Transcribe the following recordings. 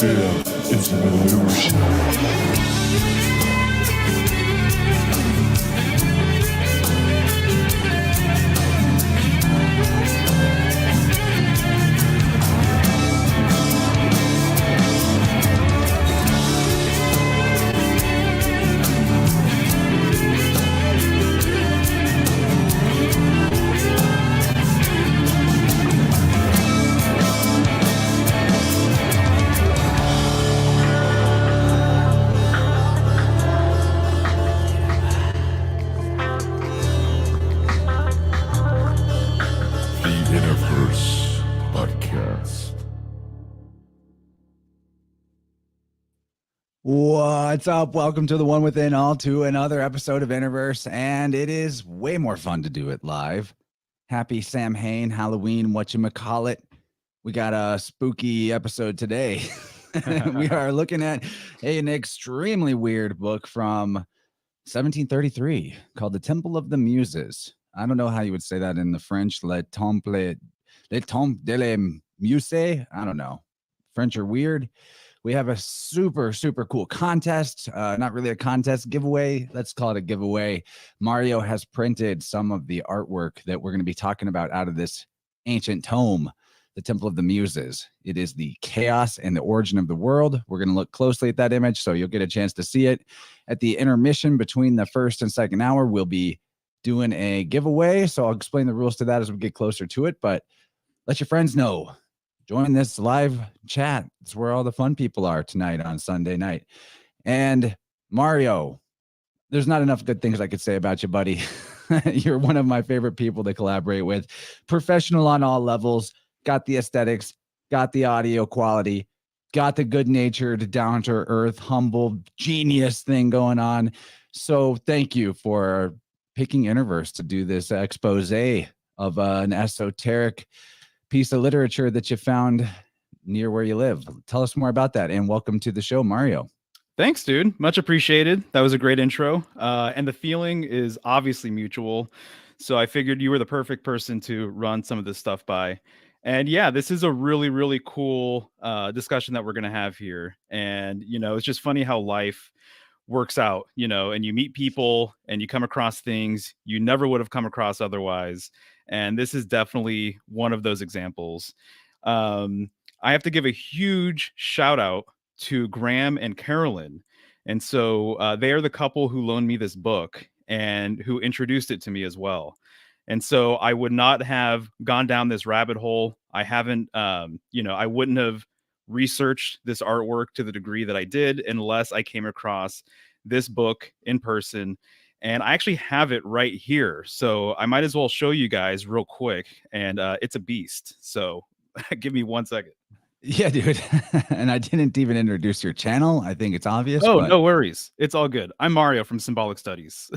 It's an illusion. The InnerVerse Podcast. What's up? Welcome to the One Within All to another episode of InnerVerse, and it is way more fun to do it live. Happy Samhain, Halloween, whatchamacallit. We got a spooky episode today. We are looking at an extremely weird book from 1733 called The Temple of the Muses. I don't know how you would say that in the French. Le Temple de les Muses. I don't know. French are weird. We have a super cool contest. Not really a contest, giveaway. Let's call it a giveaway. Mario has printed some of the artwork that we're going to be talking about out of this ancient tome, the Temple of the Muses. It is the chaos and the origin of the world. We're going to look closely at that image, so you'll get a chance to see it. At the intermission between the first and second hour, we'll be doing a giveaway. So I'll explain the rules to that as we get closer to it, but let your friends know. Join this live chat. It's where all the fun people are tonight on Sunday night. And Mario, there's not enough good things I could say about you, buddy. You're one of my favorite people to collaborate with. Professional on all levels. Got the aesthetics. Got the audio quality. Got the good-natured, down-to-earth, humble, genius thing going on. So thank you for picking InnerVerse to do this expose of an esoteric piece of literature that you found near where you live. Tell us more about that, and welcome to the show, Mario. Thanks, dude. Much appreciated. That was a great intro. And the feeling is obviously mutual. So I figured you were the perfect person to run some of this stuff by. And yeah, this is a really cool discussion that we're going to have here. And, it's just funny how life works out, and you meet people and you come across things you never would have come across otherwise. And this is definitely one of those examples. I have to give a huge shout out to Graham and Carolyn. And so they are the couple who loaned me this book and who introduced it to me as well. And so I would not have gone down this rabbit hole. I haven't, I wouldn't have researched this artwork to the degree that I did unless I came across this book in person. And I actually have it right here. So I might as well show you guys real quick. And it's a beast. So give me 1 second. Yeah, dude. And I didn't even introduce your channel. I think it's obvious. Oh, no worries. It's all good. I'm Mario from Symbolic Studies.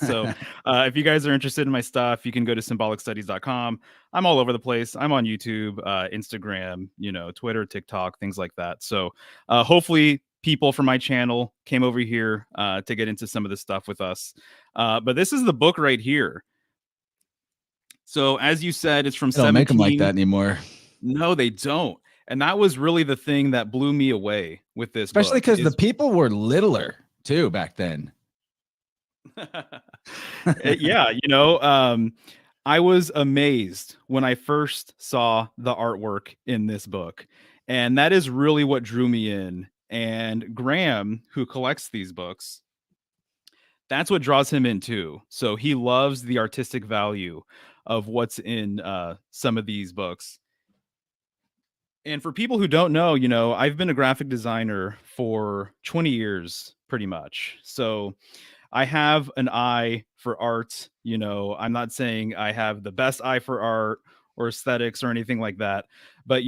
So if you guys are interested in my stuff, you can go to symbolicstudies.com. I'm all over the place. I'm on YouTube, Instagram, Twitter, TikTok, things like that. So hopefully people from my channel came over here to get into some of this stuff with us. But this is the book right here. So as you said, it's from They don't make them like that anymore. No, they don't. And that was really the thing that blew me away with this book. Especially because the people were littler too back then. Yeah, I was amazed when I first saw the artwork in this book. And that is really what drew me in. And Graham, who collects these books, that's what draws him in too. So he loves the artistic value of what's in some of these books. And for people who don't know, I've been a graphic designer for 20 years, pretty much. So I have an eye for art. I'm not saying I have the best eye for art or aesthetics or anything like that. But,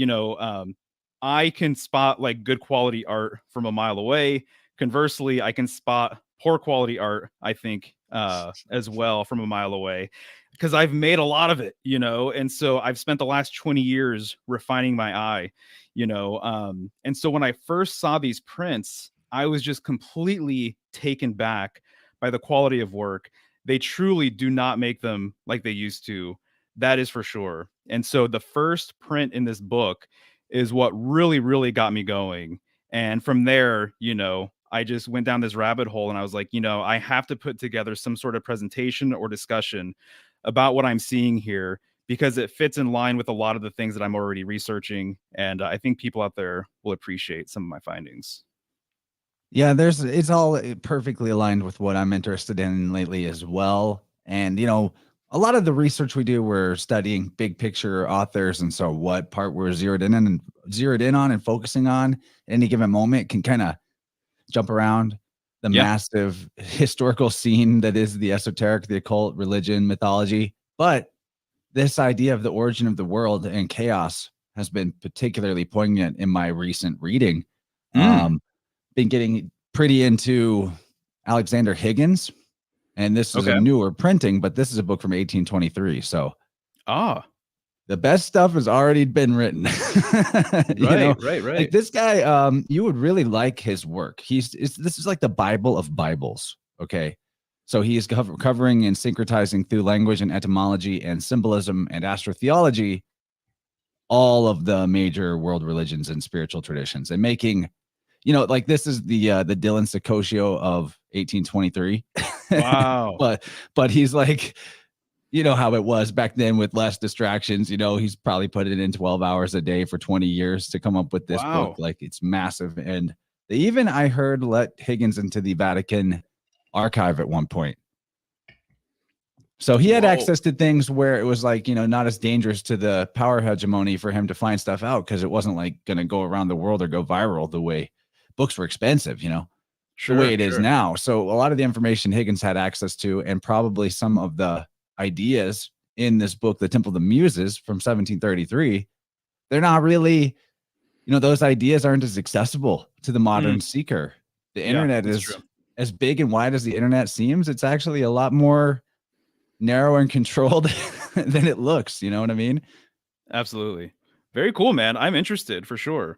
I can spot like good quality art from a mile away. Conversely, I can spot poor quality art, I think, as well from a mile away, because I've made a lot of it, and so I've spent the last 20 years refining my eye, and so when I first saw these prints, I was just completely taken back by the quality of work. They truly do not make them like they used to. That is for sure. And so the first print in this book is what really got me going. And from there, I just went down this rabbit hole and I was like, I have to put together some sort of presentation or discussion about what I'm seeing here because it fits in line with a lot of the things that I'm already researching. And I think people out there will appreciate some of my findings. Yeah, it's all perfectly aligned with what I'm interested in lately as well. And, a lot of the research we do, we're studying big picture authors. And so what part we're zeroed in on and focusing on at any given moment can kind of jump around the massive historical scene that is the esoteric, the occult, religion, mythology. But this idea of the origin of the world and chaos has been particularly poignant in my recent reading. Been getting pretty into Alexander Higgins, and this is a newer printing, but this is a book from 1823. So the best stuff has already been written. Right. Like this guy, you would really like his work. This is like the Bible of Bibles. Okay. So he is covering and syncretizing through language and etymology and symbolism and astrotheology all of the major world religions and spiritual traditions, and making, like this is the Dylan Secosio of 1823. Wow. but he's like, how it was back then with less distractions. He's probably put it in 12 hours a day for 20 years to come up with this book. Like, it's massive. And they even, I heard, let Higgins into the Vatican archive at one point. So he had access to things where it was like, not as dangerous to the power hegemony for him to find stuff out, because it wasn't like going to go around the world or go viral the way books were expensive, the way it is now. So a lot of the information Higgins had access to, and probably some of the ideas in this book, The Temple of the Muses from 1733, they're not really, those ideas aren't as accessible to the modern seeker. The internet is as big and wide as the internet seems. It's actually a lot more narrow and controlled than it looks. You know what I mean? Absolutely. Very cool, man. I'm interested for sure.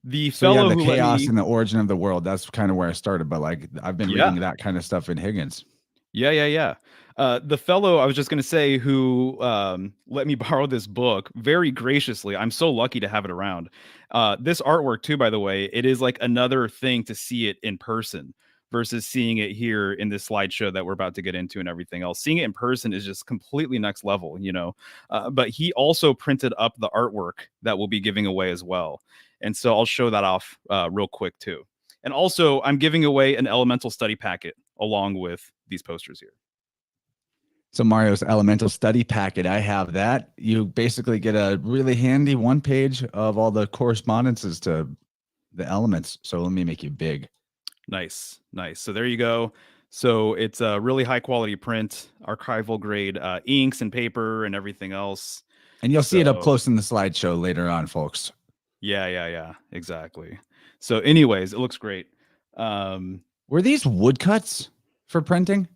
The fellow the chaos and the origin of the world, that's kind of where I started, but like I've been reading that kind of stuff in Higgins. Yeah. The fellow I was just going to say who let me borrow this book very graciously. I'm so lucky to have it around. This artwork too, by the way, it is like another thing to see it in person versus seeing it here in this slideshow that we're about to get into and everything else. Seeing it in person is just completely next level, but he also printed up the artwork that we'll be giving away as well. And so I'll show that off real quick too. And also I'm giving away an elemental study packet along with these posters here. So Mario's elemental study packet, I have that. You basically get a really handy 1 page of all the correspondences to the elements. So let me make you big. Nice. So there you go. So it's a really high quality print, archival grade inks and paper and everything else. And you'll see it up close in the slideshow later on, folks. Yeah. Exactly. So anyways, it looks great. Were these woodcuts for printing?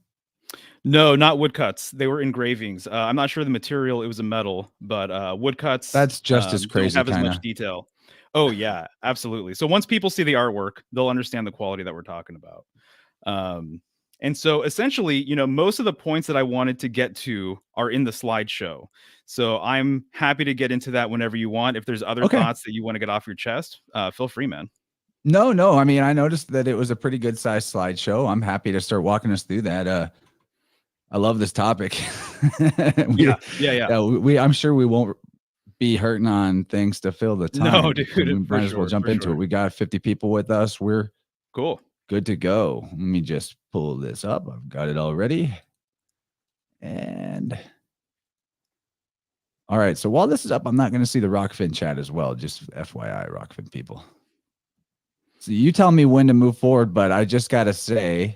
No, not woodcuts. They were engravings. I'm not sure the material. It was a metal, but woodcuts. That's just as crazy. Don't have as much detail. Oh yeah, absolutely. So once people see the artwork, they'll understand the quality that we're talking about. And so essentially, most of the points that I wanted to get to are in the slideshow. So I'm happy to get into that whenever you want. If there's other thoughts that you want to get off your chest, feel free, man. No. I mean, I noticed that it was a pretty good sized slideshow. I'm happy to start walking us through that. I love this topic. Yeah. I'm sure we won't be hurting on things to fill the time. No, dude. We might as well jump into it. We got 50 people with us. We're cool. Good to go. Let me just pull this up. I've got it already. And all right. So while this is up, I'm not going to see the Rockfin chat as well. Just FYI, Rockfin people. So you tell me when to move forward, but I just got to say,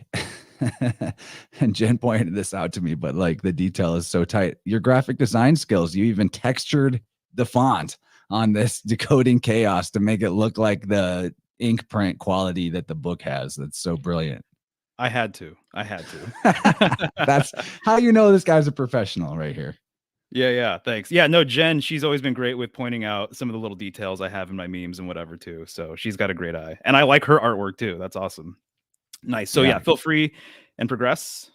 and Jen pointed this out to me, but like the detail is so tight. Your graphic design skills, you even textured the font on this Decoding Chaos to make it look like the ink print quality that the book has. That's so brilliant. I had to. That's how you know this guy's a professional right here. Yeah. Thanks. Yeah, no, Jen, she's always been great with pointing out some of the little details I have in my memes and whatever too. So she's got a great eye. And I like her artwork too. That's awesome. Nice. So yeah, feel free and progress.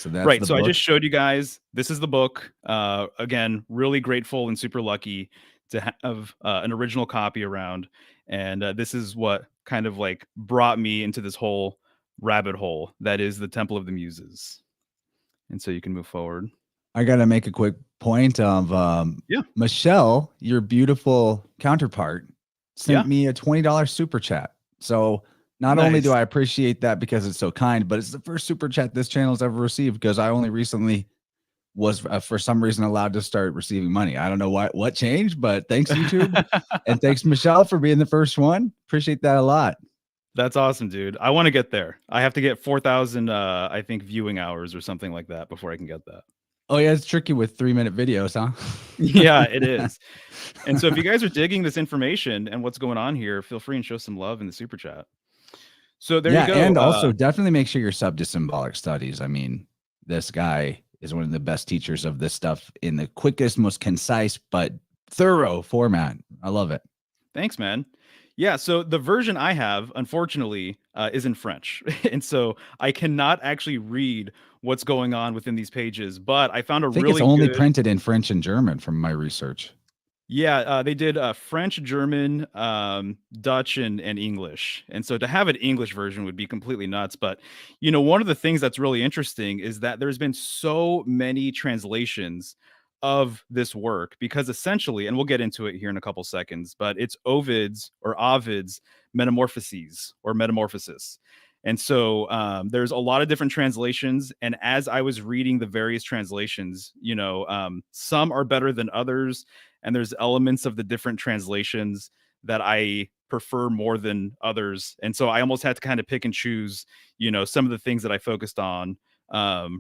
So that's Right. the So book. I just showed you guys, this is the book. Again, really grateful and super lucky to have an original copy around. And this is what kind of like brought me into this whole rabbit hole that is the Temple of the Muses. And so you can move forward. I got to make a quick point of Yeah. Michelle, your beautiful counterpart, sent Yeah. me a $20 super chat. So not only do Nice. I appreciate that because it's so kind, but it's the first super chat this channel's ever received because I only recently was for some reason allowed to start receiving money. I don't know what changed, but thanks YouTube and thanks Michelle for being the first one. Appreciate that a lot. That's awesome, dude. I want to get there. I have to get 4,000, I think, viewing hours or something like that before I can get that. Oh yeah, it's tricky with 3-minute videos, huh? Yeah, it is. And so if you guys are digging this information and what's going on here, feel free and show some love in the super chat. So there you go. And also definitely make sure you're sub to Symbolic Studies. I mean, this guy is one of the best teachers of this stuff in the quickest, most concise, but thorough format. I love it. Thanks, man. Yeah, so the version I have, unfortunately, is in French. And so I cannot actually read what's going on within these pages, but I found a I think really it's only good... printed in French and German from my research. Yeah, they did French, German, Dutch, and English. And so to have an English version would be completely nuts. But, you know, one of the things that's really interesting is that there's been so many translations of this work because essentially, and we'll get into it here in a couple seconds, but it's Ovid's Metamorphoses or Metamorphosis. And so there's a lot of different translations. And as I was reading the various translations, you know, some are better than others. And there's elements of the different translations that I prefer more than others. And so I almost had to kind of pick and choose, you know, some of the things that I focused on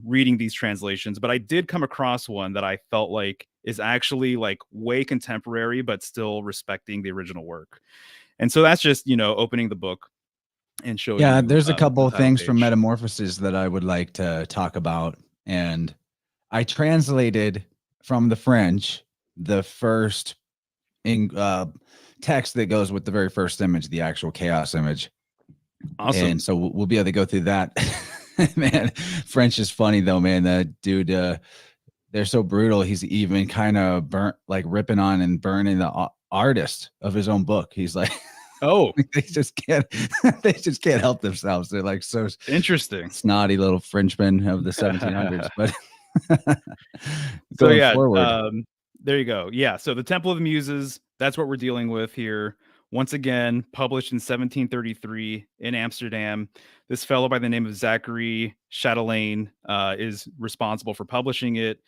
reading these translations. But I did come across one that I felt like is actually like way contemporary, but still respecting the original work. And so that's just, you know, opening the book and showing you. There's a couple of things from page. Metamorphoses that I would like to talk about. And I translated from the French the first text that goes with the very first image, the actual chaos image. Awesome. And so we'll be able to go through that. Man, French is funny though, man. That dude, they're so brutal. He's even kind of ripping on and burning the artist of his own book. He's like, oh, they just can't help themselves. They're like so interesting, snotty little Frenchmen of the 1700s. But so yeah, forward. There you go. Yeah. So the Temple of the Muses, that's what we're dealing with here. Once again, published in 1733 in Amsterdam. This fellow by the name of Zachary Chatelain is responsible for publishing it.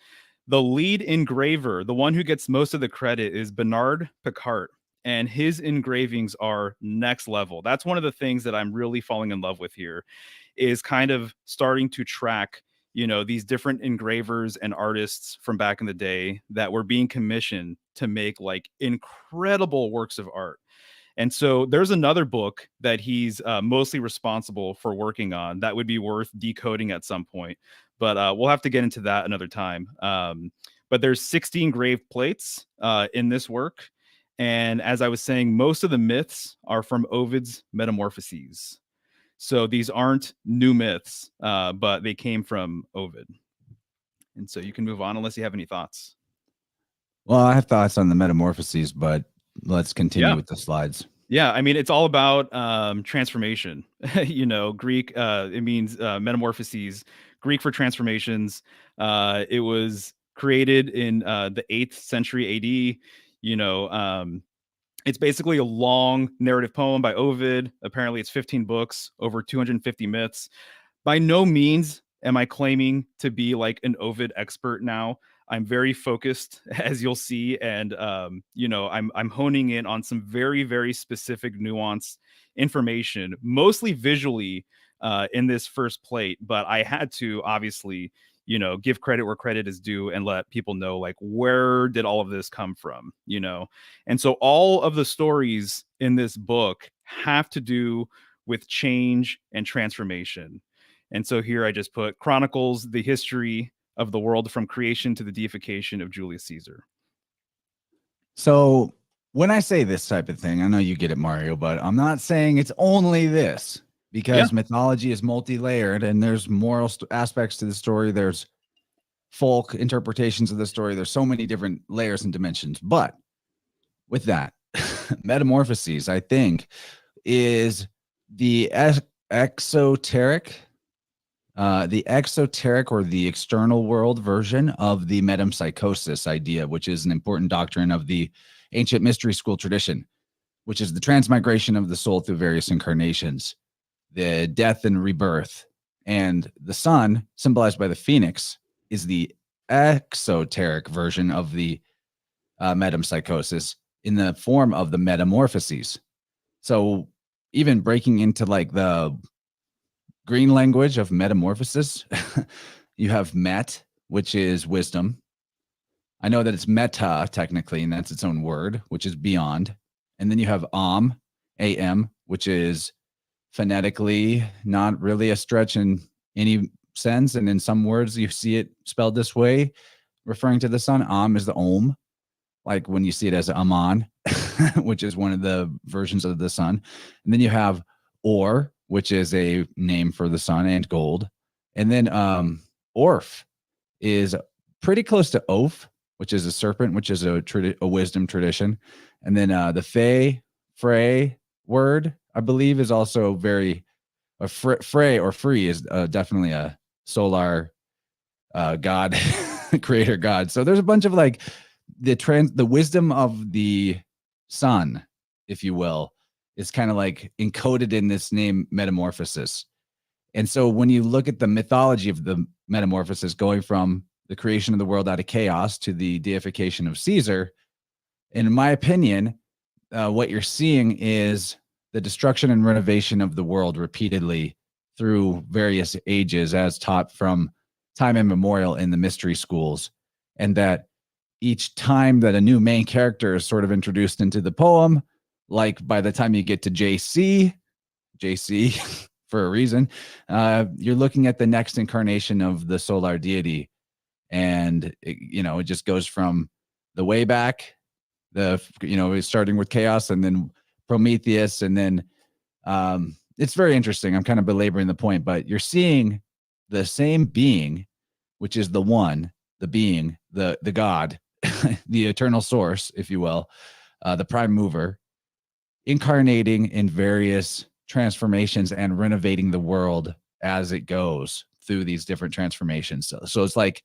The lead engraver, the one who gets most of the credit, is Bernard Picard. And his engravings are next level. That's one of the things that I'm really falling in love with here, is kind of starting to track, you know, these different engravers and artists from back in the day that were being commissioned to make like incredible works of art. And so there's another book that he's mostly responsible for working on that would be worth decoding at some point. But we'll have to get into that another time. But there's 60 engraved plates in this work. And as I was saying, most of the myths are from Ovid's Metamorphoses. So these aren't new myths, but they came from Ovid. And so you can move on unless you have any thoughts. Well, I have thoughts on the Metamorphoses, but let's continue with the slides. Yeah, I mean, it's all about transformation. You know, Greek, it means metamorphoses, Greek for transformations. It was created in the 8th century AD. You know, it's basically a long narrative poem by Ovid. Apparently, it's 15 books, over 250 myths. By no means am I claiming to be like an Ovid expert now. I'm very focused, as you'll see, and you know, I'm honing in on some very, very specific nuanced information, mostly visually in this first plate. But I had to obviously, you know, give credit where credit is due and let people know, like, where did all of this come from, you know? And so all of the stories in this book have to do with change and transformation. And so here I just put chronicles the history of the world from creation to the deification of Julius Caesar. So when I say this type of thing, I know you get it, Mario, but I'm not saying it's only this, because mythology is multi-layered and there's moral aspects to the story. There's folk interpretations of the story. There's so many different layers and dimensions. But with that, metamorphoses, I think, is the exoteric or the external world version of the metempsychosis idea, which is an important doctrine of the ancient mystery school tradition, which is the transmigration of the soul through various incarnations, the death and rebirth. And the sun, symbolized by the phoenix, is the exoteric version of the metempsychosis in the form of the metamorphoses. So even breaking into like the green language of metamorphosis, you have met, which is wisdom. I know that it's meta technically, and that's its own word, which is beyond. And then you have am, which is phonetically not really a stretch in any sense. And in some words, you see it spelled this way, referring to the sun. Is the om, like when you see it as Aman, which is one of the versions of the sun. And then you have or, which is a name for the sun, and gold. And then Orf is pretty close to Oaf, which is a serpent, which is a wisdom tradition. And then the Frey word, I believe, is also very Frey or free is definitely a solar god, creator god. So there's a bunch of like the wisdom of the sun, if you will, is kind of like encoded in this name metamorphosis. And so when you look at the mythology of the metamorphosis, going from the creation of the world out of chaos to the deification of Caesar, in my opinion, what you're seeing is the destruction and renovation of the world repeatedly through various ages, as taught from time immemorial in the mystery schools. And that each time that a new main character is sort of introduced into the poem, like by the time you get to JC for a reason, you're looking at the next incarnation of the solar deity. And it just goes from the way back, starting with chaos and then Prometheus. And then it's very interesting. I'm kind of belaboring the point, but you're seeing the same being, which is the one, the being, the God, the eternal source, if you will, the prime mover, incarnating in various transformations and renovating the world as it goes through these different transformations. So it's like,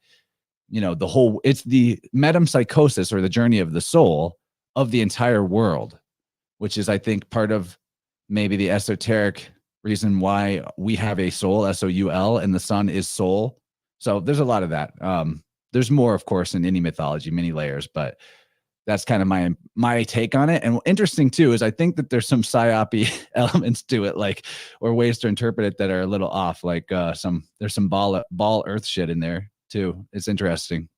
it's the metempsychosis, or the journey of the soul of the entire world, which is, I think, part of maybe the esoteric reason why we have a soul, S-O-U-L, and the sun is soul. So there's a lot of that. There's more, of course, in any mythology, many layers, but that's kind of my take on it. And interesting too is I think that there's some psyop elements to it, like, or ways to interpret it that are a little off. Like there's some ball earth shit in there too. It's interesting.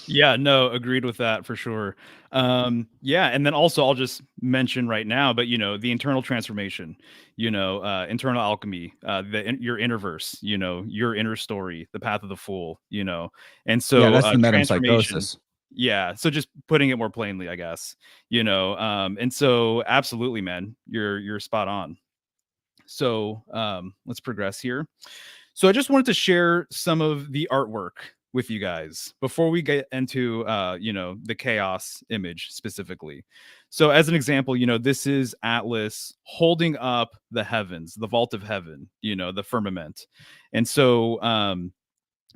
Yeah, no, agreed with that for sure. Yeah, and then also I'll just mention right now, but the internal transformation, internal alchemy, your InnerVerse, your inner story, the path of the fool, and so yeah, that's the transformation. metempsychosis. Yeah, so just putting it more plainly, I guess, and so absolutely, man, you're spot on. So let's progress here. So I just wanted to share some of the artwork with you guys before we get into the chaos image specifically. So as an example, this is Atlas holding up the heavens, the vault of heaven, the firmament. And so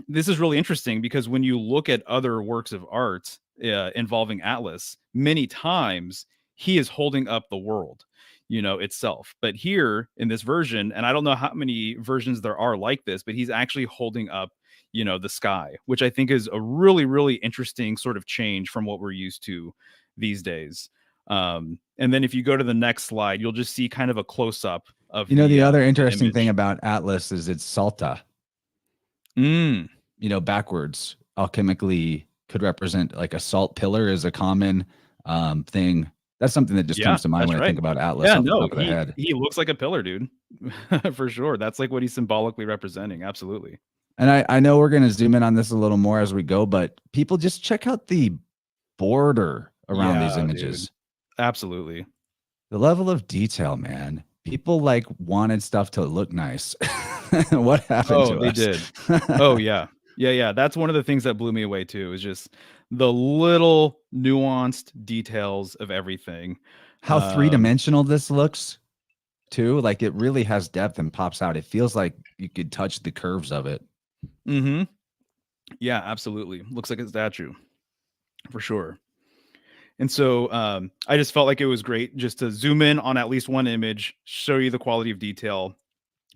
this is really interesting because when you look at other works of art involving Atlas, many times he is holding up the world, itself. But here in this version, and I don't know how many versions there are like this, but he's actually holding up the sky, which I think is a really, really interesting sort of change from what we're used to these days. And then if you go to the next slide, you'll just see kind of a close up of the other interesting thing about Atlas is it's Salta. Backwards alchemically could represent like a salt pillar is a common thing. That's something that just comes to mind when I think about Atlas off the top of the head. He looks like a pillar, dude. For sure. That's like what he's symbolically representing. Absolutely. And I know we're going to zoom in on this a little more as we go, but people just check out the border around these images. Dude. Absolutely. The level of detail, man. People like wanted stuff to look nice. What happened Oh, to they us? did. Oh yeah. Yeah. That's one of the things that blew me away too, is just the little nuanced details of everything. How three-dimensional this looks too. Like it really has depth and pops out. It feels like you could touch the curves of it. Mm-hmm. Yeah, absolutely. Looks like a statue for sure. And so I just felt like it was great just to zoom in on at least one image, show you the quality of detail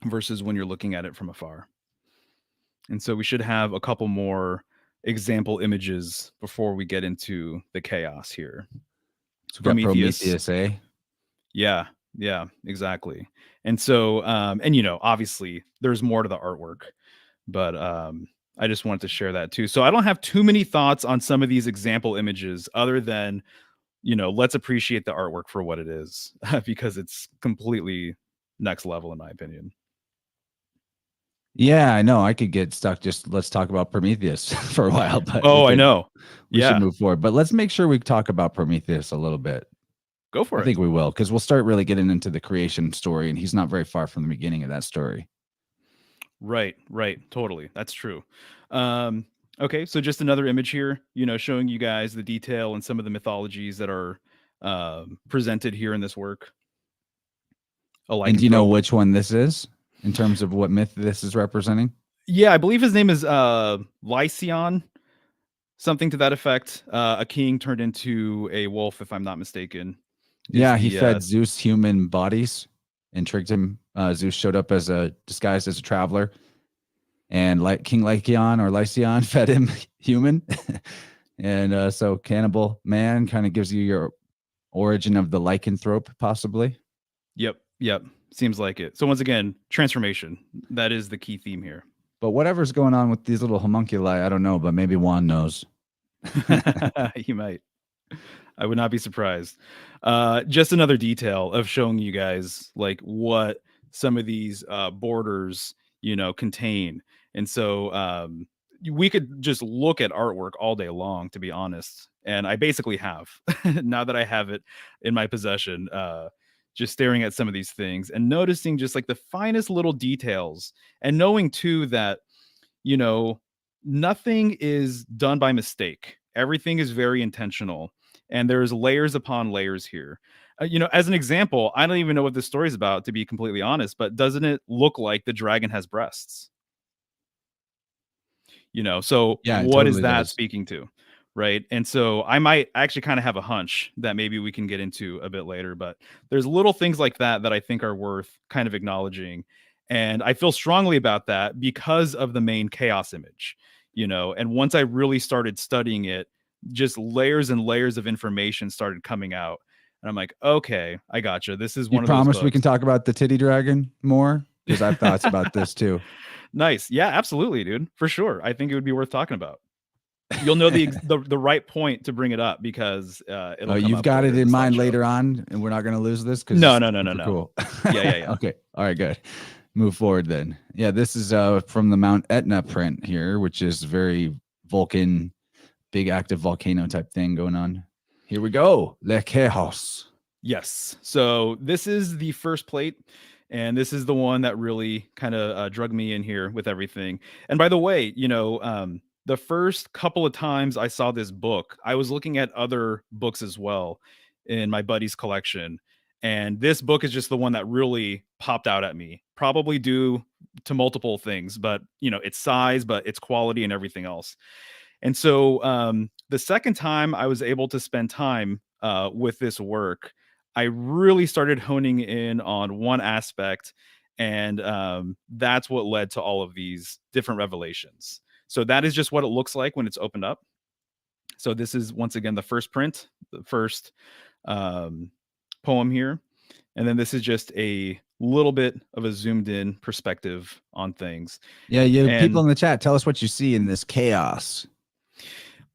versus when you're looking at it from afar. And so we should have a couple more example images before we get into the chaos here. So we got Prometheus, eh? Yeah, exactly. And so, and obviously there's more to the artwork, but I just wanted to share that too. So I don't have too many thoughts on some of these example images other than, let's appreciate the artwork for what it is because it's completely next level in my opinion. Yeah, I know. I could get stuck. Just let's talk about Prometheus for a while, but I know. We should move forward. But let's make sure we talk about Prometheus a little bit. Go for it. I think we will, because we'll start really getting into the creation story, and he's not very far from the beginning of that story. Right. Totally. That's true. Okay, so just another image here, showing you guys the detail and some of the mythologies that are presented here in this work. And do you know which one this is in terms of what myth this is representing? Yeah, I believe his name is Lycion, something to that effect. A king turned into a wolf, if I'm not mistaken. Yeah, he fed Zeus human bodies and tricked him. Zeus showed up disguised as a traveler, and King Lycion fed him human. And so cannibal man kind of gives you your origin of the lycanthrope, possibly. Yep. Seems like it. So once again, transformation. That is the key theme here. But whatever's going on with these little homunculi, I don't know, but maybe Juan knows. He might. I would not be surprised. Just another detail of showing you guys like what some of these borders, contain. And so we could just look at artwork all day long, to be honest. And I basically have now that I have it in my possession, just staring at some of these things and noticing just like the finest little details and knowing too that, nothing is done by mistake. Everything is very intentional. And there's layers upon layers here. As an example, I don't even know what this story is about, to be completely honest, but doesn't it look like the dragon has breasts? So yeah, what totally is that does. speaking to? Right. And so I might actually kind of have a hunch that maybe we can get into a bit later, but there's little things like that I think are worth kind of acknowledging. And I feel strongly about that because of the main chaos image, and once I really started studying it, just layers and layers of information started coming out. And I'm like, okay, I gotcha. This is one of those promise books. We can talk about the titty dragon more? Because I have thoughts about this too. Nice. Yeah, absolutely, dude. For sure. I think it would be worth talking about. You'll know the right point to bring it up because it'll you've got it in mind later on, and we're not going to lose this. No. Cool. Yeah. Okay. All right. Good. Move forward then. Yeah, this is from the Mount Etna print here, which is very Vulcan, big active volcano type thing going on. Here we go. Le Chaos. Yes. So this is the first plate. And this is the one that really kind of drug me in here with everything. And by the way, the first couple of times I saw this book, I was looking at other books as well in my buddy's collection. And this book is just the one that really popped out at me, probably due to multiple things, but its size, but its quality and everything else. And so the second time I was able to spend time with this work, I really started honing in on one aspect, and that's what led to all of these different revelations. So that is just what it looks like when it's opened up. So this is, once again, the first print, the first poem here. And then this is just a little bit of a zoomed in perspective on things. Yeah, people in the chat, tell us what you see in this chaos.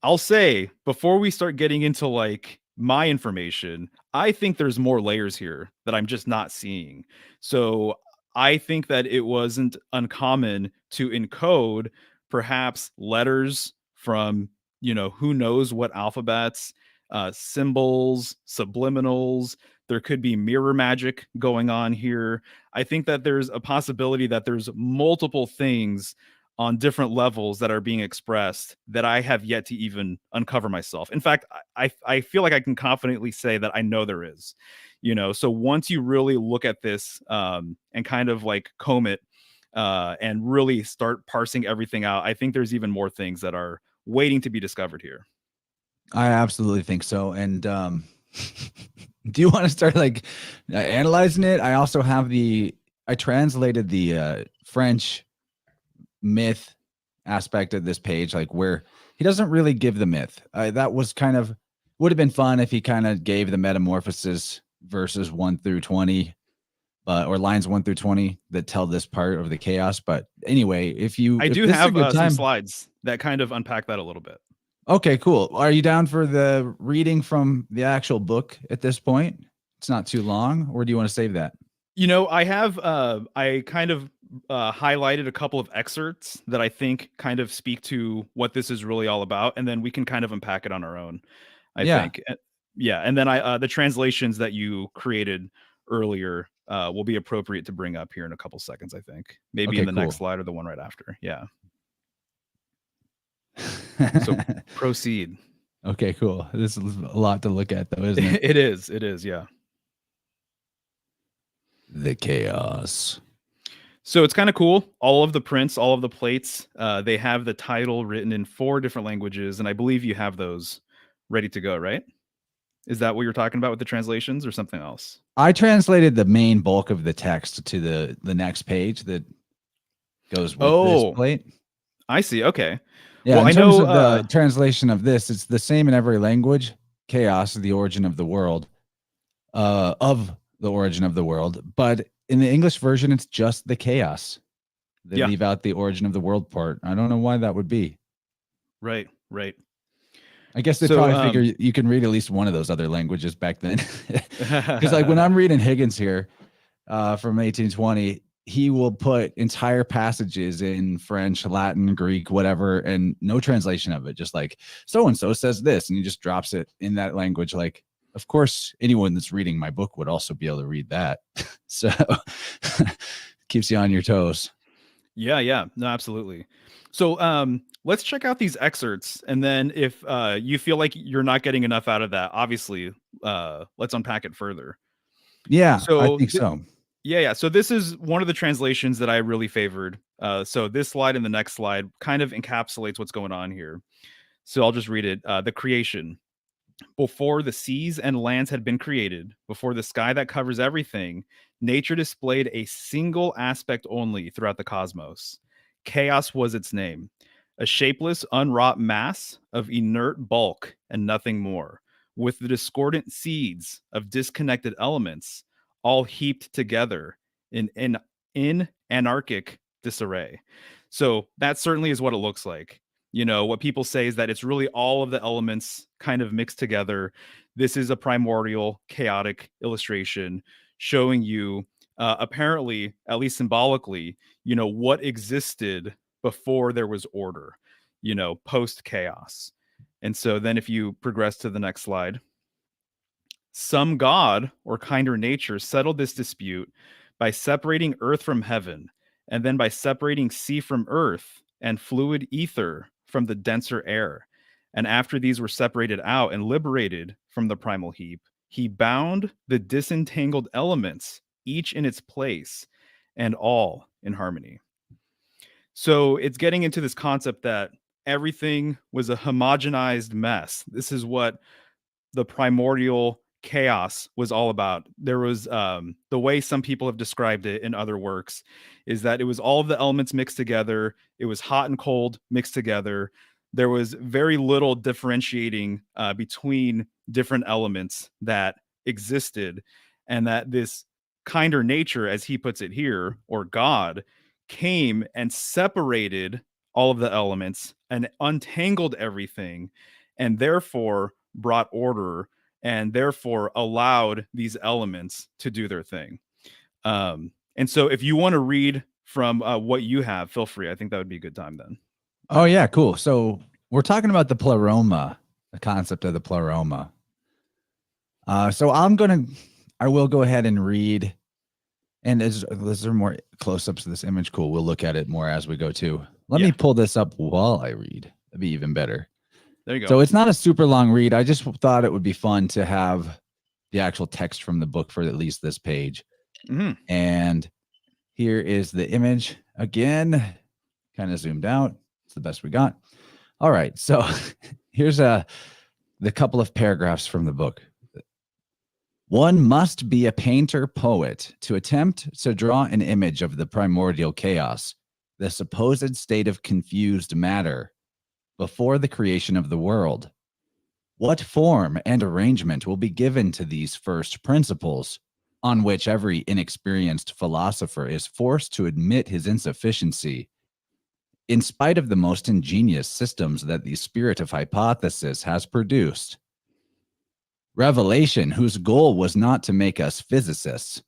I'll say, before we start getting into like my information, I think there's more layers here that I'm just not seeing. So I think that it wasn't uncommon to encode perhaps letters from, who knows what alphabets, symbols, subliminals. There could be mirror magic going on here. I think that there's a possibility that there's multiple things on different levels that are being expressed that I have yet to even uncover myself. In fact, I feel like I can confidently say that I know there is, so once you really look at this and kind of like comb it and really start parsing everything out, I think there's even more things that are waiting to be discovered here. I absolutely think so. And do you want to start like analyzing it? I also have I translated the French myth aspect of this page, like where he doesn't really give the myth. That was would have been fun if he kind of gave the metamorphosis verses 1 through 20, or lines 1 through 20 that tell this part of the chaos. But anyway, I do have some slides that kind of unpack that a little bit. Okay, cool. Are you down for the reading from the actual book at this point? It's not too long, or do you want to save that? I have I kind of highlighted a couple of excerpts that I think kind of speak to what this is really all about, and then we can kind of unpack it on our own. I think. Yeah, and then the translations that you created earlier will be appropriate to bring up here in a couple seconds, I think. Maybe in the next slide or the one right after. Yeah. So proceed. Okay, cool. This is a lot to look at, though, isn't it? It is, yeah. The chaos. So it's kind of cool. All of the prints, all of the plates, they have the title written in 4 different languages, and I believe you have those ready to go, right? Is that what you're talking about with the translations or something else? I translated the main bulk of the text to the next page that goes with this plate. I see. Okay. Yeah, well, in terms of the translation of this, it's the same in every language. Chaos is the origin of the world, but in the English version, it's just the chaos. They leave out the origin of the world part. I don't know why that would be. Right. I guess they probably figure you can read at least one of those other languages back then. Because like when I'm reading Higgins here from 1820, he will put entire passages in French, Latin, Greek, whatever, and no translation of it. Just like so-and-so says this, and he just drops it in that language. Like, of course, anyone that's reading my book would also be able to read that. So keeps you on your toes. Yeah. No, absolutely. So let's check out these excerpts. And then if you feel like you're not getting enough out of that, obviously, let's unpack it further. Yeah, so I think so. Yeah. So this is one of the translations that I really favored. So this slide and the next slide kind of encapsulates what's going on here. So I'll just read it. The creation. Before the seas and lands had been created, before the sky that covers everything, nature displayed a single aspect only throughout the cosmos. Chaos was its name, a shapeless, unwrought mass of inert bulk and nothing more, with the discordant seeds of disconnected elements all heaped together in anarchic disarray. So that certainly is what it looks like. What people say is that it's really all of the elements kind of mixed together. This is a primordial, chaotic illustration showing you, apparently, at least symbolically, what existed before there was order, post chaos. And so then if you progress to the next slide, some god or kinder nature settled this dispute by separating earth from heaven, and then by separating sea from earth and fluid ether from the denser air. And after these were separated out and liberated from the primal heap, he bound the disentangled elements, each in its place and all in harmony. So it's getting into this concept that everything was a homogenized mess. This is what the primordial chaos was all about. There was the way some people have described it in other works is that it was all of the elements mixed together. It was hot and cold mixed together. There was very little differentiating between different elements that existed, and that this kinder nature, as he puts it here, or God, came and separated all of the elements and untangled everything, and therefore brought order, and therefore allowed these elements to do their thing. And so if you want to read from what you have, feel free. I think that would be a good time then. Oh, yeah, cool. So we're talking about the pleroma, the concept of the pleroma. So I will go ahead and read. And is there more close-ups of this image? Cool. We'll look at it more as we go too. Let me pull this up while I read. That'd be even better. There you go. So it's not a super long read. I just thought it would be fun to have the actual text from the book for at least this page. Mm-hmm. And here is the image again, kind of zoomed out. It's the best we got. All right. So here's the couple of paragraphs from the book. One must be a painter poet to attempt to draw an image of the primordial chaos, the supposed state of confused matter before the creation of the world. What form and arrangement will be given to these first principles, on which every inexperienced philosopher is forced to admit his insufficiency, in spite of the most ingenious systems that the spirit of hypothesis has produced? Revelation, whose goal was not to make us physicists,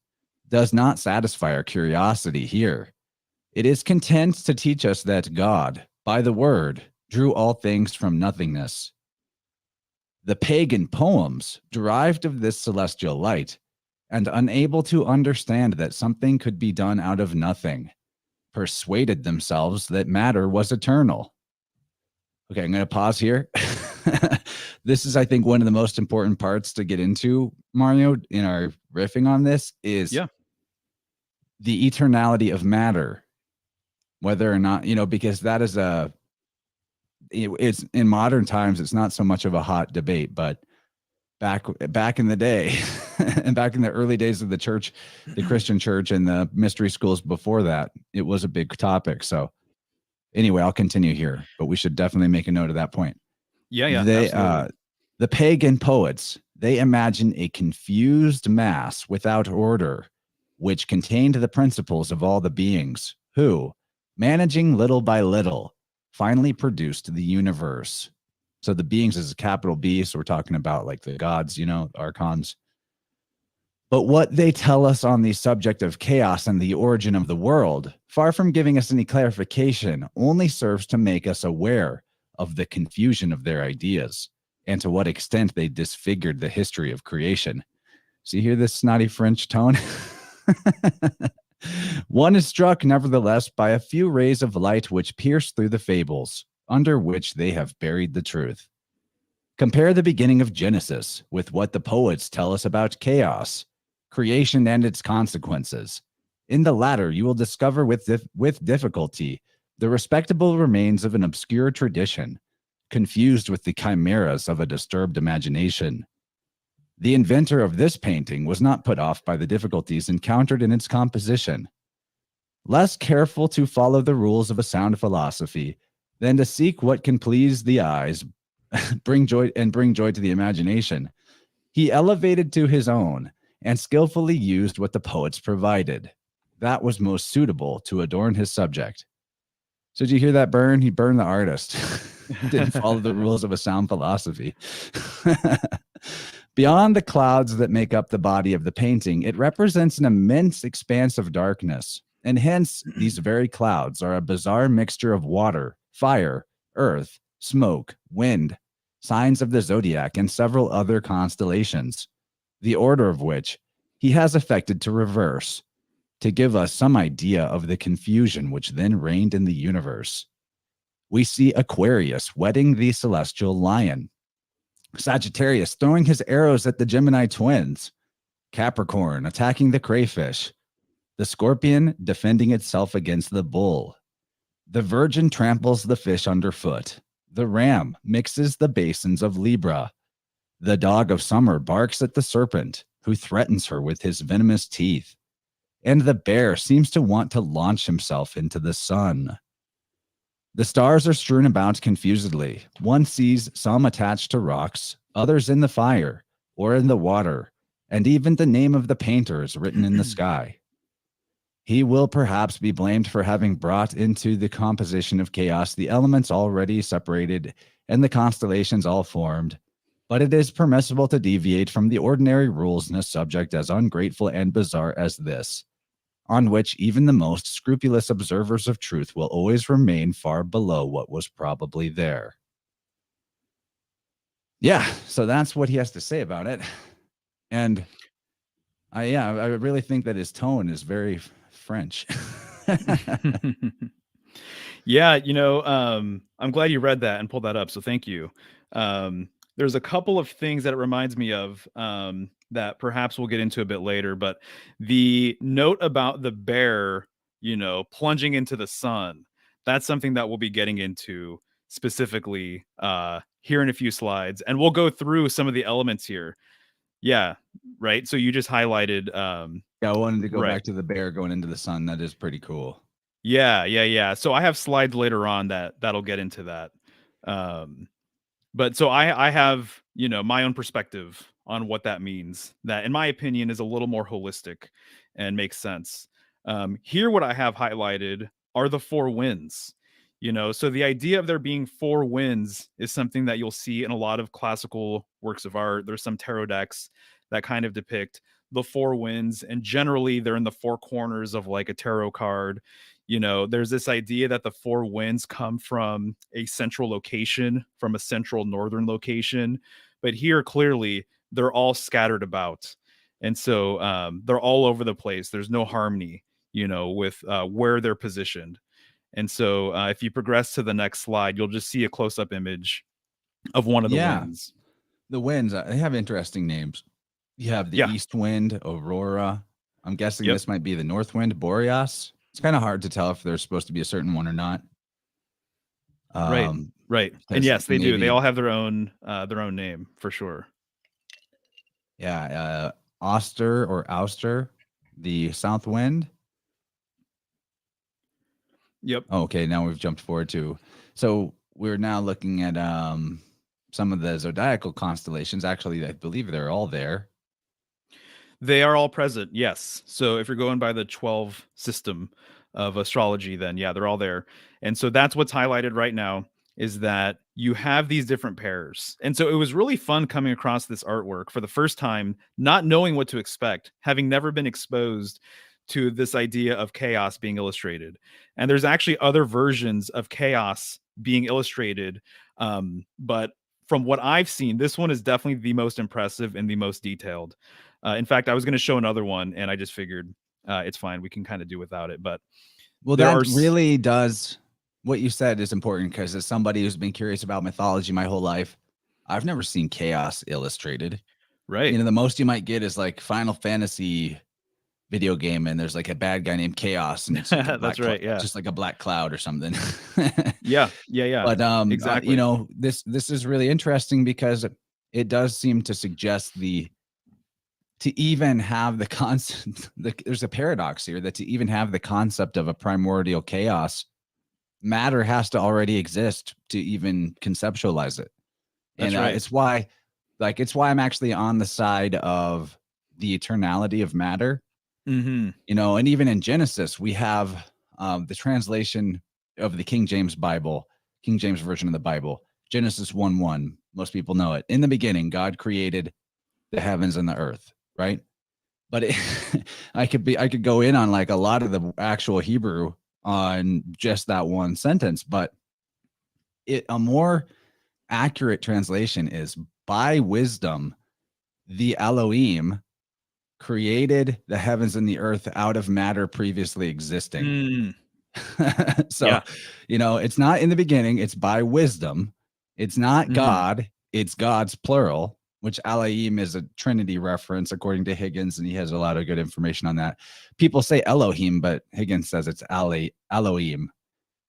does not satisfy our curiosity here. It is content to teach us that God, by the word, drew all things from nothingness. The pagan poems, derived of this celestial light, and unable to understand that something could be done out of nothing, persuaded themselves that matter was eternal. Okay, I'm going to pause here. This is, I think, one of the most important parts to get into, Mario, in our riffing on this is the eternality of matter. Whether or not, because that is it's in modern times, it's not so much of a hot debate, but back in the day and back in the early days of the church, the Christian church and the mystery schools before that, it was a big topic. So anyway, I'll continue here, but we should definitely make a note of that point. Yeah. The pagan poets, they imagine a confused mass without order, which contained the principles of all the beings who, managing little by little, finally produced the universe. So the beings is a capital B. So we're talking about like the gods, archons. But what they tell us on the subject of chaos and the origin of the world, far from giving us any clarification, only serves to make us aware of the confusion of their ideas and to what extent they disfigured the history of creation. So you hear this snotty French tone? One is struck, nevertheless, by a few rays of light which pierce through the fables, under which they have buried the truth. Compare the beginning of Genesis with what the poets tell us about chaos, creation and its consequences. In the latter, you will discover with difficulty the respectable remains of an obscure tradition, confused with the chimeras of a disturbed imagination. The inventor of this painting was not put off by the difficulties encountered in its composition. Less careful to follow the rules of a sound philosophy than to seek what can please the eyes, bring joy to the imagination, he elevated to his own and skillfully used what the poets provided. That was most suitable to adorn his subject. So did you hear that burn? He burned the artist. Didn't follow the rules of a sound philosophy. Beyond the clouds that make up the body of the painting, it represents an immense expanse of darkness, and hence these very clouds are a bizarre mixture of water, fire, earth, smoke, wind, signs of the zodiac, and several other constellations, the order of which he has affected to reverse, to give us some idea of the confusion which then reigned in the universe. We see Aquarius wetting the celestial lion, Sagittarius throwing his arrows at the Gemini twins, Capricorn attacking the crayfish, the scorpion defending itself against the bull, the Virgin tramples the fish underfoot, the ram mixes the basins of Libra, the dog of summer barks at the serpent, who threatens her with his venomous teeth, and the bear seems to want to launch himself into the sun. The stars are strewn about confusedly. One sees some attached to rocks, others in the fire or in the water, and even the name of the painter is written in the sky. He will perhaps be blamed for having brought into the composition of chaos the elements already separated and the constellations all formed, but it is permissible to deviate from the ordinary rules in a subject as ungrateful and bizarre as this, on which even the most scrupulous observers of truth will always remain far below what was probably there. Yeah, so that's what he has to say about it. And I really think that his tone is very French. Yeah, I'm glad you read that and pulled that up. So thank you. There's a couple of things that it reminds me of that perhaps we'll get into a bit later. But the note about the bear, plunging into the sun, that's something that we'll be getting into specifically here in a few slides. And we'll go through some of the elements here. Yeah, right. So you just highlighted. Yeah, I wanted to go Right. back to the bear going into the sun. That is pretty cool. Yeah. So I have slides later on that'll get into that. But so I have, my own perspective on what that means. That, in my opinion, is a little more holistic and makes sense. Here, what I have highlighted are the four winds. So the idea of there being four winds is something that you'll see in a lot of classical works of art. There's some tarot decks that kind of depict the four winds, and generally they're in the four corners of like a tarot card. There's this idea that the four winds come from a central location, from a central northern location, but here clearly they're all scattered about, and so they're all over the place. There's no harmony, with where they're positioned. And so if you progress to the next slide, you'll just see a close-up image of one of the winds. The winds, they have interesting names. You have the east wind, Aurora. I'm guessing this might be the north wind, Boreas. It's kind of hard to tell if there's supposed to be a certain one or not. Right. And yes, they do. They all have their own name for sure. Yeah. Auster or Ouster, the south wind. Yep. Okay, now we've jumped forward to. So we're now looking at some of the zodiacal constellations. Actually, I believe they're all there. They are all present, yes. So if you're going by the 12 system of astrology, then yeah, they're all there. And so that's what's highlighted right now, is that you have these different pairs. And so it was really fun coming across this artwork for the first time, not knowing what to expect, having never been exposed to this idea of chaos being illustrated. And there's actually other versions of chaos being illustrated. But from what I've seen, this one is definitely the most impressive and the most detailed. In fact, I was going to show another one, and I just figured it's fine. We can kind of do without it. But really does. What you said is important, because as somebody who's been curious about mythology my whole life, I've never seen chaos illustrated. Right. The most you might get is like Final Fantasy video game, and there's like a bad guy named Chaos, and it's like that's right. Yeah. Just like a black cloud or something. Yeah. But exactly. This is really interesting, because it does seem to suggest to even have the concept, there's a paradox here, that to even have the concept of a primordial chaos, matter has to already exist to even conceptualize it. That's and right. It's why I'm actually on the side of the eternality of matter. Mm-hmm. And even in Genesis, we have the translation of the King James version of the Bible, Genesis 1:1. Most people know it. In the beginning, God created the heavens and the earth, right? But I could go in on like a lot of the actual Hebrew on just that one sentence, but a more accurate translation is, by wisdom, the Elohim created the heavens and the earth out of matter previously existing. So, it's not in the beginning, it's by wisdom. It's not God, it's God's plural, which Elohim is a Trinity reference according to Higgins, and he has a lot of good information on that. People say Elohim, but Higgins says it's Elohim.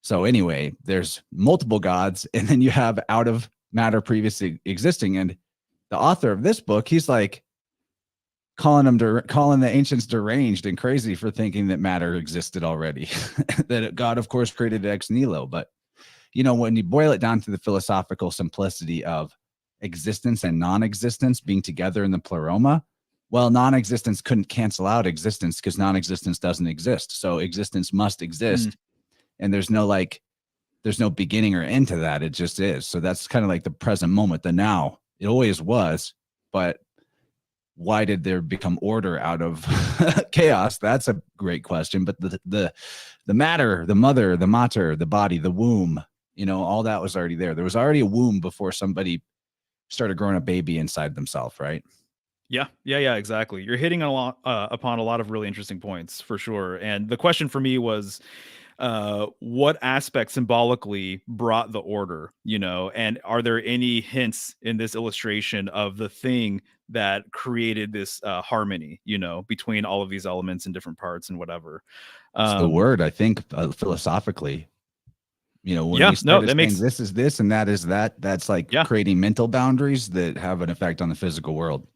So anyway, there's multiple gods, and then you have out of matter previously existing. And the author of this book, he's like calling the ancients deranged and crazy for thinking that matter existed already. That God, of course, created ex nihilo. But when you boil it down to the philosophical simplicity of existence and non-existence being together in the pleroma, well, non-existence couldn't cancel out existence, because non-existence doesn't exist. So existence must exist. And there's no beginning or end to that. It just is. So that's kind of like the present moment, the now. It always was, but why did there become order out of chaos? That's a great question. But the matter, the mother, the mater, the body, the womb, all that was already there. There was already a womb before somebody started growing a baby inside themselves, right? Yeah, exactly. You're hitting upon a lot of really interesting points for sure. And the question for me was, what aspects symbolically brought the order, and are there any hints in this illustration of the thing that created this harmony, between all of these elements and different parts and whatever. It's the word, I think, philosophically. When Yeah, we no, started that saying makes this is this and that is that, that's like Yeah. creating mental boundaries that have an effect on the physical world.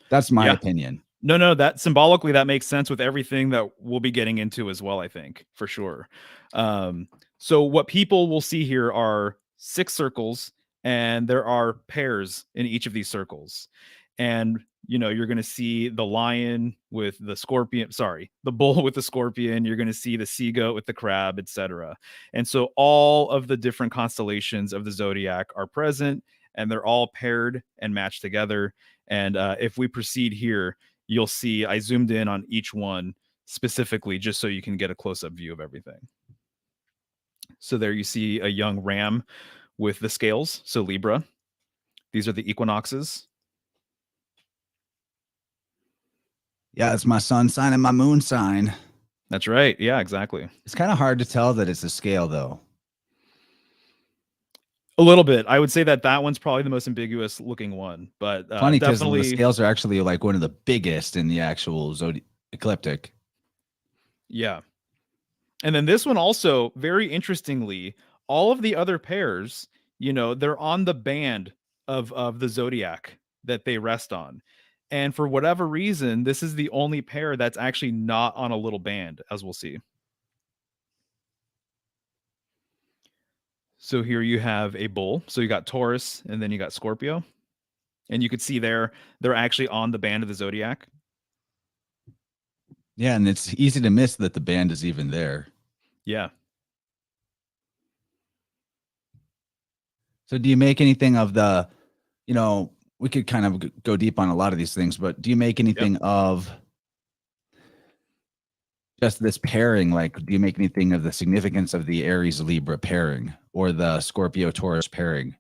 That's my Yeah. opinion. No, that symbolically that makes sense with everything that we'll be getting into as well, I think, for sure. So what people will see here are 6 circles, and there are pairs in each of these circles. And you're going to see the lion with the scorpion, sorry, the bull with the scorpion, you're going to see the sea goat with the crab, etc. And so all of the different constellations of the zodiac are present, and they're all paired and matched together. And if we proceed here, you'll see I zoomed in on each one specifically just so you can get a close-up view of everything. So there you see a young ram with the scales, so Libra. These are the equinoxes. Yeah, it's my sun sign and my moon sign. That's right. Yeah, exactly. It's kind of hard to tell that it's a scale, though. A little bit. I would say that one's probably the most ambiguous looking one, but Funny because definitely the scales are actually like one of the biggest in the actual ecliptic. Yeah. And then this one also, very interestingly, all of the other pairs, they're on the band of the zodiac that they rest on. And for whatever reason, this is the only pair that's actually not on a little band, as we'll see. So here you have a bull. So you got Taurus and then you got Scorpio. And you could see they're actually on the band of the zodiac. Yeah, and it's easy to miss that the band is even there. Yeah. So do you make anything of the, we could kind of go deep on a lot of these things, but do you make anything of just this pairing? Like, do you make anything of the significance of the Aries Libra pairing or the Scorpio Taurus pairing?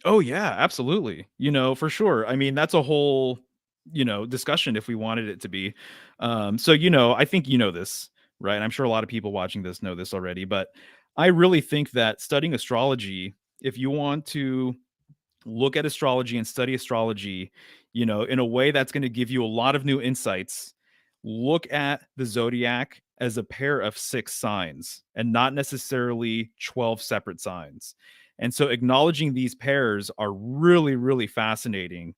Oh yeah, absolutely. For sure. I mean, that's a whole, discussion if we wanted it to be. So, I think this, right? I'm sure a lot of people watching this know this already, but I really think that studying astrology, if you want to look at astrology and study astrology, in a way that's going to give you a lot of new insights, look at the zodiac as a pair of 6 signs and not necessarily 12 separate signs. And so acknowledging these pairs are really, really fascinating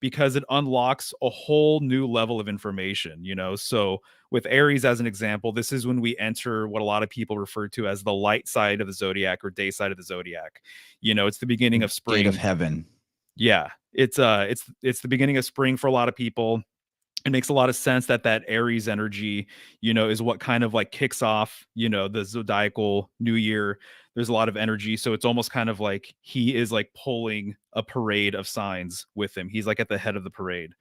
because it unlocks a whole new level of information, So with Aries, as an example, this is when we enter what a lot of people refer to as the light side of the zodiac or day side of the zodiac. It's the beginning of spring. Gate of heaven. Yeah, it's the beginning of spring for a lot of people. It makes a lot of sense that Aries energy, is what kind of like kicks off, the zodiacal new year. There's a lot of energy. So it's almost kind of like he is like pulling a parade of signs with him. He's like at the head of the parade,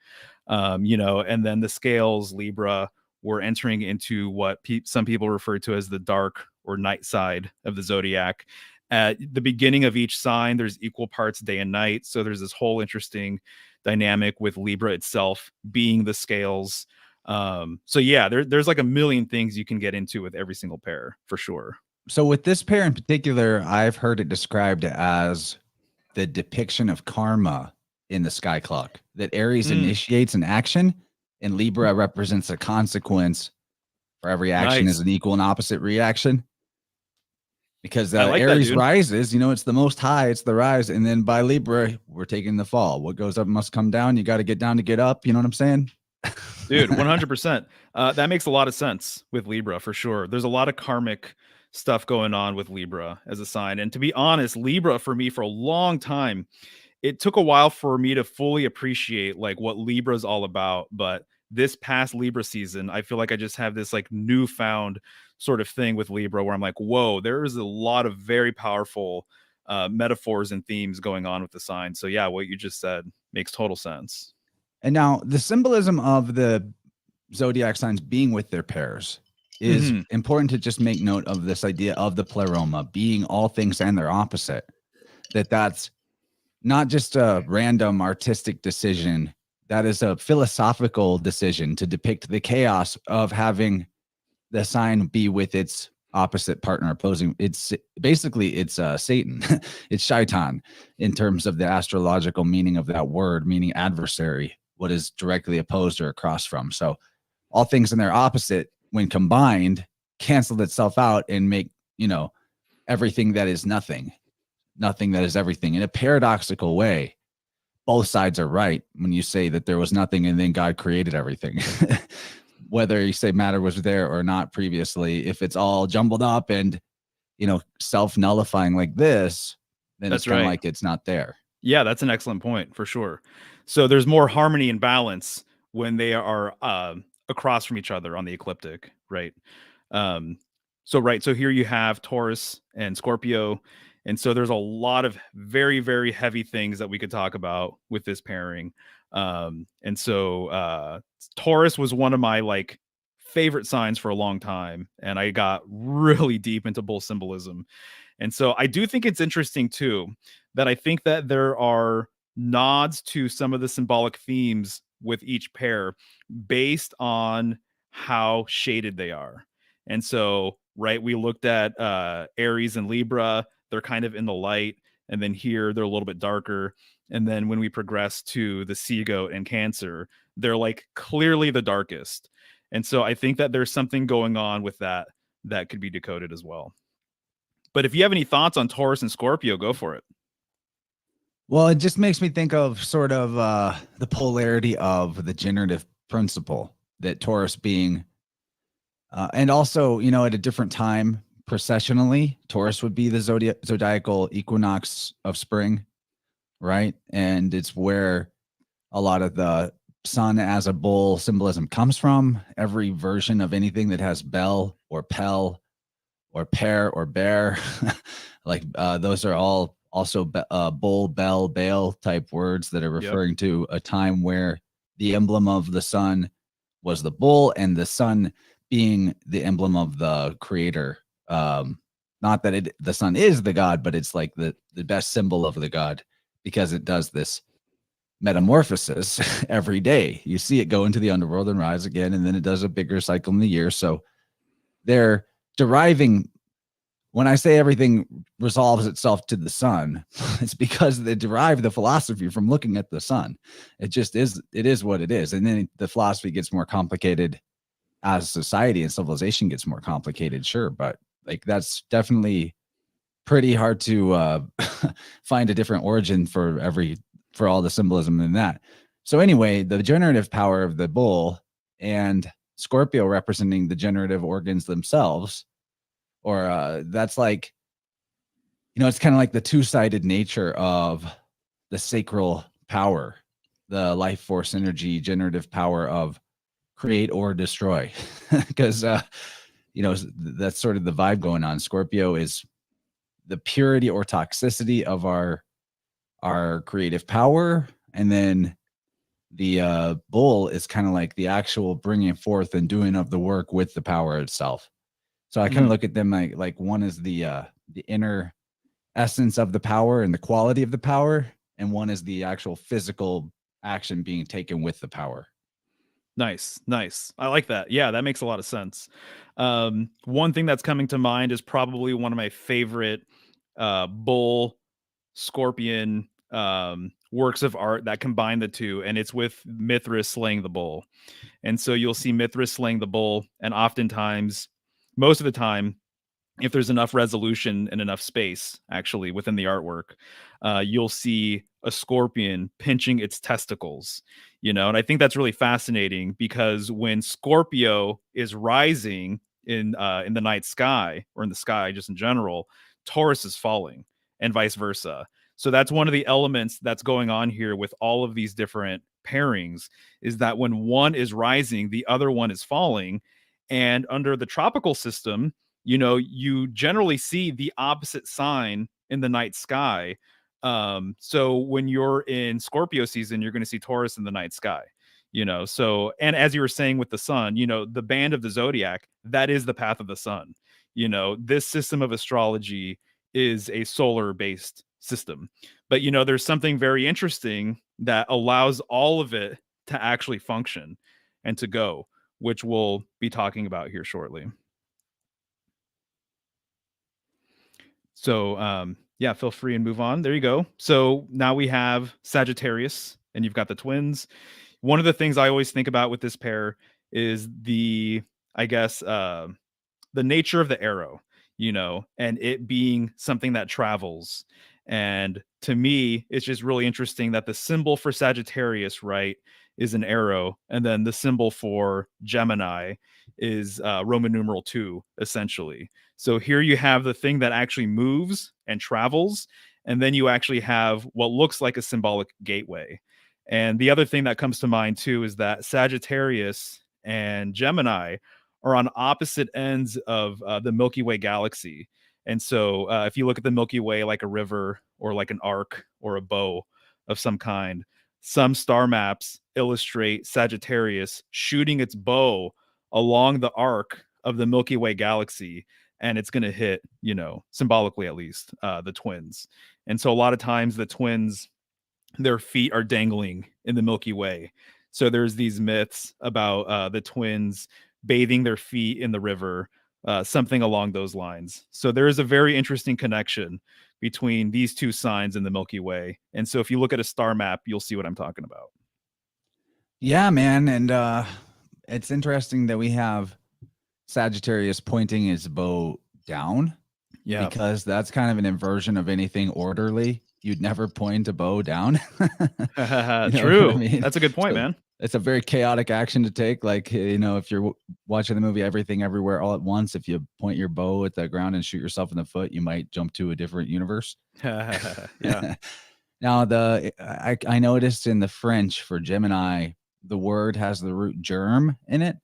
and then the scales, Libra, we're entering into what some people refer to as the dark or night side of the zodiac. At the beginning of each sign, there's equal parts day and night. So there's this whole interesting dynamic with Libra itself being the scales. So yeah, there's like a million things you can get into with every single pair for sure. So with this pair in particular, I've heard it described as the depiction of karma in the sky clock, that Aries initiates an action and Libra represents a consequence for every action is an equal and opposite reaction. Because Aries rises, it's the most high, it's the rise. And then by Libra, we're taking the fall. What goes up must come down. You got to get down to get up. You know what I'm saying? Dude, 100%. That makes a lot of sense with Libra for sure. There's a lot of karmic stuff going on with Libra as a sign. And to be honest, Libra for me for a long time, it took a while for me to fully appreciate like what Libra's all about. But this past Libra season, I feel like I just have this like newfound sort of thing with Libra where I'm like, whoa, there is a lot of very powerful metaphors and themes going on with the sign. So yeah, what you just said makes total sense. And now the symbolism of the zodiac signs being with their pairs is important to just make note of this idea of the pleroma being all things and their opposite. That's not just a random artistic decision That is a philosophical decision to depict the chaos of having the sign be with its opposite partner opposing. It's basically it's Satan. It's shaitan in terms of the astrological meaning of that word, meaning adversary, what is directly opposed or across from. So all things in their opposite, when combined, cancel itself out and make, everything that is nothing that is everything. In a paradoxical way, both sides are right when you say that there was nothing and then God created everything. Whether you say matter was there or not previously, if it's all jumbled up and, self-nullifying like this, then That's it's kind of right. like it's not there. Yeah, that's an excellent point for sure. So there's more harmony and balance when they are across from each other on the ecliptic, right? Um, so here you have Taurus and Scorpio, and so there's a lot of very, very heavy things that we could talk about with this pairing. And so Taurus was one of my favorite signs for a long time, and I got really deep into bull symbolism. And so I do think it's interesting too that I think that there are nods to some of the symbolic themes with each pair based on how shaded they are. And so, right, we looked at Aries and Libra, they're kind of in the light, and then here they're a little bit darker. And then when we progress to the Sea Goat and Cancer, they're clearly the darkest. And so I think that there's something going on with that could be decoded as well. But if you have any thoughts on Taurus and Scorpio, go for it. Well, it just makes me think of sort of the polarity of the generative principle, that Taurus being, and also, at a different time, processionally, Taurus would be the zodiacal equinox of spring, right? And it's where a lot of the sun as a bull symbolism comes from. Every version of anything that has bell or pel or pear or bear, those are all also bull, bell, bale type words that are referring to a time where the emblem of the sun was the bull, and the sun being the emblem of the creator. Not that the sun is the god, but it's like the best symbol of the god, because it does this metamorphosis every day. You see it go into the underworld and rise again, and then it does a bigger cycle in the year. So they're deriving, when I say everything resolves itself to the sun, it's because they derive the philosophy from looking at the sun. It just is, it is what it is. And then the philosophy gets more complicated as society and civilization gets more complicated, sure. But that's definitely pretty hard to find a different origin for all the symbolism in that. So anyway, the generative power of the bull and Scorpio representing the generative organs themselves, or that's it's kind of like the two-sided nature of the sacral power, the life force energy, generative power of create or destroy. Because that's sort of the vibe going on. Scorpio is the purity or toxicity of our creative power, and then the bull is kind of like the actual bringing forth and doing of the work with the power itself. So I kind of look at them like one is the inner essence of the power and the quality of the power, and one is the actual physical action being taken with the power. Nice. I like that. Yeah, that makes a lot of sense. One thing that's coming to mind is probably one of my favorite bull scorpion works of art that combine the two, and it's with Mithras slaying the bull. And so you'll see Mithras slaying the bull, and oftentimes, most of the time, if there's enough resolution and enough space actually within the artwork, you'll see a scorpion pinching its testicles, and I think that's really fascinating, because when Scorpio is rising in the night sky, or in the sky just in general, Taurus is falling, and vice versa. So that's one of the elements that's going on here with all of these different pairings, is that when one is rising, the other one is falling. And under the tropical system, you generally see the opposite sign in the night sky. So when you're in Scorpio season, you're going to see Taurus in the night sky, so, and as you were saying with the sun, the band of the zodiac, that is the path of the sun. This system of astrology is a solar based system, but there's something very interesting that allows all of it to actually function and to go, which we'll be talking about here shortly. So, yeah, feel free and move on. There you go. So now we have Sagittarius and you've got the twins. One of the things I always think about with this pair is I guess, the nature of the arrow, and it being something that travels. And to me, it's just really interesting that the symbol for Sagittarius, right, is an arrow. And then the symbol for Gemini is Roman numeral 2, essentially. So here you have the thing that actually moves and travels. And then you actually have what looks like a symbolic gateway. And the other thing that comes to mind, too, is that Sagittarius and Gemini are on opposite ends of the Milky Way galaxy. And so if you look at the Milky Way like a river or like an arc or a bow of some kind, some star maps illustrate Sagittarius shooting its bow along the arc of the Milky Way galaxy. And it's going to hit, symbolically at least, the twins. And so a lot of times the twins, their feet are dangling in the Milky Way. So there's these myths about the twins bathing their feet in the river, something along those lines. So there is a very interesting connection between these two signs in the Milky Way. And so if you look at a star map, you'll see what I'm talking about. Yeah, man. And it's interesting that we have Sagittarius pointing his bow down. Yeah. Because that's kind of an inversion of anything orderly. You'd never point a bow down. True. I mean? That's a good point, man. It's a very chaotic action to take. Like, if you're watching the movie Everything Everywhere All at Once, if you point your bow at the ground and shoot yourself in the foot, you might jump to a different universe. Yeah. Now, I noticed in the French for Gemini, the word has the root germ in it.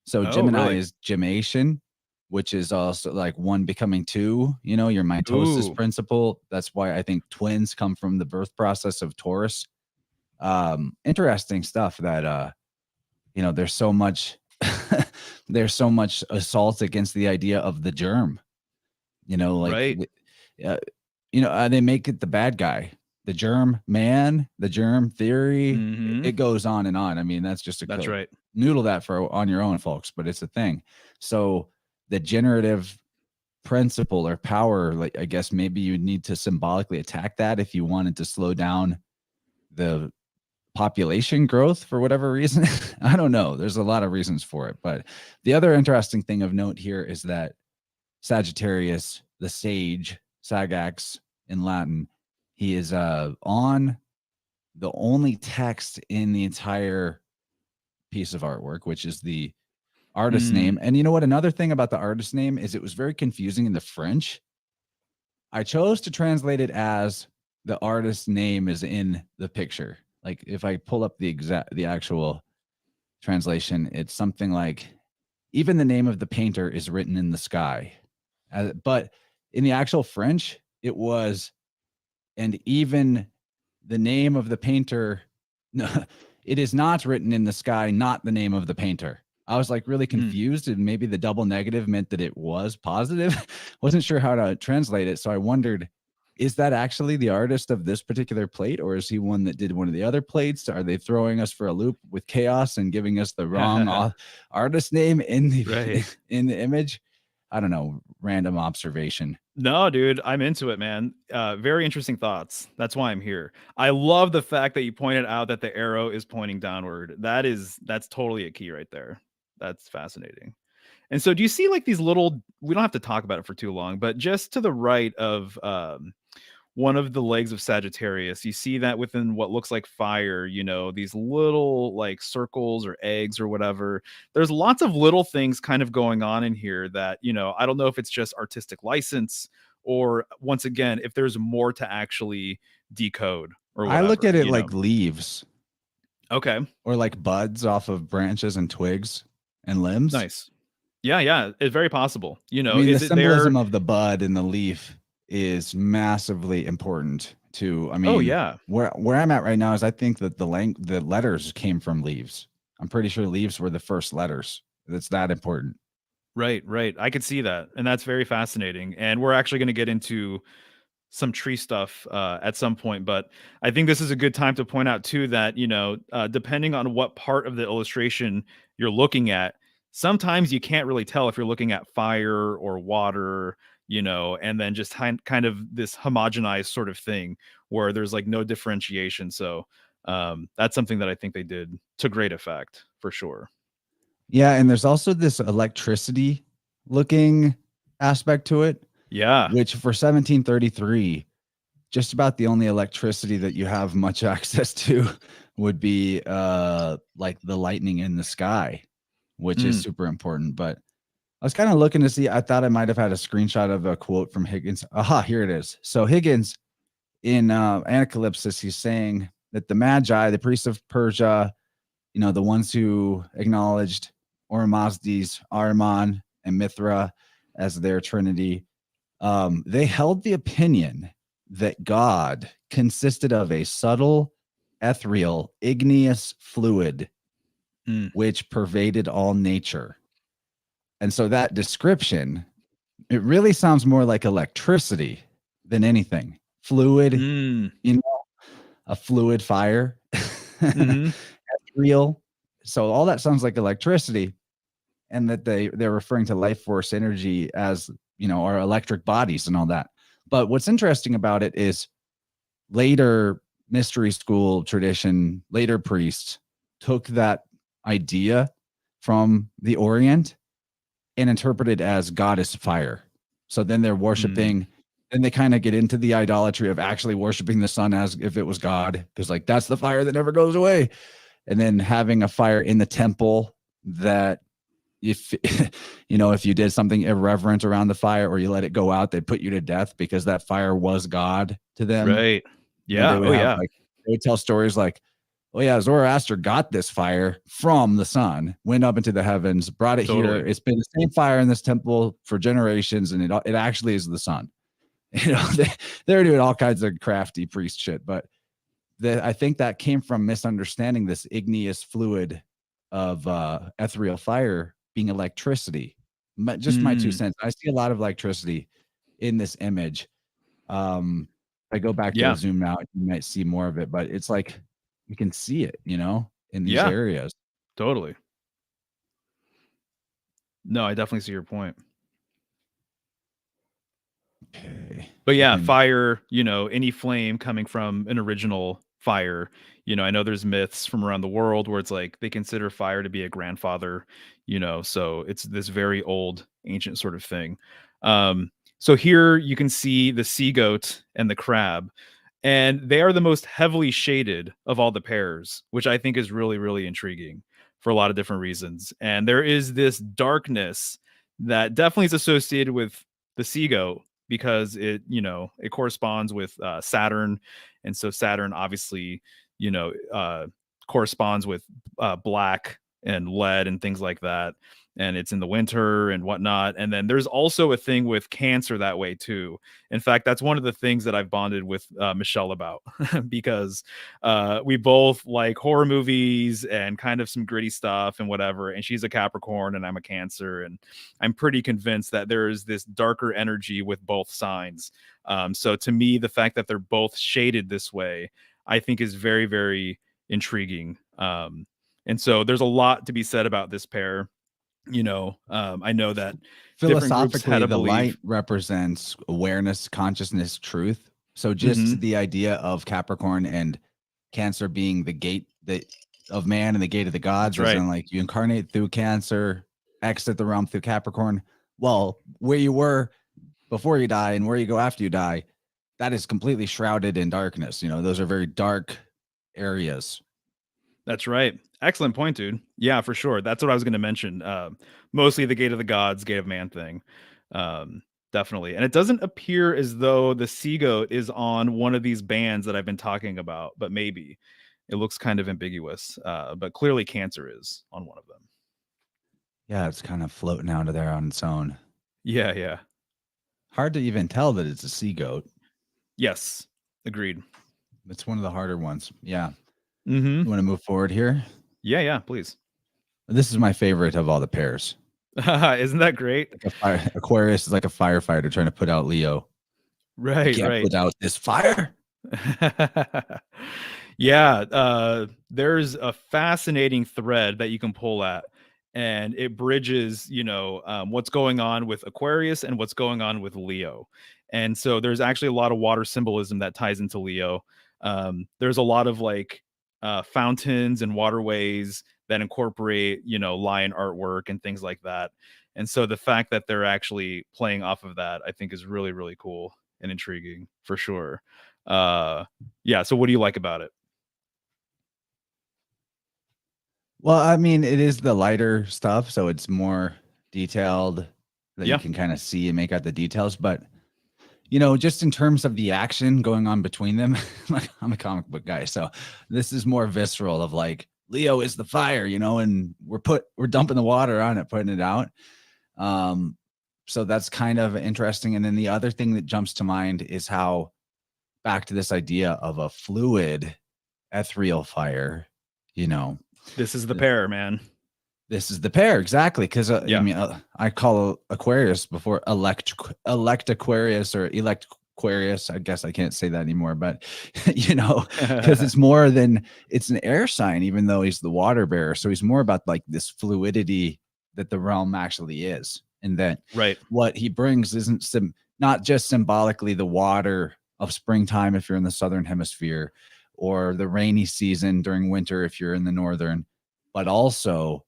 So Gemini really? is gemation, which is also like one becoming two, your mitosis principle. That's why I think twins come from the birth process of Taurus. Interesting stuff that, there's so much, there's so much assault against the idea of the germ, right. They make it the bad guy, the germ man, the germ theory. Mm-hmm. It goes on and on. I mean, that's just that's right. Noodle that on your own, folks, but it's a thing. So the generative principle or power, like, I guess maybe you need to symbolically attack that if you wanted to slow down the population growth for whatever reason. I don't know. There's a lot of reasons for it. But the other interesting thing of note here is that Sagittarius, the sage, Sagax in Latin, he is on the only text in the entire piece of artwork, which is the artist name. And you know what? Another thing about the artist name is it was very confusing in the French. I chose to translate it as the artist's name is in the picture. Like if I pull up the actual translation, it's something like, even the name of the painter is written in the sky. But in the actual French, it was, and even the name of the painter, no, it is not written in the sky, not the name of the painter. I was like really confused, and maybe the double negative meant that it was positive. Wasn't sure how to translate it. So I wondered, is that actually the artist of this particular plate, or is he one that did one of the other plates? Are they throwing us for a loop with chaos and giving us the wrong artist name in the in the image? I don't know. Random observation. No, dude, I'm into it, man. Very interesting thoughts. That's why I'm here. I love the fact that you pointed out that the arrow is pointing downward. That's totally a key right there. That's fascinating. And so do you see like these little, we don't have to talk about it for too long, but just to the right of one of the legs of Sagittarius, you see that within what looks like fire, these little like circles or eggs or whatever. There's lots of little things kind of going on in here that, I don't know if it's just artistic license or, once again, if there's more to actually decode or whatever. I look at it like leaves. Okay. Or like buds off of branches and twigs and limbs. Nice. Yeah. It's very possible. I mean, the symbolism of the bud and the leaf is massively important to, where I'm at right now is I think that the letters came from leaves. I'm pretty sure leaves were the first letters. It's that important. Right. I could see that. And that's very fascinating. And we're actually going to get into some tree stuff at some point, but I think this is a good time to point out too that, depending on what part of the illustration you're looking at, sometimes you can't really tell if you're looking at fire or water, and then just kind of this homogenized sort of thing where there's like no differentiation. So that's something that I think they did to great effect for sure. Yeah, and there's also this electricity looking aspect to it. Yeah. Which for 1733, just about the only electricity that you have much access to would be like the lightning in the sky, which is super important. But I was kind of looking to see, I thought I might have had a screenshot of a quote from Higgins. Aha, here it is. So Higgins in Anacalypsis, he's saying that the Magi, the priests of Persia, the ones who acknowledged Oromazdes, Ahriman, and Mithra as their trinity, they held the opinion that God consisted of a subtle, ethereal, igneous fluid which pervaded all nature. And so that description, it really sounds more like electricity than anything. Fluid, a fluid fire, ethereal. So all that sounds like electricity, and that they're referring to life force energy as, our electric bodies and all that. But what's interesting about it is later mystery school tradition, later priests took that idea from the Orient and interpreted as goddess fire. So then they're worshiping, then they kind of get into the idolatry of actually worshiping the sun as if it was God, because like that's the fire that never goes away. And then having a fire in the temple that if you did something irreverent around the fire or you let it go out, they'd put you to death because that fire was God to them. Right. Yeah. They would tell stories like, oh yeah, Zoroaster got this fire from the sun, went up into the heavens, brought it here. It's been the same fire in this temple for generations, and it actually is the sun. They're doing all kinds of crafty priest shit, but I think that came from misunderstanding this igneous fluid of ethereal fire being electricity. Just my 2 cents. I see a lot of electricity in this image. I go back to zoom out, you might see more of it, but it's like you can see it, in these areas. Totally. No, I definitely see your point. Okay. But yeah, fire, any flame coming from an original fire. I know there's myths from around the world where it's like they consider fire to be a grandfather, so it's this very old, ancient sort of thing. So here you can see the sea goat and the crab, and they are the most heavily shaded of all the pairs, which I think is really, really intriguing for a lot of different reasons. And there is this darkness that definitely is associated with the sea goat because it corresponds with Saturn. And so Saturn obviously, corresponds with black and lead and things like that. And it's in the winter and whatnot. And then there's also a thing with Cancer that way too. In fact, that's one of the things that I've bonded with Michelle about because we both like horror movies and kind of some gritty stuff and whatever. And she's a Capricorn and I'm a Cancer. And I'm pretty convinced that there is this darker energy with both signs. So to me, the fact that they're both shaded this way, I think is very, very intriguing. And so there's a lot to be said about this pair. I know that philosophically the light represents awareness, consciousness, truth. So just the idea of Capricorn and Cancer being the gate of man and the gate of the gods, as in like you incarnate through Cancer, exit the realm through Capricorn. Well, where you were before you die and where you go after you die, that is completely shrouded in darkness. Those are very dark areas. That's right. Excellent point, dude. Yeah, for sure. That's what I was going to mention. Mostly the gate of the gods, gate of man thing. Definitely. And it doesn't appear as though the sea goat is on one of these bands that I've been talking about, but maybe it looks kind of ambiguous. But clearly Cancer is on one of them. Yeah, it's kind of floating out of there on its own. Yeah, yeah. Hard to even tell that it's a sea goat. Yes, agreed. It's one of the harder ones. Yeah. You want to move forward here? Yeah, please. This is my favorite of all the pairs. Isn't that great? Aquarius is like a firefighter trying to put out Leo. You Right, can't right. put out this fire. Yeah, there's a fascinating thread that you can pull at, and it bridges, what's going on with Aquarius and what's going on with Leo. And so there's actually a lot of water symbolism that ties into Leo. There's a lot of like fountains and waterways that incorporate, lion artwork and things like that. And so the fact that they're actually playing off of that, I think, is really, really cool and intriguing for sure. Yeah. So what do you like about it? Well, I mean, it is the lighter stuff, so it's more detailed that you Yeah. can kind of see and make out the details. But just in terms of the action going on between them, like I'm a comic book guy, so this is more visceral of like Leo is the fire, and we're dumping the water on it, putting it out. So that's kind of interesting. And then the other thing that jumps to mind is how back to this idea of a fluid ethereal fire, This is the pair, man. this is the pair, exactly. Because Yeah. I mean, I call Aquarius before elect Aquarius or elect Aquarius. I guess I can't say that anymore, but because it's more than it's an air sign, even though he's the water bearer. So he's more about like this fluidity that the realm actually is, and that Right. what he brings isn't not just symbolically the water of springtime if you're in the southern hemisphere, or the rainy season during winter if you're in the northern, but also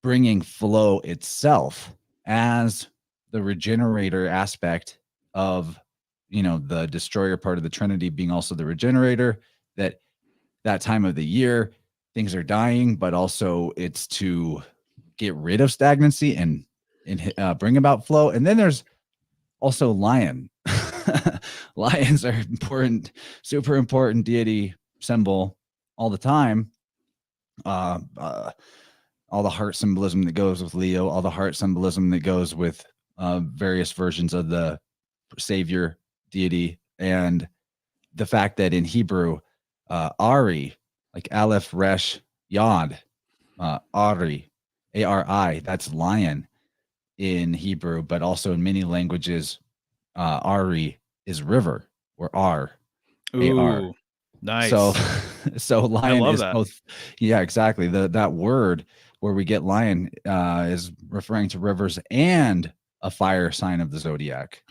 bringing flow itself as the regenerator aspect of the destroyer part of the Trinity, being also the regenerator. That time of the year things are dying, but also it's to get rid of stagnancy and bring about flow. And then there's also lion. Lions are important, super important deity symbol all the time. All the heart symbolism that goes with Leo, all the heart symbolism that goes with various versions of the savior deity, and the fact that in Hebrew, Ari, like Aleph, Resh, Yod, Ari, Ari, that's lion in Hebrew, but also in many languages, Ari is river, or R, A-R. Ooh, nice. So lion love is that. both. Yeah, exactly. That word where we get lion is referring to rivers and a fire sign of the zodiac.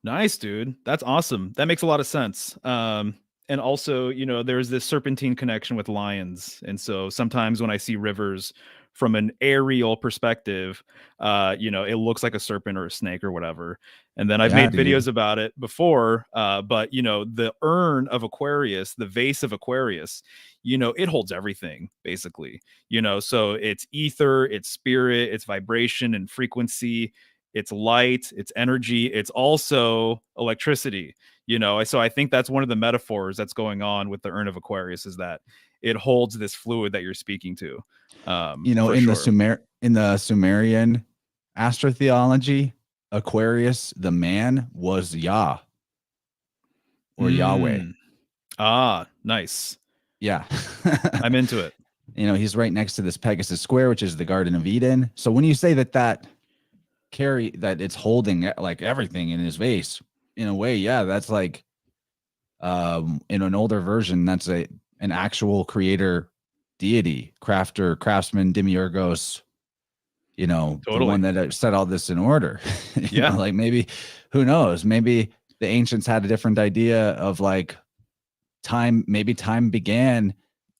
Nice, dude. That's awesome. That makes a lot of sense. And also, there's this serpentine connection with lions. And so sometimes when I see rivers from an aerial perspective, it looks like a serpent or a snake or whatever. And then I've Yeah, made dude. videos about it before. But the urn of Aquarius, the vase of Aquarius, it holds everything basically, so it's ether, it's spirit, it's vibration and frequency, it's light, it's energy, it's also electricity, so I think that's one of the metaphors that's going on with the urn of Aquarius, is that it holds this fluid that you're speaking to. For In sure. the Sumerian astrotheology, Aquarius, the man, was Yah or Yahweh. Nice. Yeah. I'm into it. He's right next to this Pegasus Square, which is the Garden of Eden. So when you say that it's holding like everything in his vase, in a way, yeah, that's like in an older version, that's an actual creator deity, craftsman, demiurgos, Totally. the one that set all this in order. Yeah. Like maybe, who knows, maybe the ancients had a different idea of like time. Maybe time began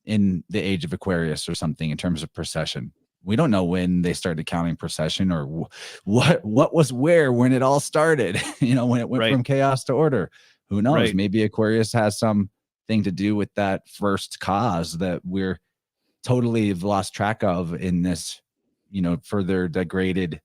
in the age of Aquarius or something in terms of procession. We don't know when they started counting procession, or what was where when it all started, when it went from chaos to order. Who knows? Right. Maybe Aquarius has something to do with that first cause that we're totally lost track of in this, further degraded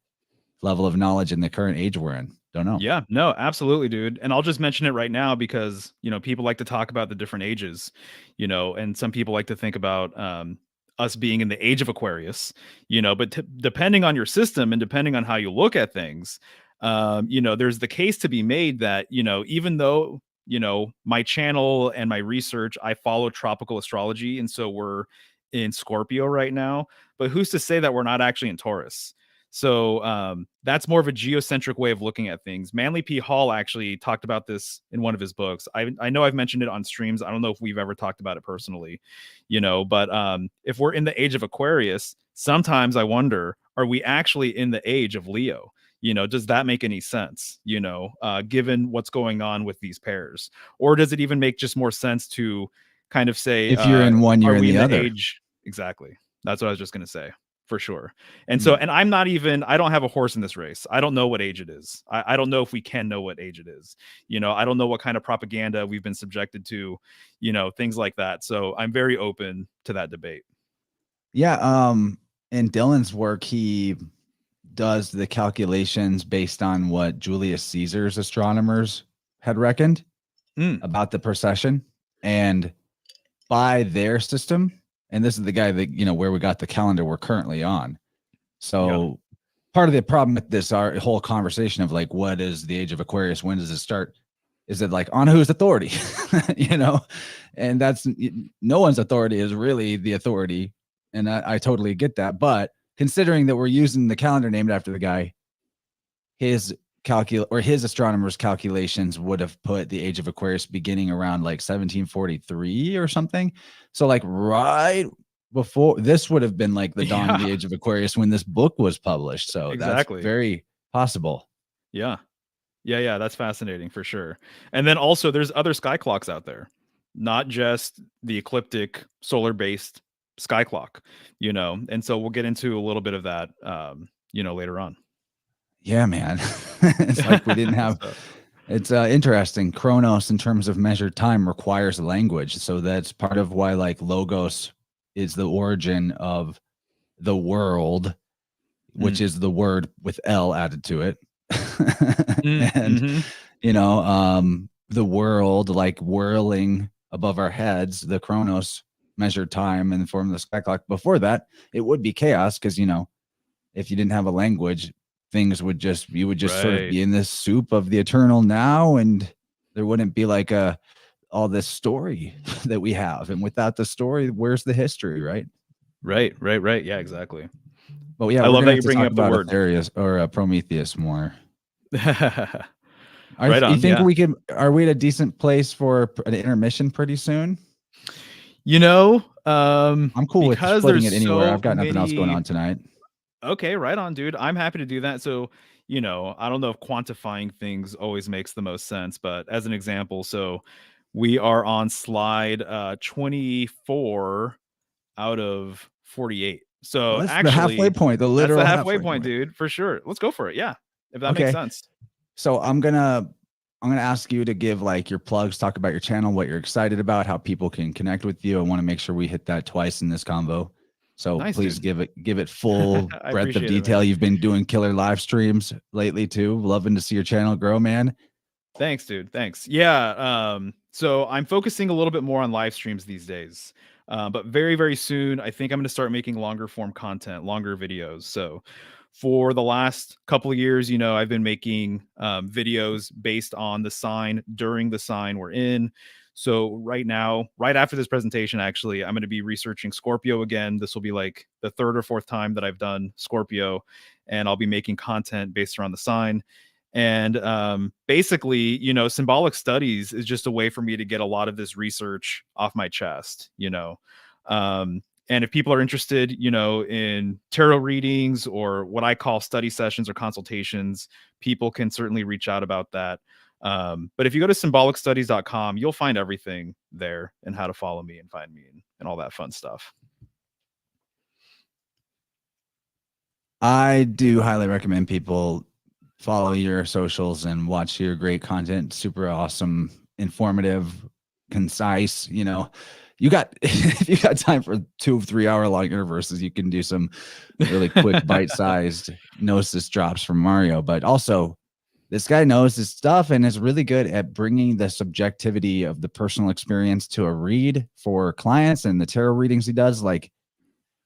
level of knowledge in the current age we're in. Don't know. Yeah, no, absolutely, dude. And I'll just mention it right now because, people like to talk about the different ages, and some people like to think about us being in the age of Aquarius, but depending on your system and depending on how you look at things, there's the case to be made that, even though, my channel and my research, I follow tropical astrology. And so we're in Scorpio right now, but who's to say that we're not actually in Taurus? So that's more of a geocentric way of looking at things. Manly P. Hall actually talked about this in one of his books. I know I've mentioned it on streams. I don't know if we've ever talked about it personally, but if we're in the age of Aquarius, sometimes I wonder, are we actually in the age of Leo? Does that make any sense, given what's going on with these pairs? Or does it even make just more sense to kind of say, if you're in one, you're are in we the other. age? Exactly. That's what I was just going to say, for sure. And so, and I don't have a horse in this race. I don't know what age it is. I don't know if we can know what age it is. I don't know what kind of propaganda we've been subjected to, things like that. So I'm very open to that debate. Yeah. In Dylan's work, he does the calculations based on what Julius Caesar's astronomers had reckoned about the precession, and by their system, and this is the guy that where we got the calendar we're currently on. So part of the problem with this our whole conversation of like, what is the age of Aquarius, when does it start, is it like on whose authority? And that's, no one's authority is really the authority, and I totally get that. But considering that we're using the calendar named after the guy, his astronomers' calculations would have put the age of Aquarius beginning around like 1743 or something. So like right before, this would have been like the dawn of the age of Aquarius when this book was published. So exactly, that's very possible. Yeah. That's fascinating for sure. And then also there's other sky clocks out there, not just the ecliptic solar-based sky clock, and so we'll get into a little bit of that, later on. Yeah, man. It's like we didn't have, it's interesting. Chronos, in terms of measured time, requires language. So that's part of why like logos is the origin of the world, which is the word with L added to it. And, the world, like whirling above our heads, the Chronos measured time in the form of the sky clock. Before that, it would be chaos, because, if you didn't have a language, things would just, you would just sort of be in this soup of the eternal now, and there wouldn't be like all this story that we have. And without the story, where's the history, right? Right. Yeah, exactly. But yeah, I love that you're bringing up the word Aetherius or Prometheus more. Right on. You think are we at a decent place for an intermission pretty soon? I'm cool with splitting it anywhere. I've got nothing else going on tonight. Okay, right on, dude. I'm happy to do that. So, I don't know if quantifying things always makes the most sense, but as an example, so we are on slide 24 out of 48. So that's actually the halfway point, the literal that's the halfway point, dude, for sure. Let's go for it. Yeah. If that makes sense. So I'm gonna ask you to give like your plugs, talk about your channel, what you're excited about, how people can connect with you. I want to make sure we hit that twice in this convo. So nice, please dude. give it full breadth of detail. You've been doing killer live streams lately too. Loving to see your channel grow, man. Thanks, dude. Thanks. Yeah. So I'm focusing a little bit more on live streams these days. But very, very soon, I think I'm going to start making longer form content, longer videos. So for the last couple of years, I've been making videos based on the sign during the sign we're in. So right now, right after this presentation, actually, I'm going to be researching Scorpio again. This will be like the third or fourth time that I've done Scorpio, and I'll be making content based around the sign. And basically, Symbolic Studies is just a way for me to get a lot of this research off my chest, and if people are interested, in tarot readings or what I call study sessions or consultations, people can certainly reach out about that. But if you go to symbolicstudies.com, you'll find everything there and how to follow me and find me and all that fun stuff. I do highly recommend people follow your socials and watch your great content. Super awesome, informative, concise. You got, if you got time for 2 or 3 hour long InnerVerses, you can do some really quick bite-sized gnosis drops from Mario. But also, this guy knows his stuff and is really good at bringing the subjectivity of the personal experience to a read for clients, and the tarot readings he does. Like,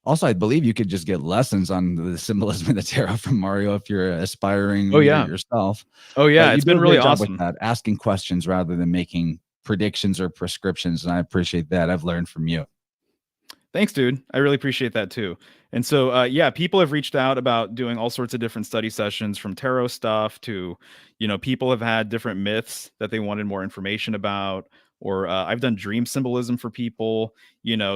also, I believe you could just get lessons on the symbolism of the tarot from Mario if you're aspiring yourself. Oh yeah, it's been really awesome with that, asking questions rather than making predictions or prescriptions, and I appreciate that. I've learned from you. Thanks, dude. I really appreciate that too. And so, yeah, people have reached out about doing all sorts of different study sessions, from tarot stuff to, people have had different myths that they wanted more information about, or I've done dream symbolism for people,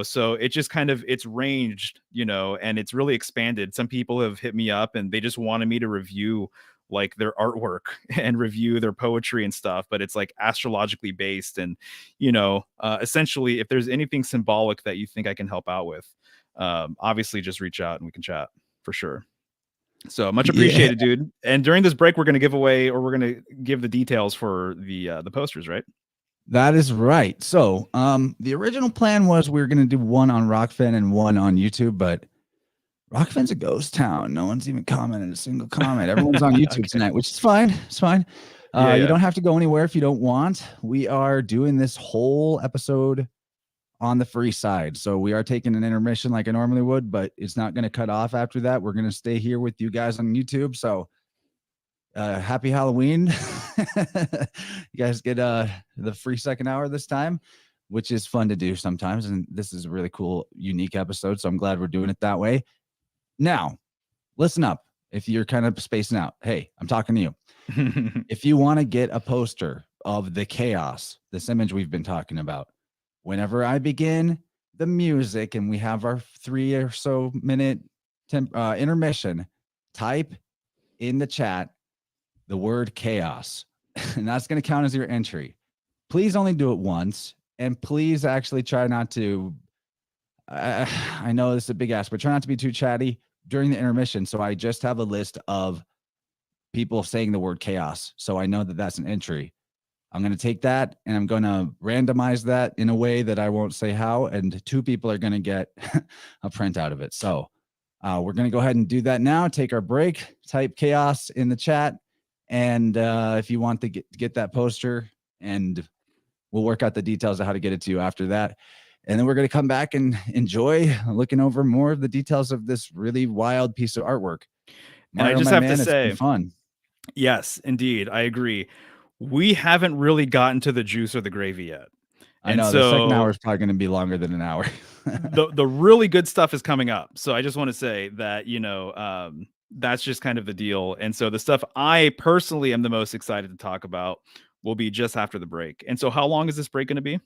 so it just kind of, it's ranged, and it's really expanded. Some people have hit me up and they just wanted me to review like their artwork and review their poetry and stuff, but it's like astrologically based. And essentially, if there's anything symbolic that you think I can help out with, obviously just reach out and we can chat for sure. So much appreciated, dude. And during this break, we're going to give away, or we're going to give the details for the posters, right? That is right. So the original plan was we were going to do one on Rockfin and one on YouTube, but Rockfin's a ghost town. No one's even commented a single comment. Everyone's on YouTube tonight, which is fine. It's fine. You don't have to go anywhere if you don't want. We are doing this whole episode on the free side. So we are taking an intermission like I normally would, but it's not going to cut off after that. We're going to stay here with you guys on YouTube. So happy Halloween. You guys get the free second hour this time, which is fun to do sometimes. And this is a really cool, unique episode. So I'm glad we're doing it that way. Now, listen up. If you're kind of spacing out, hey, I'm talking to you. If you want to get a poster of the chaos, this image we've been talking about, whenever I begin the music and we have our 3 or so minute intermission, type in the chat the word chaos, and that's going to count as your entry. Please only do it once, and please actually try not to, I know this is a big ask, but try not to be too chatty during the intermission. So I just have a list of people saying the word chaos, so I know that that's an entry. I'm going to take that and I'm going to randomize that in a way that I won't say how, and 2 people are going to get a printout of it. So we're going to go ahead and do that now. Take our break, type chaos in the chat, and if you want to get that poster, and we'll work out the details of how to get it to you after that. And then we're going to come back and enjoy looking over more of the details of this really wild piece of artwork. Mario, and I just have to say, it's been fun. Yes, indeed. I agree. We haven't really gotten to the juice or the gravy yet. I know, the second hour is probably going to be longer than an hour. the really good stuff is coming up. So I just want to say that, that's just kind of the deal. And so the stuff I personally am the most excited to talk about will be just after the break. And so how long is this break going to be?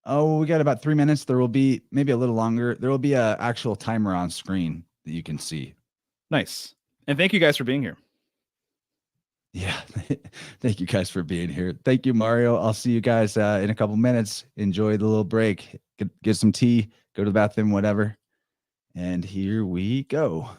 Oh, we got about 3 minutes. There will be maybe a little longer. There will be an actual timer on screen that you can see. Nice. And thank you guys for being here. Yeah. Thank you guys for being here. Thank you, Mario. I'll see you guys in a couple minutes. Enjoy the little break. Get some tea, go to the bathroom, whatever. And here we go.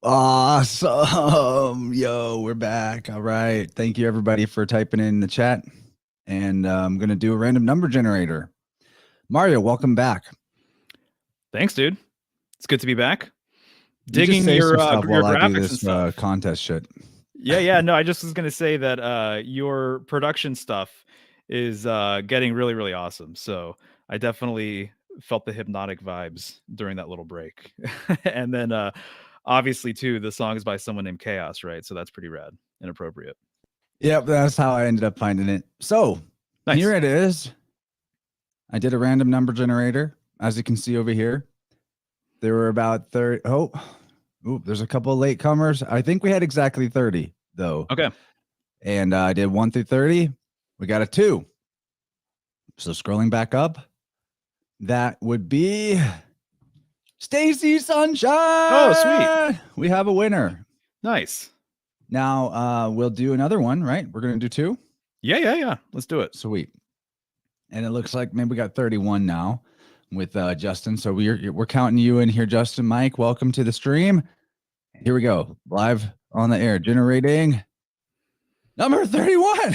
Awesome. Yo, we're back. All right. Thank you, everybody, for typing in the chat. And I'm going to do a random number generator. Mario, welcome back. Thanks, dude. It's good to be back. You Digging just say your some stuff your while I do graphics and this stuff. contest shit. Yeah. No, I just was gonna say that your production stuff is getting really, really awesome. So I definitely felt the hypnotic vibes during that little break. And then obviously too, the song is by someone named Chaos, right? So that's pretty rad and appropriate. Yep, that's how I ended up finding it. So Nice. here it is. I did a random number generator. As you can see over here, there were about 30. Oh, there's a couple of latecomers. I think we had exactly 30 though. Okay. And I did 1 through 30. We got a 2. So scrolling back up, that would be Stacy Sunshine. Oh, sweet. We have a winner. Nice. Now we'll do another one, right? We're going to do 2. Yeah. Let's do it. Sweet. And it looks like maybe we got 31 now with Justin. So we're counting you in here, Justin. Mike, welcome to the stream. Here we go. Live on the air, generating number 31.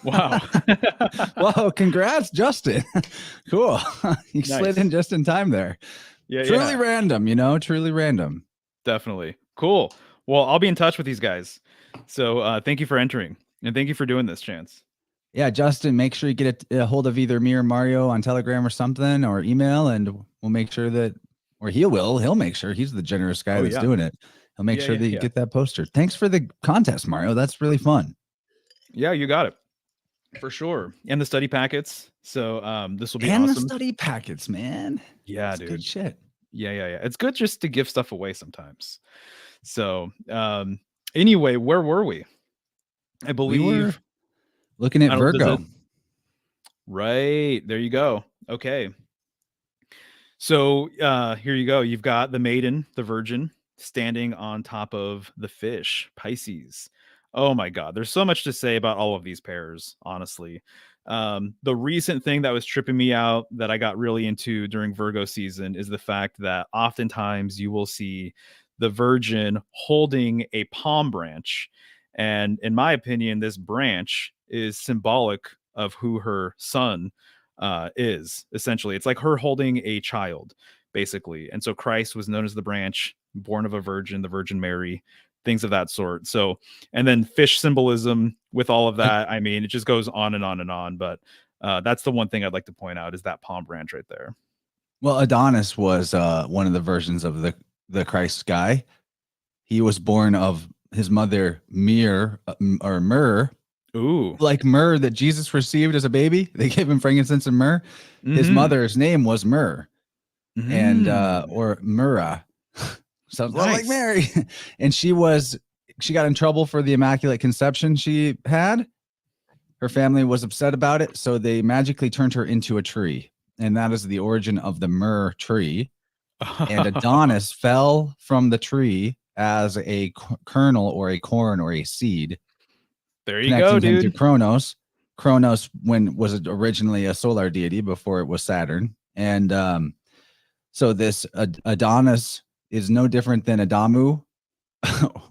Wow. Well, congrats, Justin. Cool. You slid in just in time there. Yeah. Truly random, truly random. Definitely. Cool. Well, I'll be in touch with these guys. So thank you for entering and thank you for doing this, Chance. Yeah, Justin, make sure you get a hold of either me or Mario on Telegram or something, or email, and we'll make sure that, or he'll make sure. He's the generous guy that's doing it. He'll make sure that you get that poster. Thanks for the contest, Mario. That's really fun. Yeah, you got it. For sure. And the study packets. So this will be awesome. And the study packets, man. Yeah, that's dude. Good shit. Yeah. It's good just to give stuff away sometimes. So anyway, where were we? I believe we were looking at Virgo. Right. There you go. Okay. So here you go. You've got the maiden, the virgin, standing on top of the fish, Pisces. Oh my God. There's so much to say about all of these pairs, honestly. The recent thing that was tripping me out that I got really into during Virgo season is the fact that oftentimes you will see the virgin holding a palm branch. And in my opinion, this branch is symbolic of who her son is. Essentially, it's like her holding a child, basically. And so Christ was known as the branch, born of a virgin, the Virgin Mary, things of that sort. So, and then fish symbolism with all of that. I mean, it just goes on and on and on. But that's the one thing I'd like to point out is that palm branch right there. Well, Adonis was one of the versions of the Christ guy. He was born of his mother Myrrh. Ooh, like myrrh that Jesus received as a baby. They gave him frankincense and myrrh. Mm-hmm. His mother's name was Myrrh, and or Myrrha. Sounds like Mary. And she got in trouble for the immaculate conception she had. Her family was upset about it, so they magically turned her into a tree, and that is the origin of the myrrh tree. And Adonis fell from the tree as a kernel or a corn or a seed. There you go, dude. Him to Kronos. Kronos was originally a solar deity before it was Saturn. And so this Adonis is no different than Adamu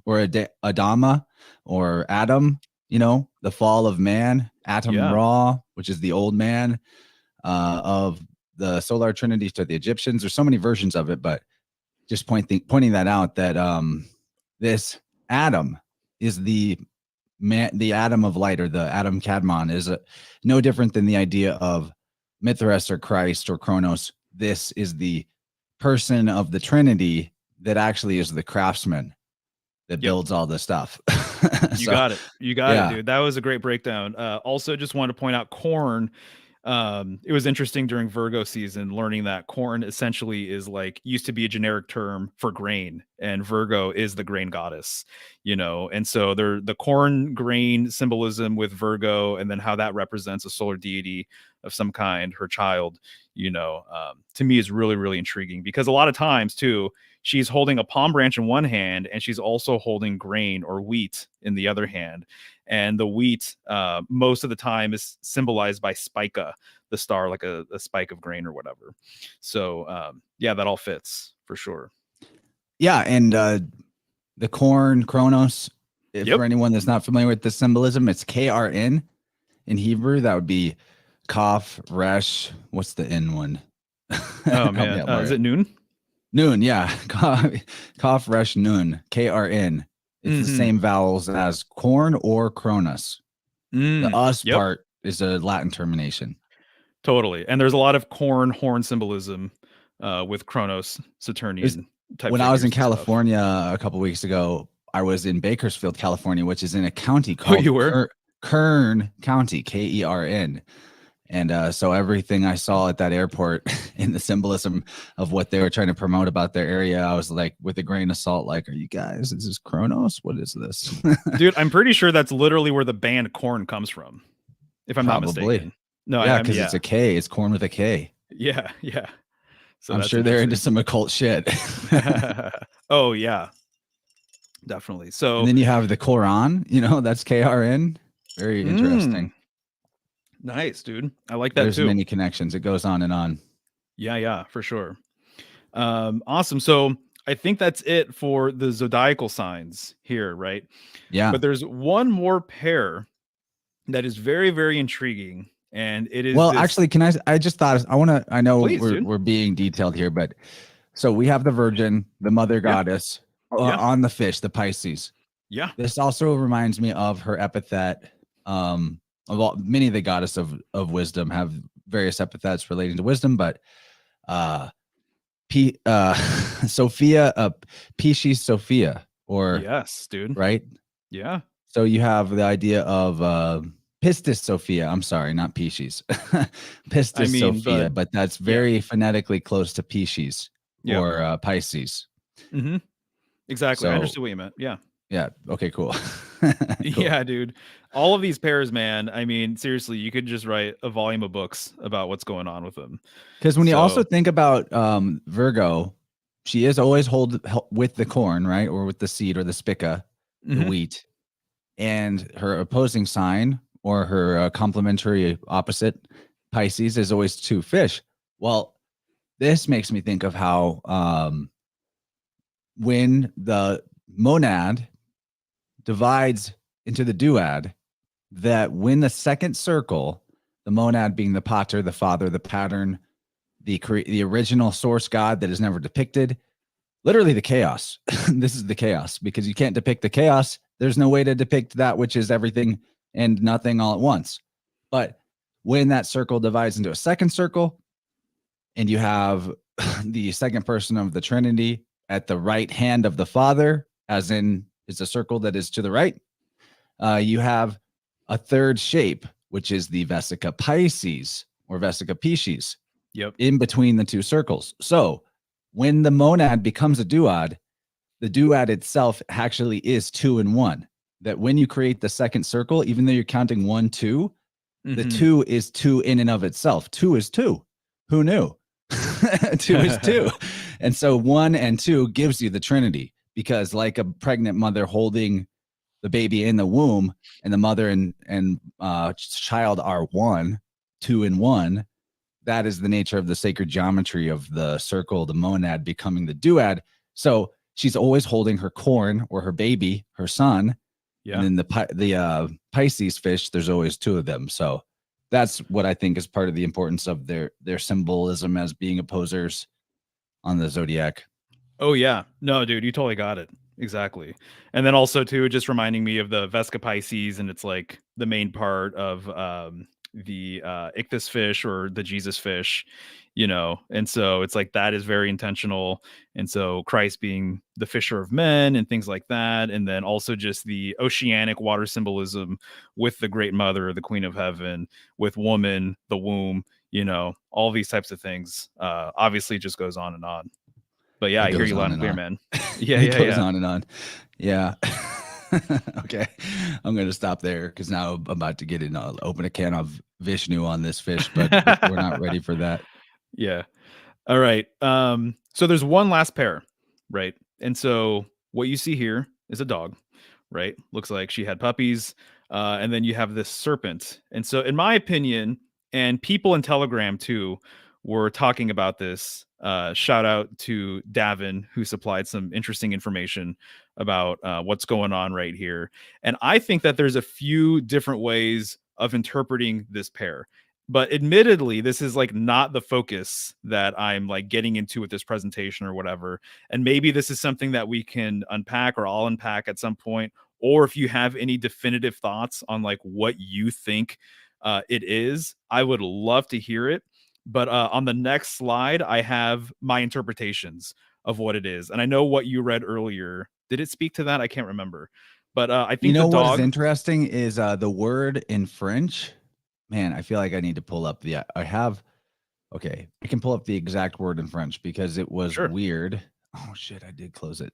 or Adama or Adam, the fall of man, Atom Ra, which is the old man of the solar trinity to the Egyptians. There's so many versions of it, but just pointing that out that this Adam is the atom of light, or the atom Kadmon, is no different than the idea of Mithras or Christ or Kronos. This is the person of the Trinity that actually is the craftsman that builds all this stuff. You got it, dude. That was a great breakdown. Also, just wanted to point out corn. It was interesting during Virgo season learning that corn essentially is used to be a generic term for grain, and Virgo is the grain goddess, and so the corn grain symbolism with Virgo, and then how that represents a solar deity of some kind, her child, to me is really, really intriguing, because a lot of times too, she's holding a palm branch in one hand and she's also holding grain or wheat in the other hand. And the wheat, most of the time, is symbolized by Spica, the star, like a spike of grain or whatever. So, that all fits for sure. Yeah, and the corn, Chronos. If Yep. for anyone that's not familiar with the symbolism, it's KRN in Hebrew. That would be Kaf, Resh. What's the N one? Oh Help me man, out, is Mario. it noon? Noon, yeah. Kaf, Resh, Noon. KRN. It's the same vowels as corn or Cronus. The us Yep. part is a Latin termination. Totally. And there's a lot of corn horn symbolism with Kronos, Saturnian type. When I was in figures and stuff. California a couple weeks ago, I was in Bakersfield, California, which is in a county called you were? Kern County, KERN. And so everything I saw at that airport in the symbolism of what they were trying to promote about their area, I was like, with a grain of salt, like, are you guys, is this Kronos? What is this? Dude, I'm pretty sure that's literally where the band Corn comes from, if I'm not Probably. mistaken. No, Yeah, because it's a K. It's corn with a K. Yeah, yeah. So I'm that's sure they're into interesting. some occult shit. Oh, yeah. Definitely. So And then you have the Quran, that's KRN. Very interesting. Nice, dude. I like that There's too. many connections. It goes on and on. Yeah, for sure. Awesome. So I think that's it for the zodiacal signs here, right? Yeah. But there's one more pair that is very, very intriguing. And it is actually, I just thought I know Please, dude. we're being detailed here, but so we have the Virgin, the mother goddess on the fish, the Pisces. Yeah. This also reminds me of her epithet. Many of the goddess of wisdom have various epithets relating to wisdom, but Sophia, Pisces Sophia, or yes, dude. Right? Yeah. So you have the idea of Pistis Sophia. I'm sorry, not Pisces. Pistis Sophia, but that's very phonetically close to Pisces or Pisces. Mm-hmm. Exactly. So, I understood what you meant. Yeah. Yeah. Okay, cool. Yeah, dude. All of these pairs, man. I mean, seriously, you could just write a volume of books about what's going on with them. Because when you also think about Virgo, she is always held with the corn, right? Or with the seed or the spica, the wheat. And her opposing sign or her complementary opposite, Pisces, is always two fish. Well, this makes me think of how when the monad divides into the duad, that when the second circle, the monad being the pater, the father, the pattern, the original source God that is never depicted, literally the chaos. This is the chaos, because you can't depict the chaos. There's no way to depict that which is everything and nothing all at once. But when that circle divides into a second circle, and you have the second person of the Trinity at the right hand of the Father, as in is a circle that is to the right, you have a third shape, which is the Vesica Pisces or Vesica Pisces. Yep. In between the two circles. So when the monad becomes a duad, the duad itself actually is 2 and 1. That when you create the second circle, even though you're counting 1, 2, the 2 is 2 in and of itself. 2 is 2. Who knew? 2 is 2. And so 1 and 2 gives you the Trinity, because like a pregnant mother holding the baby in the womb, and the mother and child are 1, 2 and 1, that is the nature of the sacred geometry of the circle, the monad becoming the duad. So she's always holding her corn or her baby, her son. Yeah. And then the Pisces fish, there's always 2 of them. So that's what I think is part of the importance of their symbolism as being opposers on the zodiac. Oh yeah. No, dude, you totally got it. Exactly. And then also too, just reminding me of the Vesica Pisces, and it's like the main part of the ichthys fish or the Jesus fish, and so it's like that is very intentional. And so Christ being the fisher of men and things like that, and then also just the oceanic water symbolism with the great mother, the queen of heaven, with woman, the womb, all these types of things. Obviously just goes on and on. But yeah, I hear you loud and clear, man. It goes on and on. Yeah. Okay, I'm going to stop there because now I'm about to get in, open a can of Vishnu on this fish, but we're not ready for that. Yeah. All right. So there's one last pair, right? And so what you see here is a dog, right? Looks like she had puppies. And then you have this serpent. And so in my opinion, and people in Telegram too were talking about this. Shout out to Davin, who supplied some interesting information about what's going on right here. And I think that there's a few different ways of interpreting this pair. But admittedly, this is like not the focus that I'm like getting into with this presentation or whatever. And maybe this is something that we can unpack, or I'll unpack at some point. Or if you have any definitive thoughts on like what you think it is, I would love to hear it. But on the next slide, I have my interpretations of what it is. And I know what you read earlier. Did it speak to that? I can't remember. But I think the what is dog. interesting is the word in French. Man, I feel like I need to pull up okay, I can pull up the exact word in French because it was Sure. weird. Oh shit, I did close it.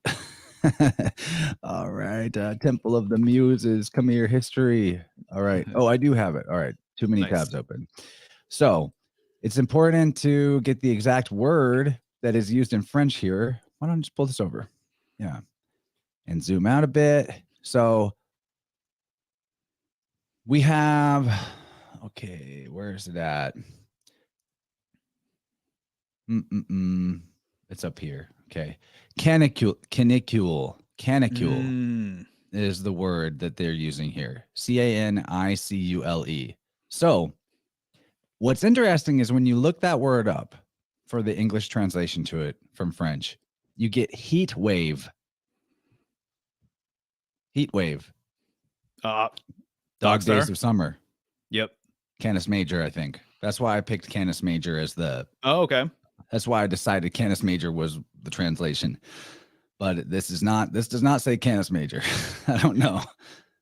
All right, Temple of the Muses, come here, history. All right. Oh, I do have it. All right, too many Nice. tabs open. So it's important to get the exact word that is used in French here. Why don't I just pull this over? Yeah, and zoom out a bit. So we have, okay, where is it at? It's up here. Okay. Canicule is the word that they're using here. Canicule. So what's interesting is when you look that word up for the English translation to it from French, you get heat wave. Heat wave. Dog Days of Summer. Yep. Canis Major, I think. That's why I picked Canis Major as the. Oh, okay. That's why I decided Canis Major was the translation. But this does not say Canis Major. I don't know.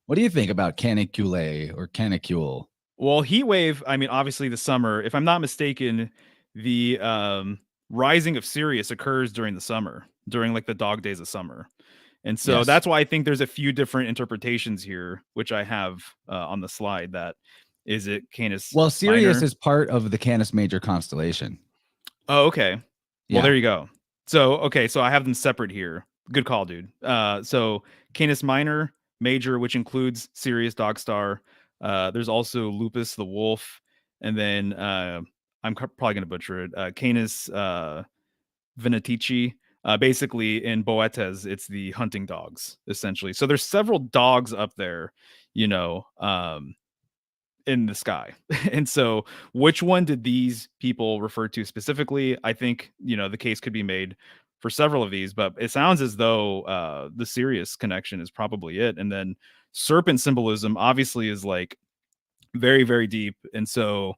What do you think about canicule or canicule? Well, heat wave, I mean, obviously the summer. If I'm not mistaken, the rising of Sirius occurs during the summer, during like the dog days of summer. And so Yes. that's why I think there's a few different interpretations here, which I have on the slide. That is it Canis Well, Sirius Minor? is part of the Canis Major constellation. Oh, okay. Yeah. Well, there you go. So, okay, so I have them separate here. Good call, dude. So Canis Minor, Major, which includes Sirius Dog Star. There's also Lupus the Wolf, and then I'm probably gonna butcher it. Canis Venatici. Basically, in Boetes, it's the hunting dogs, essentially. So there's several dogs up there, you know, in the sky. And so which one did these people refer to specifically? I think, you know, the case could be made for several of these, but it sounds as though the Sirius connection is probably it. And then serpent symbolism obviously is like very, very deep. And so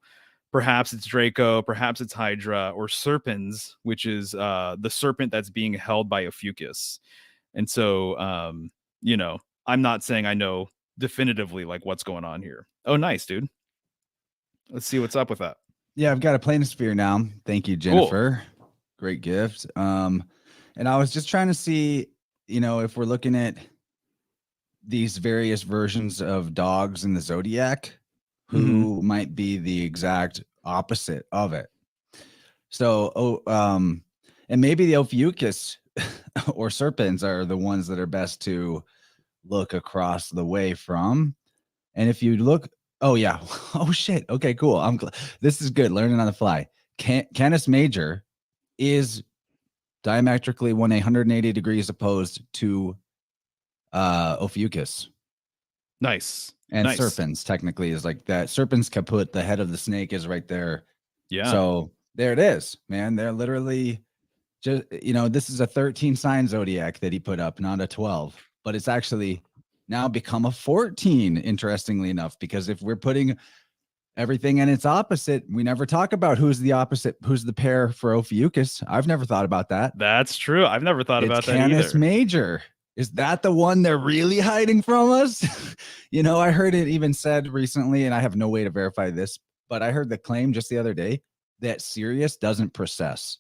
perhaps it's Draco, perhaps it's Hydra, or Serpens, which is the serpent that's being held by Ophiuchus. And so, you know, I'm not saying I know definitively like what's going on here. Oh, nice, dude. Let's see what's up with that. Yeah, I've got a planisphere now. Thank you, Jennifer. Cool. Great gift. And I was just trying to see, you know, if we're looking at these various versions of dogs in the zodiac, who might be the exact opposite of it. So, and maybe the Ophiuchus or serpents are the ones that are best to look across the way from. And if you look, oh yeah, oh shit, okay, cool. This is good. Learning on the fly. Canis Major is diametrically 180 degrees opposed to Ophiuchus. Nice. And nice. serpents technically is like that. Serpents kaput, the head of the snake is right there. Yeah. So there it is, man. They're literally just, you know, this is a 13 sign zodiac that he put up, not a 12, but it's actually now become a 14, interestingly enough, because if we're putting everything in its opposite, we never talk about who's the opposite, who's the pair for Ophiuchus. I've never thought about that. That's true. I've never thought about that either. Canis Major. Is that the one they're really hiding from us? You know, I heard it even said recently, and I have no way to verify this, but I heard the claim just the other day that Sirius doesn't process.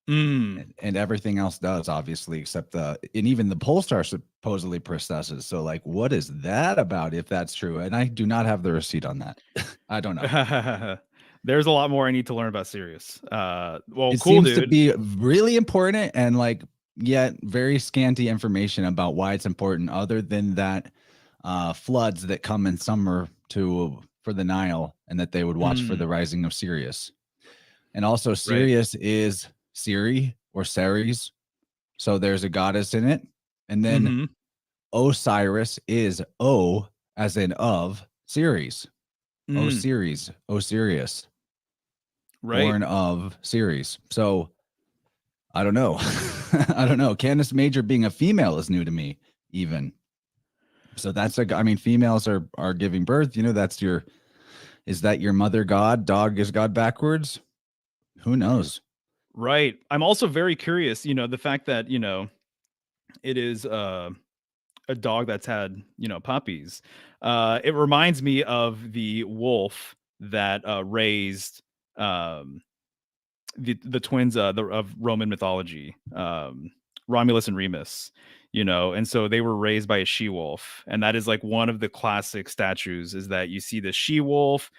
And everything else does, obviously, except and even the pole star supposedly processes. So, like, what is that about if that's true? And I do not have the receipt on that. I don't know. There's a lot more I need to learn about Sirius. Well, it cool, seems dude. to be really important and like yet very scanty information about why it's important, other than that floods that come in summer for the Nile, and that they would watch for the rising of Sirius. And also Sirius is Siri or Ceres, So there's a goddess in it. And then Mhm. Osiris is O as in of series. Mm, Osirius, right. born of Ceres. So I don't know. I don't know. Canis Major being a female is new to me, even. So that's I mean, females are giving birth. You know, is that your mother god? Dog is God backwards? Who knows? Right. I'm also very curious, the fact that, it is a dog that's had, puppies. It reminds me of the wolf that raised um the twins of Roman mythology, Romulus and Remus, and so they were raised by a she wolf, and that is like one of the classic statues is that you see the she wolf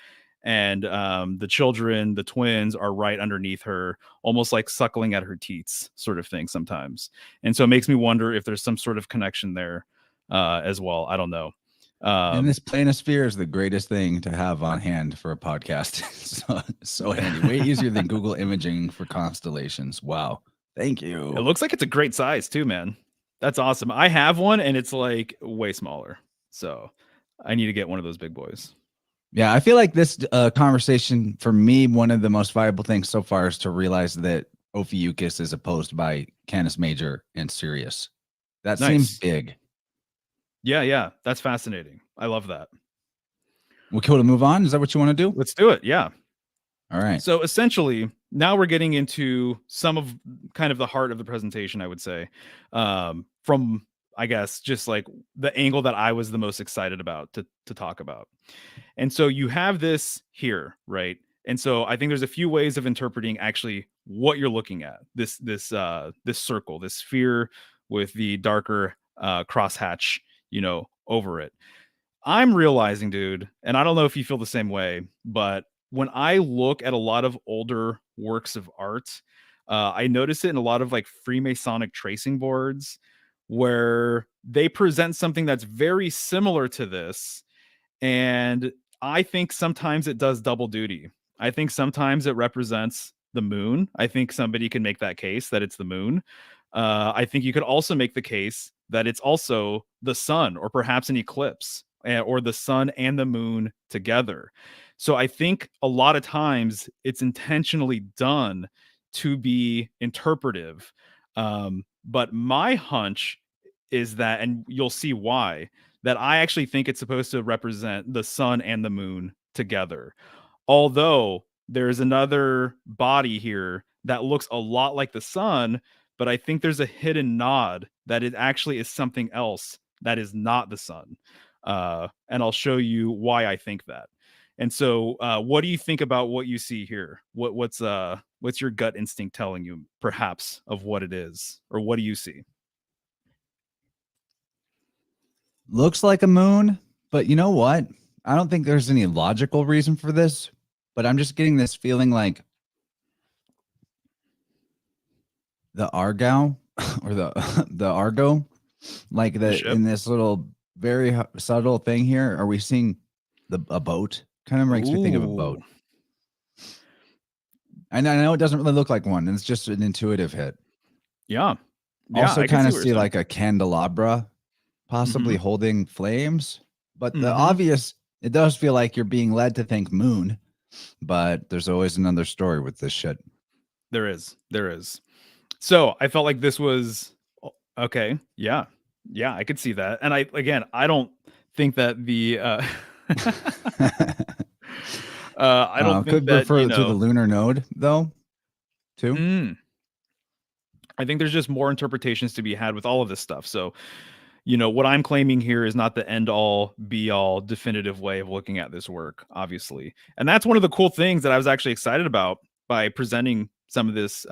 and the children, the twins, are right underneath her, almost like suckling at her teats, sort of thing sometimes. And so it makes me wonder if there's some sort of connection there as well. I don't know. And Um, this planosphere is the greatest thing to have on hand for a podcast. So handy. Way easier than Google imaging for constellations. Wow. Thank It you. looks like it's a great size too, man. That's awesome. I have one and it's like way smaller. So I need to get one of those big boys. Yeah, I feel like this conversation for me, one of the most valuable things so far is to realize that Ophiuchus is opposed by Canis Major and Sirius. That seems Nice. big. Yeah, yeah. That's fascinating. I love that. We cool to move on? Is that what you want to do? Let's do it. Yeah. All right. So essentially, now we're getting into some of kind of the heart of the presentation, I would say, from I guess just like the angle that I was the most excited about to talk about. And so you have this here, right? And so I think there's a few ways of interpreting actually what you're looking at. This circle, this sphere with the darker crosshatch, over it. I'm realizing, dude, and I don't know if you feel the same way, but when I look at a lot of older works of art, I notice it in a lot of like Freemasonic tracing boards where they present something that's very similar to this. And I think sometimes it does double duty. I think sometimes it represents the moon. I think somebody can make that case that it's the moon. I think you could also make the case that it's also the sun or perhaps an eclipse or the sun and the moon together. So I think a lot of times it's intentionally done to be interpretive. But my hunch is that, and you'll see why, that I actually think it's supposed to represent the sun and the moon together. Although there's another body here that looks a lot like the sun, but I think there's a hidden nod that it actually is something else that is not the sun. And I'll show you why I think that. And so, what do you think about what you see here? What's your gut instinct telling you, perhaps, of what it is, or what do you see? Looks like a moon, but you know what? I don't think there's any logical reason for this, but I'm just getting this feeling like the Argo or the Argo, like The the ship? in this little very subtle thing here. Are we seeing a boat? Kind of makes me think of a boat. Ooh. And I know it doesn't really look like one, and it's just an intuitive hit. Yeah. Yeah, Also, I can kind see of what you're see saying. like a candelabra, possibly Mhm. holding flames. But the Mhm. obvious, it does feel like you're being led to think moon, but there's always another story with this shit. There is. There is. So, I felt like this was okay. Yeah. Yeah, I could see that. And I don't think that I don't think Could that, refer to the lunar node, though, too. mm, I think there's just more interpretations to be had with all of this stuff. So, what I'm claiming here is not the end all be all definitive way of looking at this work, obviously. And that's one of the cool things that I was actually excited about by presenting some of this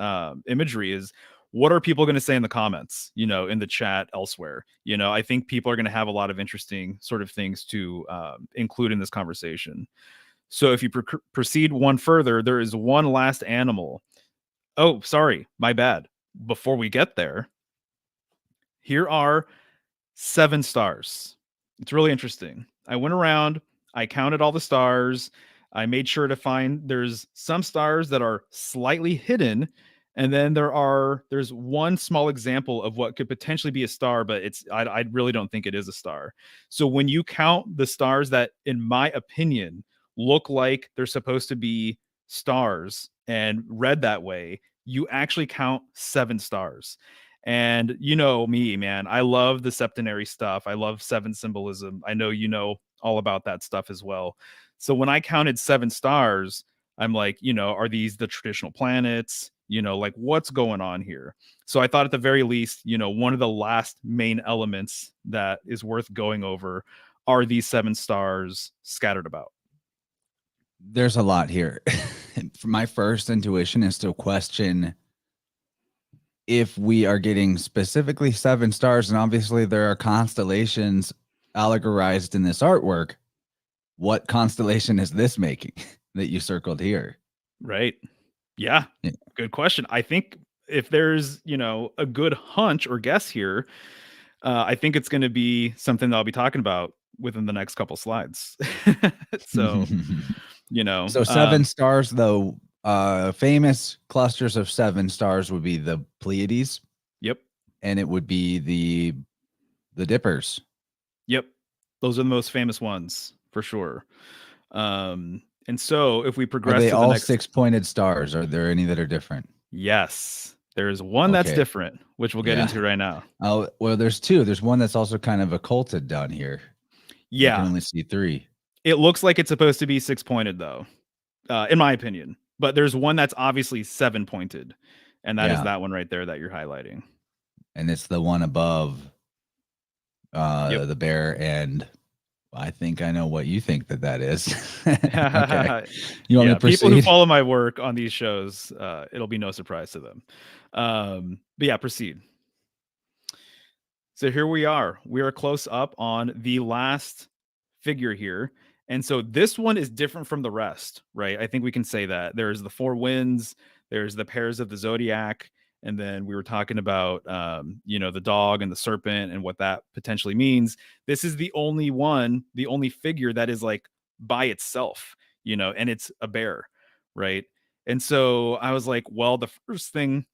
imagery is what are people going to say in the comments, in the chat elsewhere. I think people are going to have a lot of interesting sort of things to include in this conversation. So if you proceed one further, there is one last animal. Oh, sorry, my bad. Before we get there, here are 7 stars. It's really interesting. I went around, I counted all the stars. I made sure to find there's some stars that are slightly hidden And then there's one small example of what could potentially be a star, but I really don't think it is a star. So when you count the stars that, in my opinion, look like they're supposed to be stars and read that way, you actually count 7 stars. And you know me, man, I love the septenary stuff. I love 7 symbolism. I know you know all about that stuff as well. So when I counted 7 stars, I'm like, are these the traditional planets? Like what's going on here? So I thought at the very least, one of the last main elements that is worth going over are these 7 stars scattered about. There's a lot here. My first intuition is to question if we are getting specifically 7 stars, and obviously there are constellations allegorized in this artwork. What constellation is this making that you circled here? Right. Yeah. Good question. I think if there's, a good hunch or guess here, I think it's going to be something that I'll be talking about within the next couple slides. So, So 7 stars, though, famous clusters of 7 stars would be the Pleiades. Yep. And it would be the Dippers. Yep. Those are the most famous ones for sure. And so if we progress, are they to all the next 6-pointed stars? Are there any that are different? Yes, there's one that's different, which we'll get into right now. Oh, well, there's 2. There's one that's also kind of occulted down here. Yeah, you can only see 3. It looks like it's supposed to be 6-pointed though, in my opinion. But there's one that's obviously 7-pointed, and that is that one right there that you're highlighting. And it's the one above the bear, and I think I know what you think that is. Okay. You want me to proceed? People who follow my work on these shows, it'll be no surprise to them. But yeah, proceed. So here we are. We are close up on the last figure here. And so this one is different from the rest, right? I think we can say that. There's the 4 winds, there's the pairs of the zodiac, and then we were talking about, the dog and the serpent and what that potentially means. This is the only figure that is like by itself, and it's a bear, right? And so I was like, well, the first thing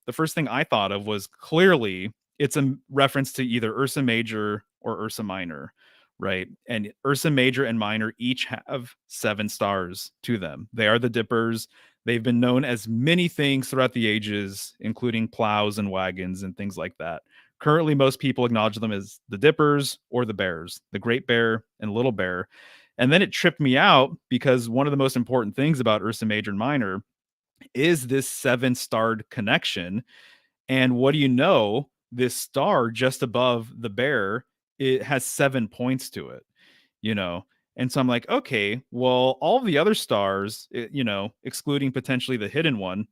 I thought of was clearly it's a reference to either Ursa Major or Ursa Minor, right? And Ursa Major and Minor each have 7 stars to them. They are the Dippers. They've been known as many things throughout the ages, including plows and wagons and things like that. Currently, most people acknowledge them as the Dippers or the Bears, the Great Bear and Little Bear. And then it tripped me out because one of the most important things about Ursa Major and Minor is this 7-starred connection. And what do you know? This star just above the bear, it has 7 points to it, And so I'm like, okay, well, all the other stars, excluding potentially the hidden one,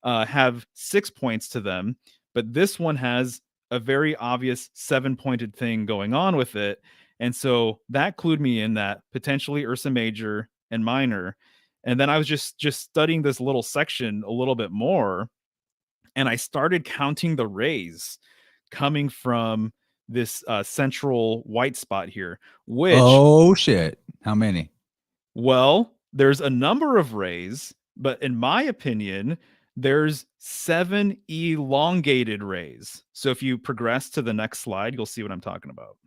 have 6 points to them. But this one has a very obvious 7-pointed thing going on with it. And so that clued me in that potentially Ursa Major and Minor. And then I was just studying this little section a little bit more. And I started counting the rays coming from this central white spot here, which... Oh, shit. How many? Well, there's a number of rays, but in my opinion, there's 7 elongated rays. So if you progress to the next slide, you'll see what I'm talking about.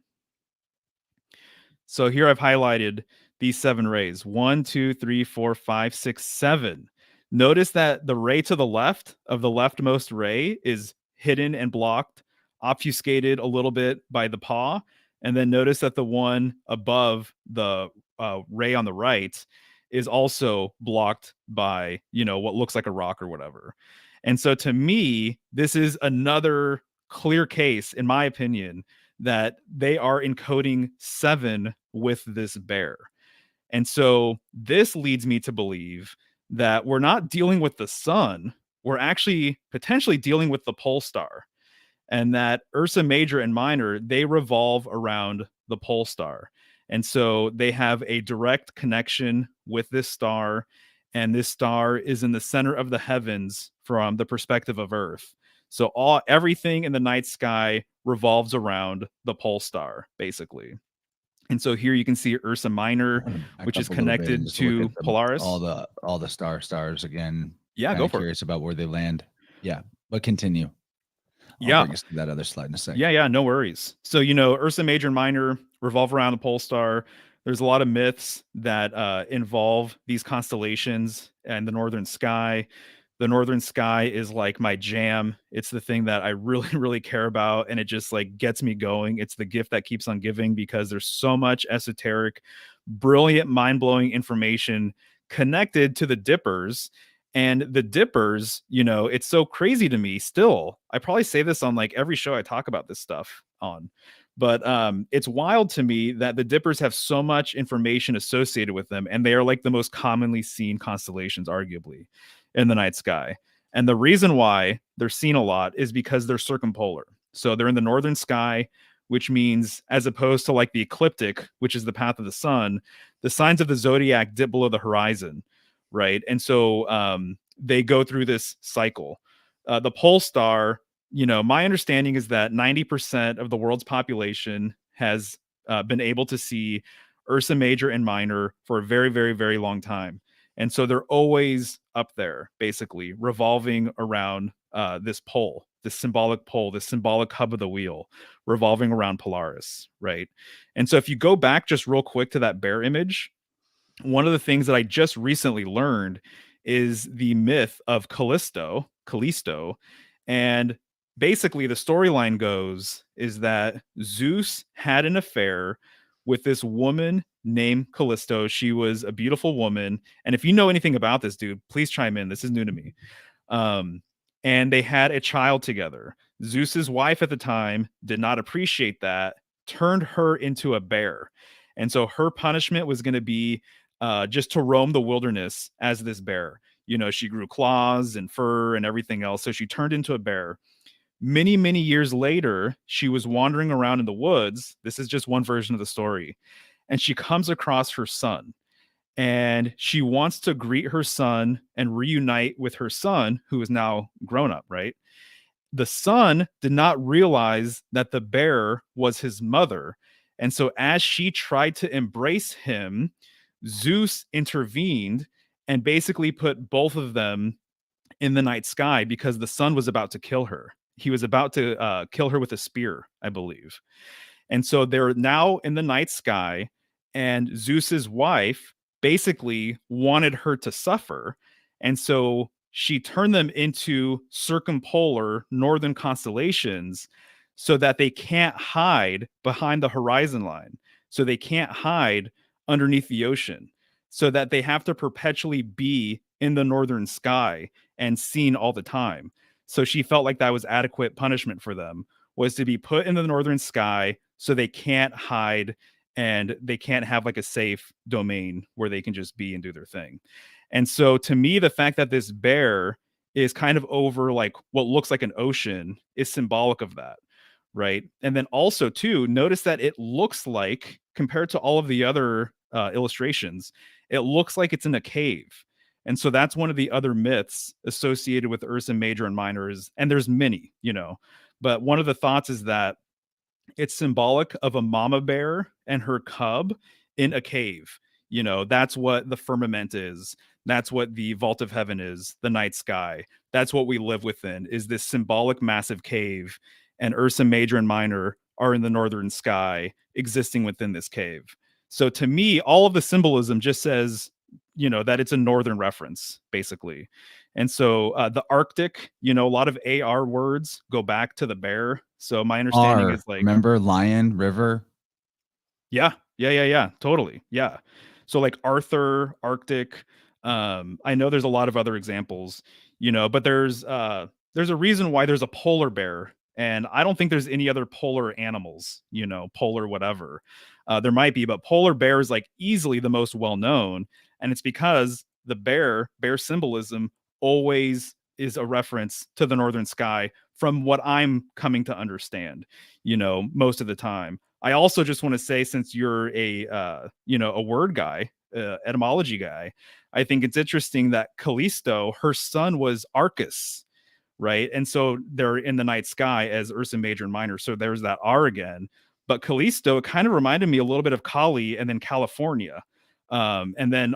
So here I've highlighted these 7 rays. 1, 2, 3, 4, 5, 6, 7. Notice that the ray to the left of the leftmost ray is hidden and blocked, obfuscated a little bit by the paw. And then notice that the one above the ray on the right is also blocked by, what looks like a rock or whatever. And so to me, this is another clear case, in my opinion, that they are encoding 7 with this bear. And so this leads me to believe that we're not dealing with the sun, we're actually potentially dealing with the pole star, and that Ursa Major and Minor, they revolve around the pole star. And so they have a direct connection with this star, and this star is in the center of the heavens from the perspective of Earth. So everything in the night sky revolves around the pole star, basically. And so here you can see Ursa Minor, which is connected to Polaris. All the stars again. Yeah, go for it. Curious about where they land. Yeah, but continue. I'll Yeah. bring us to that other slide in a second. Yeah, no worries. So, Ursa Major and Minor revolve around the pole star. There's a lot of myths that involve these constellations and the northern sky. The northern sky is like my jam. It's the thing that I really, really care about. And it just like gets me going. It's the gift that keeps on giving because there's so much esoteric, brilliant, mind blowing information connected to the dippers. And the dippers, it's so crazy to me still. I probably say this on like every show I talk about this stuff on. But it's wild to me that the dippers have so much information associated with them, and they are like the most commonly seen constellations, arguably, in the night sky. And the reason why they're seen a lot is because they're circumpolar. So they're in the northern sky, which means, as opposed to like the ecliptic, which is the path of the sun, the signs of the zodiac dip below the horizon, right? And so they go through this cycle. The pole star, my understanding is that 90% of the world's population has been able to see Ursa Major and Minor for a very, very, very long time. And so they're always up there, basically, revolving around this pole, this symbolic pole, this symbolic hub of the wheel, revolving around Polaris, right? And so if you go back just real quick to that bear image, one of the things that I just recently learned is the myth of Callisto. And basically the storyline goes is that Zeus had an affair with this woman named Callisto. She was a beautiful woman. And if you know anything about this, dude, please chime in. This is new to me. And they had a child together. Zeus's wife at the time did not appreciate that, turned her into a bear. And so her punishment was going to be just to roam the wilderness as this bear. She grew claws and fur and everything else. So she turned into a bear. Many, many years later, she was wandering around in the woods. This is just one version of the story. And she comes across her son. And she wants to greet her son and reunite with her son, who is now grown up, right? The son did not realize that the bear was his mother. And so as she tried to embrace him, Zeus intervened and basically put both of them in the night sky because the son was about to kill her. He was about to kill her with a spear, I believe. And so they're now in the night sky, and Zeus's wife basically wanted her to suffer. And so she turned them into circumpolar northern constellations so that they can't hide behind the horizon line. So they can't hide underneath the ocean, so that they have to perpetually be in the northern sky and seen all the time. So she felt like that was adequate punishment for them, was to be put in the northern sky so they can't hide and they can't have like a safe domain where they can just be and do their thing. And so to me, the fact that this bear is kind of over like what looks like an ocean is symbolic of that, right? And then also too, notice that it looks like, compared to all of the other illustrations, it looks like it's in a cave. And so that's one of the other myths associated with Ursa Major and Minor is, and there's many, but one of the thoughts is that it's symbolic of a mama bear and her cub in a cave. That's what the firmament is. That's what the vault of heaven is, the night sky. That's what we live within, is this symbolic massive cave. And Ursa Major and Minor are in the northern sky, existing within this cave. So to me, all of the symbolism just says, that it's a northern reference, basically. And so the Arctic, a lot of AR words go back to the bear. So my understanding is like, remember lion, river? Yeah. Totally. Yeah. So like Arthur, Arctic. I know there's a lot of other examples, but there's a reason why there's a polar bear. And I don't think there's any other polar animals, polar whatever. There might be, but polar bear is like easily the most well known. And it's because the bear symbolism always is a reference to the northern sky from what I'm coming to understand, most of the time. I also just want to say, since you're a word guy, etymology guy, I think it's interesting that Callisto, her son was Arcus, right? And so they're in the night sky as Ursa Major and Minor. So there's that R again. But Callisto kind of reminded me a little bit of Kali and then California. And then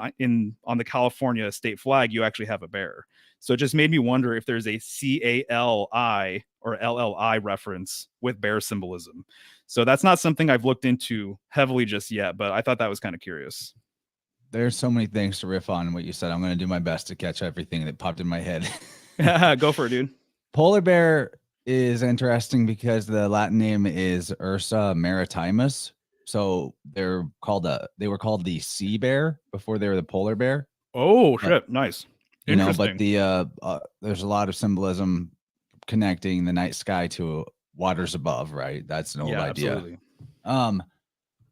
on the California state flag, you actually have a bear. So it just made me wonder if there's a CALI or LLI reference with bear symbolism. So that's not something I've looked into heavily just yet, but I thought that was kind of curious. There's so many things to riff on in what you said. I'm going to do my best to catch everything that popped in my head. Go for it, dude. Polar bear is interesting because the Latin name is Ursa maritimus. So they were called the sea bear before they were the polar bear. Oh, shit. Nice. You know, but there's a lot of symbolism connecting the night sky to waters above, right? That's an old idea. Absolutely.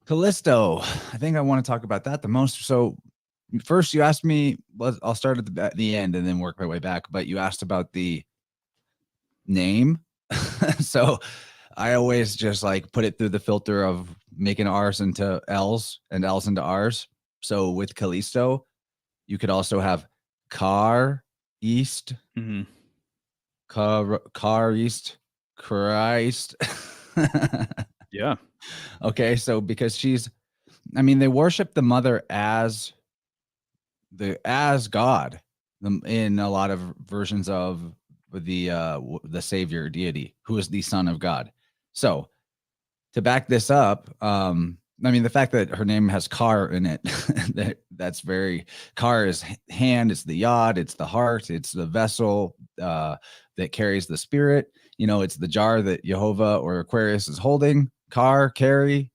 Callisto, I think I want to talk about that the most. So first you asked me, I'll start at the end and then work my way back, but you asked about the name. So I always just like put it through the filter of making R's into L's and L's into R's. So with Callisto, you could also have car east, car east, Christ. Yeah. Okay, so because they worship the mother as God in a lot of versions of the Savior deity, who is the Son of God. So to back this up, the fact that her name has car in it, that's very, car is hand, it's the yod, it's the heart, it's the vessel that carries the spirit. You know, it's the jar that Jehovah or Aquarius is holding. Car, carry,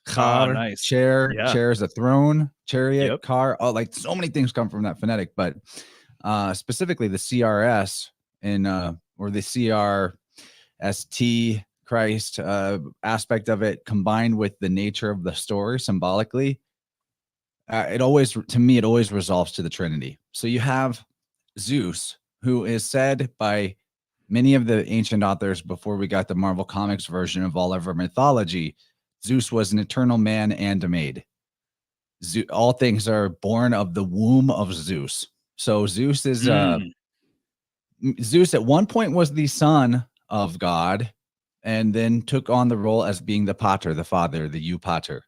car, nice. chair, Yeah. chair is a throne, chariot, car. Oh, like so many things come from that phonetic, but specifically the CRS or the CRST Christ aspect of it, combined with the nature of the story symbolically, it always resolves to the Trinity. So you have Zeus, who is said by many of the ancient authors before we got the Marvel Comics version of all of our mythology, Zeus was an eternal man and a maid. All things are born of the womb of Zeus. So Zeus is Zeus at one point was the son of God, and then took on the role as being the pater, the father, the Eupater,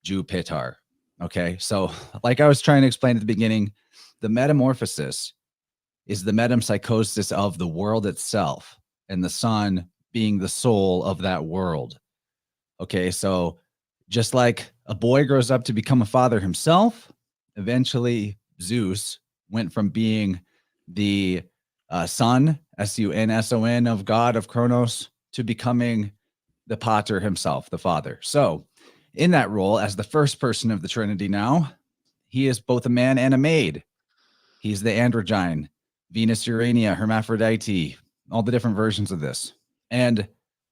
Jupiter. Okay, so like I was trying to explain at the beginning, the metamorphosis is the metempsychosis of the world itself, and the son being the soul of that world. Okay, so just like a boy grows up to become a father himself, eventually Zeus went from being the son, S-U-N-S-O-N, of God, of Kronos, to becoming the pater himself, the father. So in that role, as the first person of the Trinity now, he is both a man and a maid. He's the androgyne, Venus, Urania, Hermaphrodite, all the different versions of this. And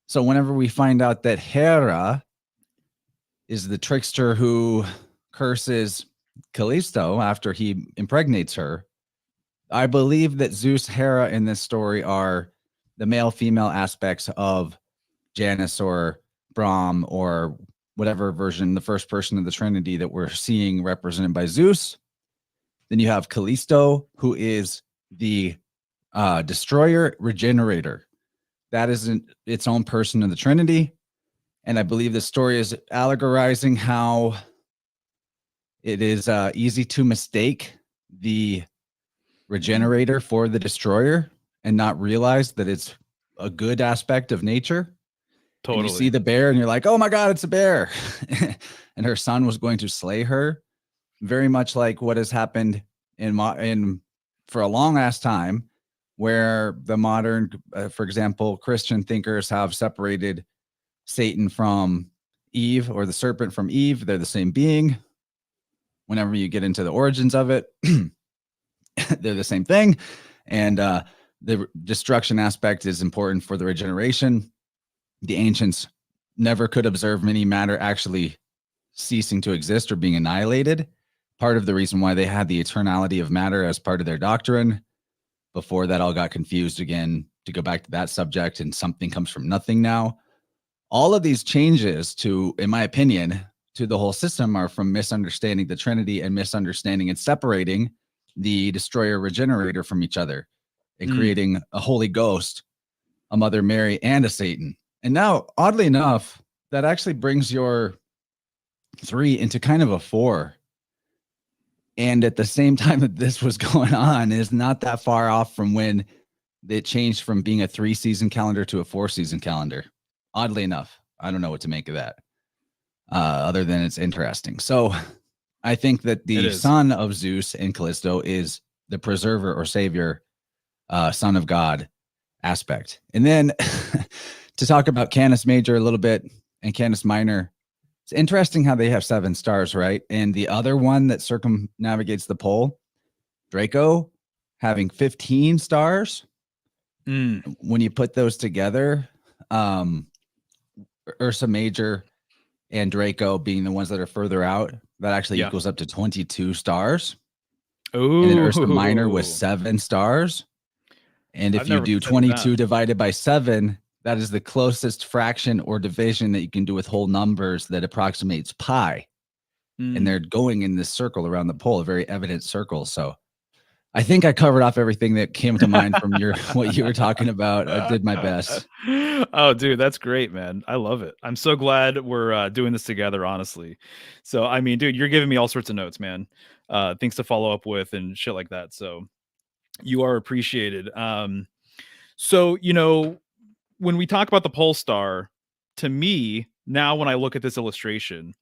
so whenever we find out that Hera is the trickster who curses Callisto after he impregnates her, I believe that Zeus, Hera in this story are the male-female aspects of Janus or Brahm or whatever version, the first person of the Trinity that we're seeing represented by Zeus. Then you have Callisto, who is the destroyer, regenerator. That is its own person of the Trinity. And I believe the story is allegorizing how it is easy to mistake the regenerator for the destroyer and not realize that it's a good aspect of nature. Totally. And you see the bear and you're like, oh my God, it's a bear. And her son was going to slay her. Very much like what has happened in for a long ass time, where the modern, for example, Christian thinkers have separated Satan from Eve, or the serpent from Eve. They're the same being. Whenever you get into the origins of it, they're the same thing. And the destruction aspect is important for the regeneration. The ancients never could observe any matter actually ceasing to exist or being annihilated. Part of the reason why they had the eternality of matter as part of their doctrine. Before that all got confused again, to go back to that subject, and something comes from nothing now. All of these changes to, in my opinion, to the whole system are from misunderstanding the Trinity and misunderstanding and separating the destroyer regenerator from each other and creating a Holy Ghost, a Mother Mary, and a Satan. And now, oddly enough, that actually brings your 3 into kind of a 4. And at the same time that this was going on is not that far off from when it changed from being a 3-season calendar to a 4-season calendar. Oddly enough, I don't know what to make of that, other than it's interesting. So I think that the son of Zeus and Callisto is the preserver or savior, son of God aspect. And then to talk about Canis Major a little bit and Canis Minor, it's interesting how they have 7 stars, right? And the other one that circumnavigates the pole, Draco, having 15 stars. When you put those together, Ursa Major and Draco being the ones that are further out, that actually equals up to 22 stars. Oh, and then Ursa Minor with 7 stars. And if you do 22 divided by 7, that is the closest fraction or division that you can do with whole numbers that approximates pi. And they're going in this circle around the pole, a very evident circle. So I think I covered off everything that came to mind from what you were talking about. I did my best. Oh, dude, that's great, man. I love it. I'm so glad we're doing this together, honestly. So, I mean, dude, you're giving me all sorts of notes, man. Things to follow up with and shit like that. So you are appreciated. So, when we talk about the pole star, to me, now when I look at this illustration,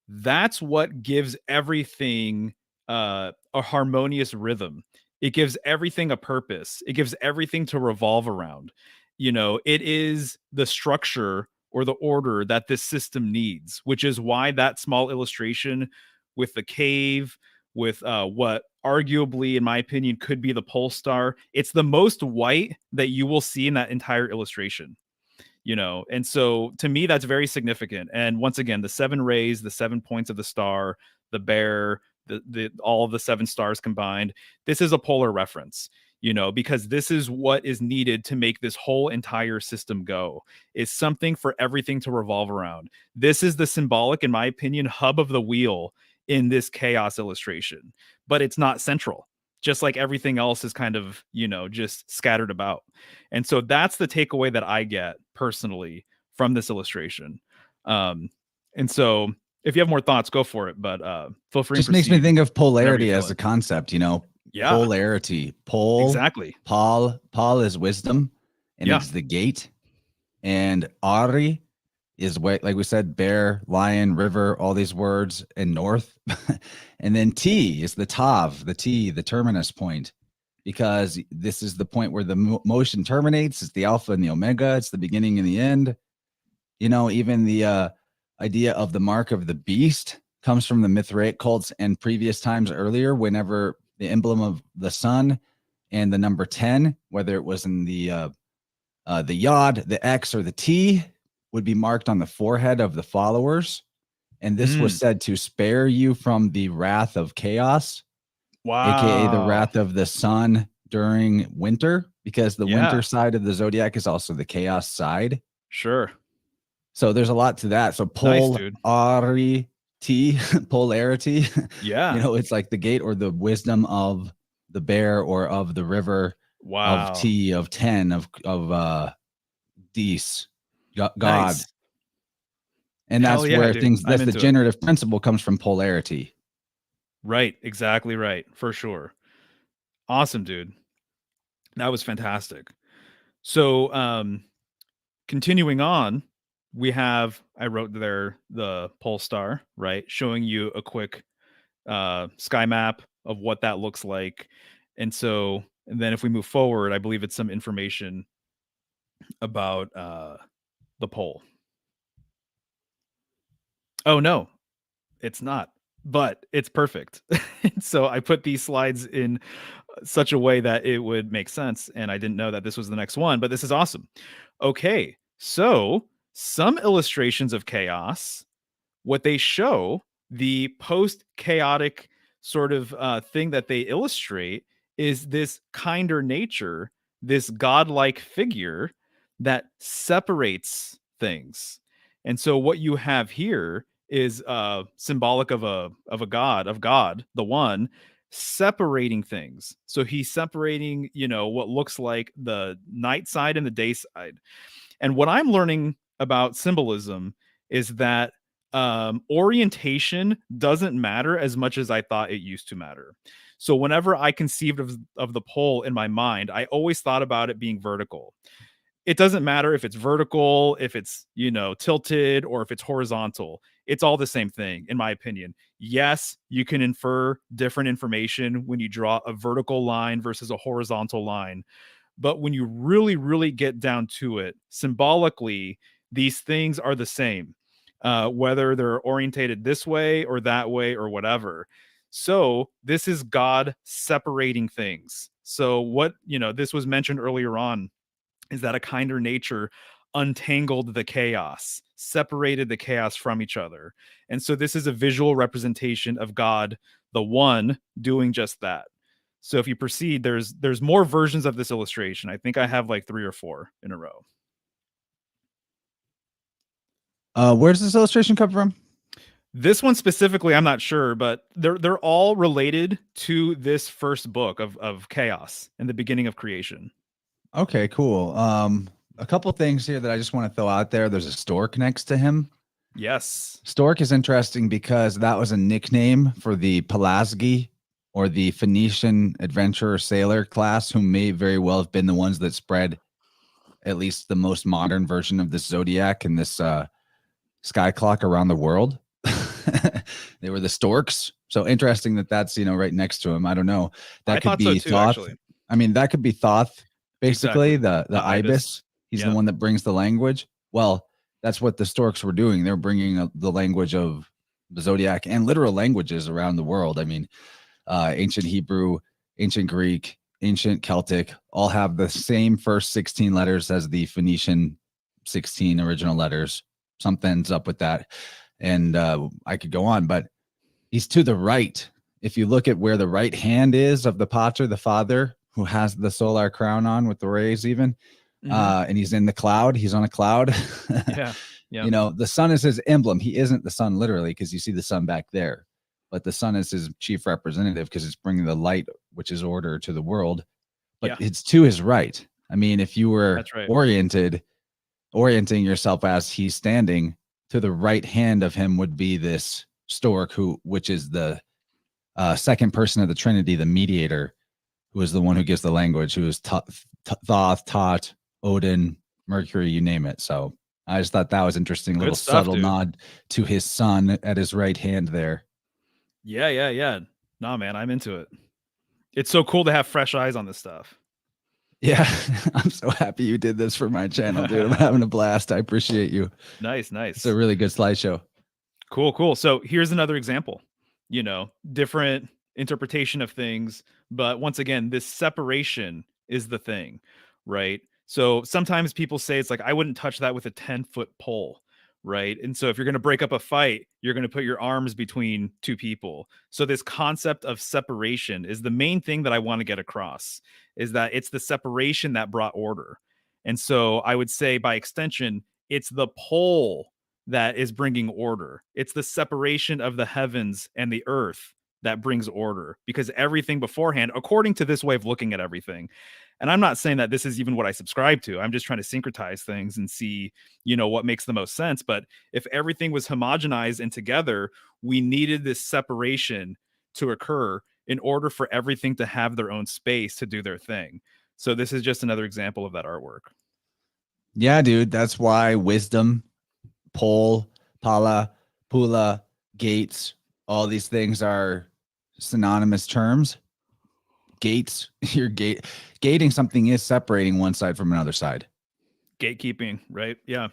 that's what gives everything a harmonious rhythm. It gives everything a purpose. It gives everything to revolve around. It is the structure or the order that this system needs, which is why that small illustration with the cave, with what arguably, in my opinion, could be the pole star, it's the most white that you will see in that entire illustration. And so to me, that's very significant. And once again, the 7 rays, the 7 points of the star, the bear, the all of the 7 stars combined, this is a polar reference, because this is what is needed to make this whole entire system go, is something for everything to revolve around. This is the symbolic, in my opinion, hub of the wheel in this chaos illustration, but it's not central. Just like everything else is kind of, just scattered about. And so that's the takeaway that I get personally from this illustration. And so if you have more thoughts, go for it. But feel free. Just makes me think of polarity as a concept, Yeah. Polarity. Pole. Exactly. Paul is wisdom, and it's the gate. And Ari is what, like we said, bear, lion, river, all these words, and north. And then T is the Tav, the T, the terminus point, because this is the point where the motion terminates. It's the alpha and the omega. It's the beginning and the end. Even the idea of the mark of the beast comes from the Mithraic cults and previous times earlier, whenever the emblem of the sun and the number 10, whether it was in the yod, the X, or the T, would be marked on the forehead of the followers. And this was said to spare you from the wrath of chaos, aka the wrath of the sun during winter, because the winter side of the zodiac is also the chaos side. Sure. So there's a lot to that. So polarity. Yeah. It's like the gate or the wisdom of the bear or of the river. Wow. Of T, of 10, of Dis, God. Nice. And that's where that's the generative principle comes from polarity. Right. Exactly right. For sure. Awesome, dude. That was fantastic. So, continuing on, I wrote there the pole star, right? Showing you a quick sky map of what that looks like. And then if we move forward, I believe it's some information about the pole. Oh, no, it's not, but it's perfect. So I put these slides in such a way that it would make sense. And I didn't know that this was the next one, but this is awesome. Okay, so some illustrations of chaos, what they show, the post-chaotic sort of thing that they illustrate is this kinder nature, this godlike figure that separates things. And so what you have here is symbolic of God, the one, separating things. So he's separating, what looks like the night side and the day side. And what I'm learning about symbolism is that orientation doesn't matter as much as I thought it used to matter. So whenever I conceived of the pole in my mind, I always thought about it being vertical. It doesn't matter if it's vertical, if it's, tilted, or if it's horizontal. It's all the same thing, in my opinion. Yes, you can infer different information when you draw a vertical line versus a horizontal line. But when you really, really get down to it, symbolically, these things are the same, whether they're orientated this way or that way or whatever. So this is God separating things. So what, this was mentioned earlier on, is that a kinder nature untangled the chaos, separated the chaos from each other. And so this is a visual representation of God, the one, doing just that. So if you proceed, there's more versions of this illustration. I think I have like 3 or 4 in a row. Where's this illustration come from? This one specifically, I'm not sure, but they're all related to this first book of Chaos and the beginning of creation. Okay, cool. A couple things here that I just want to throw out there. There's a stork next to him. Yes. Stork is interesting because that was a nickname for the Pelasgi, or the Phoenician adventurer sailor class, who may very well have been the ones that spread at least the most modern version of this zodiac and this sky clock around the world. They were the storks. So interesting that that's, right next to him. I don't know. That could be so too, Thoth. actually. I mean, that could be Thoth, basically. Exactly. The ibis. He's the one that brings the language. Well, that's what the storks were doing. They're bringing the language of the zodiac and literal languages around the world. I mean, ancient Hebrew, ancient Greek, ancient Celtic all have the same first 16 letters as the Phoenician 16 original letters. Something's up with that. And I could go on, but he's to the right. If you look at where the right hand is of the Pater, the Father, who has the solar crown on with the rays even, and he's in the cloud. He's on a cloud. Yeah. The sun is his emblem. He isn't the sun literally, because you see the sun back there. But the sun is his chief representative because it's bringing the light, which is order, to the world. But it's to his right. I mean, if you were orienting yourself as he's standing, to the right hand of him would be this stork, which is the second person of the Trinity, the mediator, who is the one who gives the language, who is Thoth, Tot, Odin, Mercury, you name it. So I just thought that was interesting. A little subtle nod to his son at his right hand there. Yeah. Nah, man, I'm into it. It's so cool to have fresh eyes on this stuff. Yeah, I'm so happy you did this for my channel, dude. I'm having a blast. I appreciate you. Nice. It's a really good slideshow. Cool. So here's another example. Different interpretation of things, but once again, this separation is the thing, right? So sometimes people say it's like, I wouldn't touch that with a 10-foot pole, right? And so if you're going to break up a fight, you're going to put your arms between two people. So this concept of separation is the main thing that I want to get across, is that it's the separation that brought order. And so I would say by extension, it's the pole that is bringing order. It's the separation of the heavens and the earth that brings order, because everything beforehand, according to this way of looking at everything, and I'm not saying that this is even what I subscribe to, I'm just trying to syncretize things and see, what makes the most sense. But if everything was homogenized and together, we needed this separation to occur in order for everything to have their own space to do their thing. So this is just another example of that artwork. Yeah, dude, that's why wisdom, pole, pala, pula, gates, all these things are synonymous terms. Gates, gating something is separating one side from another side. Gatekeeping, right? Yeah.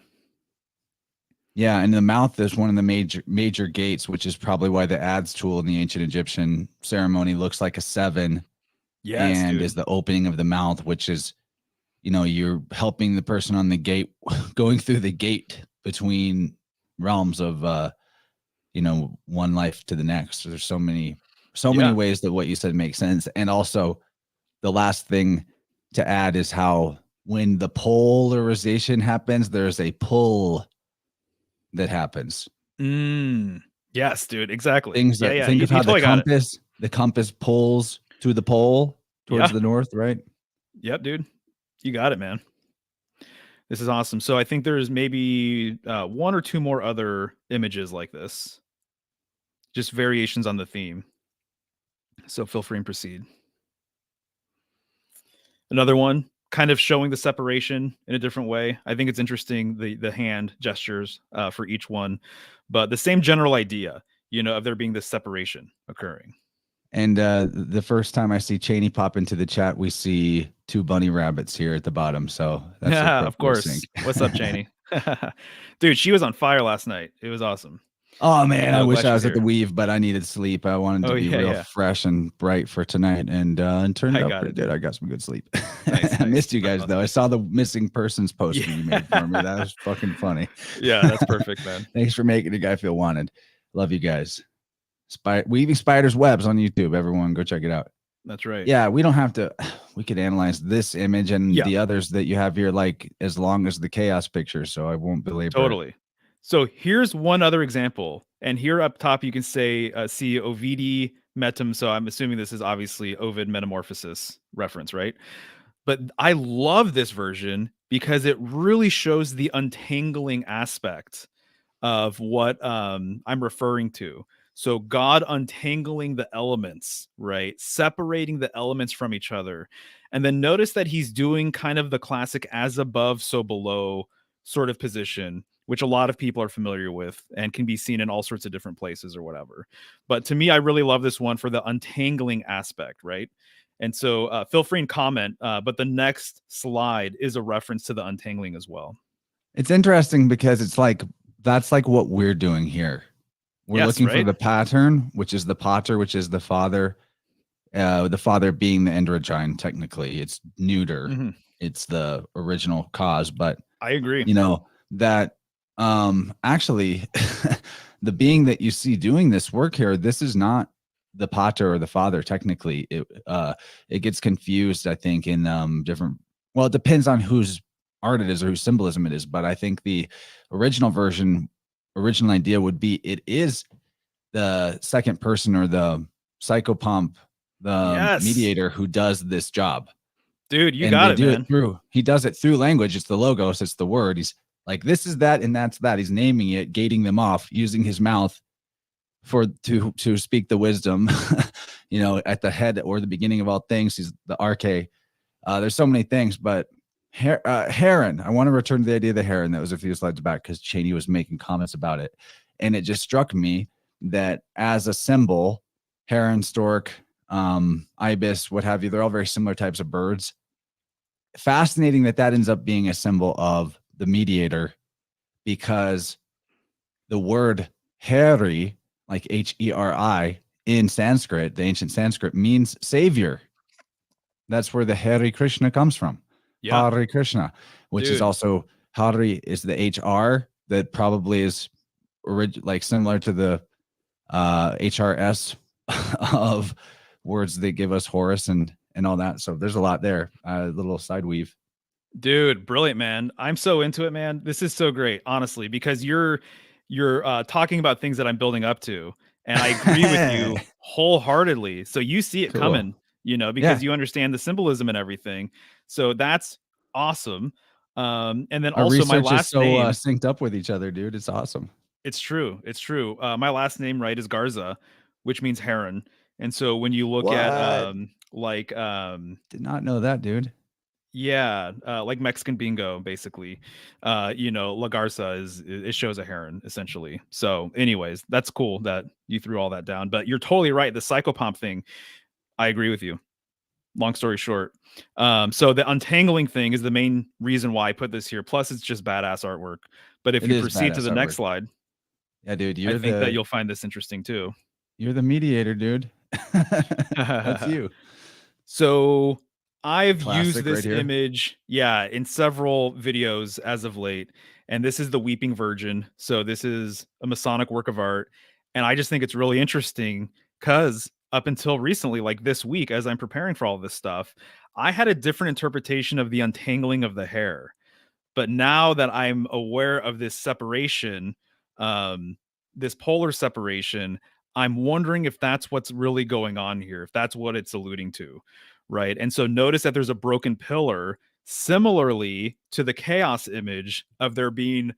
Yeah, and the mouth is one of the major gates, which is probably why the adze tool in the ancient Egyptian ceremony looks like a 7. Yes, and dude. is the opening of the mouth, which is, you're helping the person on the gate, going through the gate between realms of, one life to the next. There's so many ways that what you said makes sense. And also the last thing to add is how when the polarization happens, there's a pull that happens. Yes, dude. Exactly. Think of how the compass pulls to the pole towards the north, right? Yep, dude. You got it, man. This is awesome. So I think there's maybe one or two more other images like this, just variations on the theme. So feel free and proceed. Another one, kind of showing the separation in a different way. I think it's interesting, the hand gestures for each one, but the same general idea, of there being this separation occurring. And the first time I see Cheney pop into the chat, we see two bunny rabbits here at the bottom. So that's Yeah, of course. What's up, Cheney? Dude, she was on fire last night. It was awesome. Oh man, I wish glad I was you're at the here. Weave, but I needed sleep. I wanted to be real fresh and bright for tonight, and it turned out pretty good. I got some good sleep. Nice, I missed you guys That's though. I awesome. saw the missing persons poster you made for me. That was fucking funny. Yeah, that's perfect, man. Thanks for making a guy feel wanted. Love you guys. Weaving Spiders Webs on YouTube. Everyone go check it out. That's right. Yeah, we don't have to. We could analyze this image and the others that you have here, like as long as the chaos picture. So I won't belabor. Totally. So here's one other example, and here up top you can say see Ovidi metum. So I'm assuming this is obviously Ovid Metamorphosis reference, right? But I love this version because it really shows the untangling aspect of what I'm referring to. So God untangling the elements, right? Separating the elements from each other. And then notice that he's doing kind of the classic as above, so below sort of position, which a lot of people are familiar with and can be seen in all sorts of different places or whatever. But to me, I really love this one for the untangling aspect, right? And so feel free and comment, but the next slide is a reference to the untangling as well. It's interesting because it's like, that's like what we're doing here. We're looking for the pattern, which is the pater, which is the father being the androgyne. Technically, it's neuter. Mm-hmm. It's the original cause, but I agree. That actually the being that you see doing this work here, this is not the pater or the father. Technically, it gets confused, I think, in different. Well, it depends on whose art it is or whose symbolism it is, but I think the original idea would be it is the second person or the psychopomp, the mediator who does this job. Dude, you got it, man. He does it through language. It's the logos. It's the word. He's like, this is that and that's that. He's naming it, gating them off, using his mouth to speak the wisdom, at the head or the beginning of all things. He's the arche. There's so many things, but heron. I want to return to the idea of the heron. That was a few slides back because Cheney was making comments about it. And it just struck me that as a symbol, heron, stork, ibis, what have you, they're all very similar types of birds. Fascinating that ends up being a symbol of the mediator, because the word heri, like Heri in Sanskrit, the ancient Sanskrit, means savior. That's where the Hare Krishna comes from. Yeah. Hare Krishna, which is also Hari is the HR that probably is like similar to the HRS of words that give us Horus and all that. So there's a lot there. Little side weave. Dude, brilliant, man. I'm so into it, man. This is so great, honestly, because you're talking about things that I'm building up to, and I agree with you wholeheartedly. So you see it coming, because you understand the symbolism and everything. So that's awesome. And then our also my last is so name synced up with each other, dude. It's awesome. It's true. It's true. My last name, right, is Garza, which means heron. And so when you look at did not know that, dude. Yeah, like Mexican bingo, basically. La Garza it shows a heron, essentially. So anyways, that's cool that you threw all that down. But you're totally right. The psychopomp thing, I agree with you. Long story short. So the untangling thing is the main reason why I put this here. Plus, it's just badass artwork. But if you proceed to the next slide. Yeah, dude. I think that you'll find this interesting too. You're the mediator, dude. That's you. So I've used this image, in several videos as of late, and this is the Weeping Virgin. So this is a Masonic work of art, and I just think it's really interesting because up until recently, like this week, as I'm preparing for all this stuff, I had a different interpretation of the untangling of the hair. But now that I'm aware of this separation, this polar separation, I'm wondering if that's what's really going on here, if that's what it's alluding to. Right. And so notice that there's a broken pillar similarly to the chaos image of there being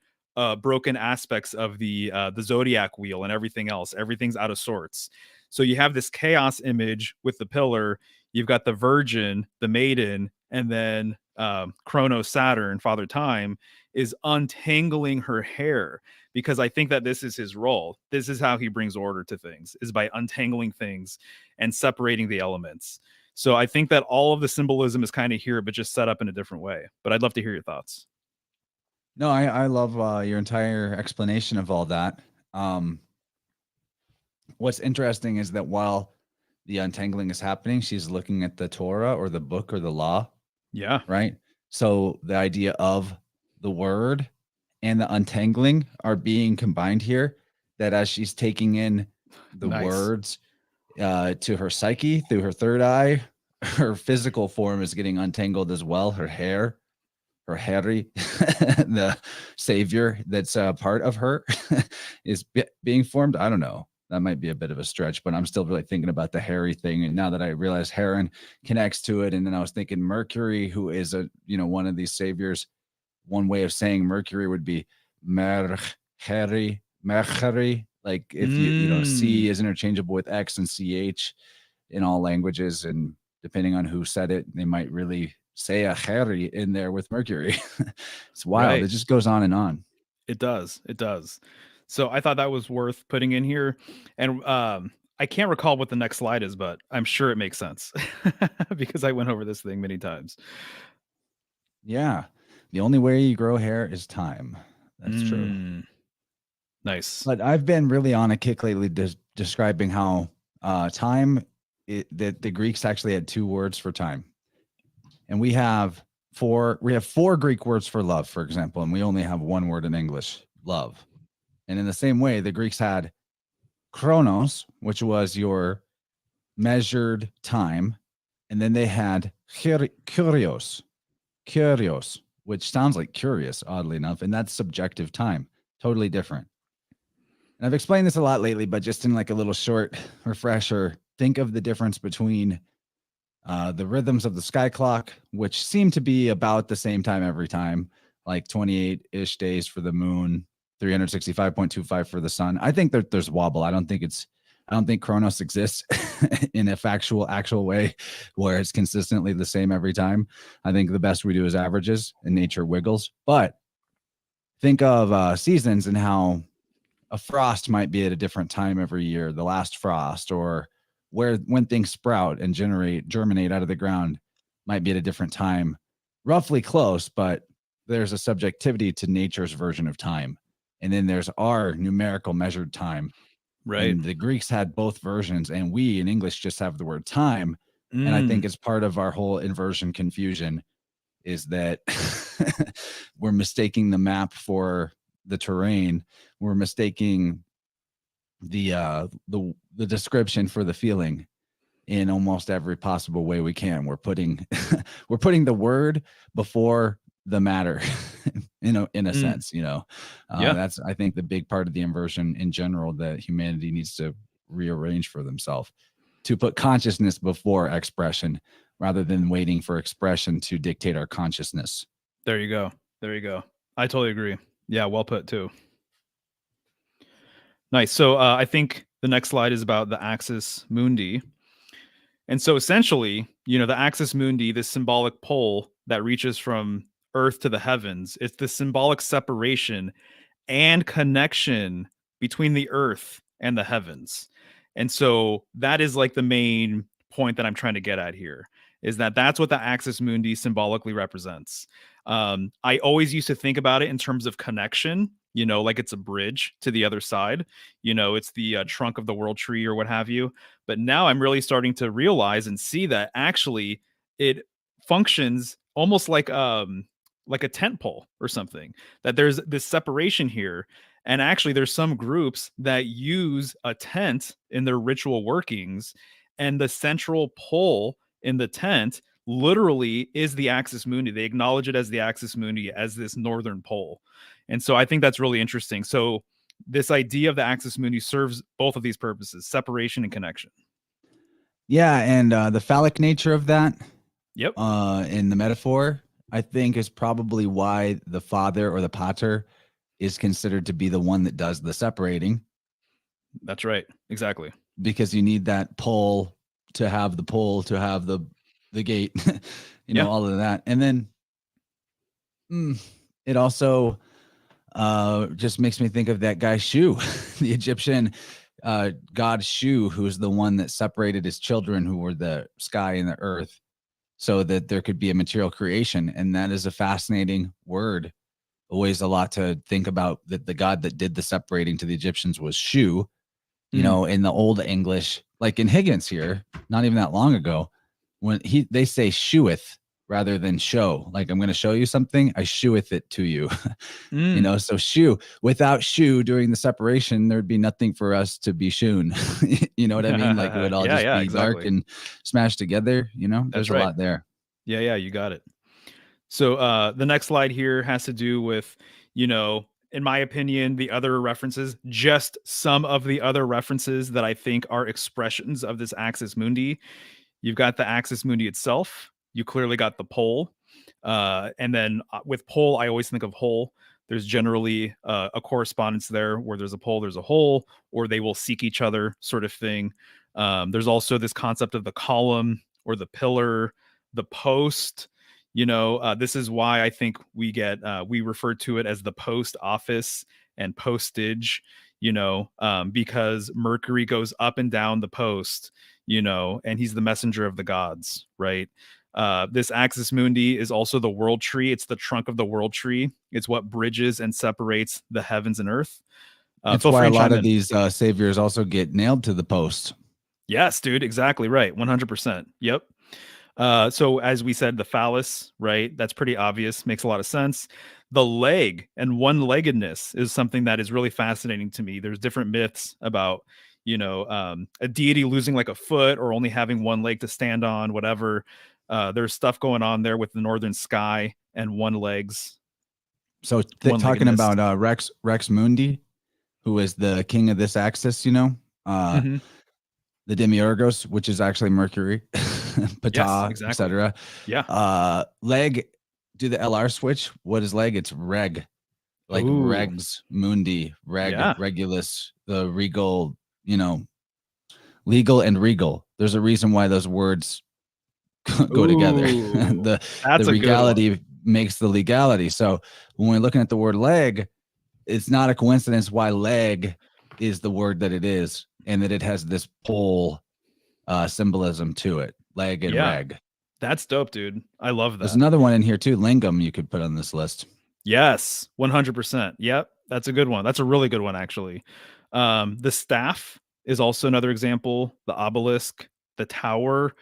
broken aspects of the zodiac wheel and everything else. Everything's out of sorts. So you have this chaos image with the pillar. You've got the Virgin, the Maiden, and then Chronos, Saturn, Father Time is untangling her hair, because I think that this is his role. This is how he brings order to things, is by untangling things and separating the elements. So I think that all of the symbolism is kind of here, but just set up in a different way. But I'd love to hear your thoughts. No, I love your entire explanation of all that. What's interesting is that while the untangling is happening, she's looking at the Torah or the book or the law. Yeah. Right. So the idea of the word and the untangling are being combined here, that as she's taking in the words to her psyche through her third eye, her physical form is getting untangled as well. Her hair, her Harry, the savior that's a part of her is being formed. I don't know. That might be a bit of a stretch, but I'm still really thinking about the Harry thing. And now that I realize Heron connects to it, and then I was thinking Mercury, who is one of these saviors. One way of saying Mercury would be Mercury, like if C is interchangeable with X and CH in all languages, and depending on who said it, they might really say a Harry in there with Mercury. It's wild. Right. It just goes on and on. It does. So I thought that was worth putting in here. And I can't recall what the next slide is, but I'm sure it makes sense because I went over this thing many times. Yeah. The only way you grow hair is time. That's true. Nice. But I've been really on a kick lately describing how time, that the Greeks actually had 2 words for time. And we have 4 Greek words for love, for example, and we only have 1 word in English, love. And in the same way, the Greeks had chronos, which was your measured time. And then they had kurios, which sounds like curious, oddly enough. And that's subjective time, totally different. And I've explained this a lot lately, but just in like a little short refresher, think of the difference between the rhythms of the sky clock, which seem to be about the same time every time, like 28-ish days for the moon, 365.25 for the sun. I think that there's wobble. I don't think Chronos exists in a actual way where it's consistently the same every time. I think the best we do is averages, and nature wiggles. But think of seasons and how a frost might be at a different time every year, the last frost, or when things sprout and germinate out of the ground might be at a different time, roughly close, but there's a subjectivity to nature's version of time. And then there's our numerical measured time. Right. And the Greeks had both versions, and we in English just have the word time. And I think it's part of our whole inversion confusion is that we're mistaking the map for the terrain. We're mistaking the description for the feeling in almost every possible way we can. We're putting the word before the matter, in a sense, that's, I think, the big part of the inversion in general that humanity needs to rearrange for themselves, to put consciousness before expression rather than waiting for expression to dictate our consciousness. There you go. I totally agree. Yeah. Well put too. Nice. So I think the next slide is about the axis mundi. And so essentially, the axis mundi, this symbolic pole that reaches from Earth to the heavens, it's the symbolic separation and connection between the Earth and the heavens. And so that is like the main point that I'm trying to get at here, is that that's what the axis mundi symbolically represents. I always used to think about it in terms of connection, like it's a bridge to the other side, it's the trunk of the world tree or what have you. But now I'm really starting to realize and see that actually it functions almost like a tent pole or something, that there's this separation here. And actually there's some groups that use a tent in their ritual workings, and the central pole in the tent literally is the axis mundi. They acknowledge it as the axis mundi, as this northern pole. And so I think that's really interesting. So this idea of the axis mundi serves both of these purposes, separation and connection. Yeah. And the phallic nature of that, yep, in the metaphor, I think is probably why the father or the pater is considered to be the one that does the separating. That's right. Exactly. Because you need that pull to have the gate, Yeah. all of that. And then it also just makes me think of that guy Shu, the Egyptian god Shu, who's the one that separated his children, who were the sky and the earth, so that there could be a material creation. And that is a fascinating word. Always a lot to think about, that the god that did the separating to the Egyptians was Shu. In the old English, like in Higgins here, not even that long ago, when they say sheweth rather than show. Like, I'm going to show you something, I sheweth it to you. So shew, without shew during the separation, there'd be nothing for us to be shewn. You know what I mean? Like, it would all just be dark and smashed together. There's a lot there. Yeah, you got it. So the next slide here has to do with, in my opinion, the other references, just some of the other references that I think are expressions of this axis mundi. You've got the axis mundi itself. You clearly got the pole. And then with pole, I always think of hole. There's generally a correspondence there where there's a pole, there's a hole, or they will seek each other, sort of thing. There's also this concept of the column or the pillar, the post. This is why I think we refer to it as the post office and postage, because Mercury goes up and down the post, and he's the messenger of the gods, right? This axis mundi is also the world tree. It's the trunk of the world tree. It's what bridges and separates the heavens and earth. That's why a lot of these saviors also get nailed to the post. Yes, dude. Exactly right. 100%. Yep. So as we said, the phallus, right? That's pretty obvious. Makes a lot of sense. The leg and one-leggedness is something that is really fascinating to me. There's different myths about, a deity losing like a foot or only having one leg to stand on, whatever. There's stuff going on there with the northern sky and one legs. So talking about Rex Mundi, who is the king of this axis, the Demiurgos, which is actually Mercury, Ptah, yes, exactly. etc. Yeah. Leg, do the LR switch. What is leg? It's reg, like Ooh. regs mundi, regulus, the regal, legal and regal. There's a reason why those words go together. the regality makes the legality. So when we're looking at the word leg, it's not a coincidence why leg is the word that it is, and that it has this pole symbolism to it. Leg and reg. That's dope, dude. I love that. There's another one in here too, lingam, you could put on this list. Yes, 100%. Yep, that's a good one. That's a really good one, actually. The staff is also another example. The obelisk, the tower,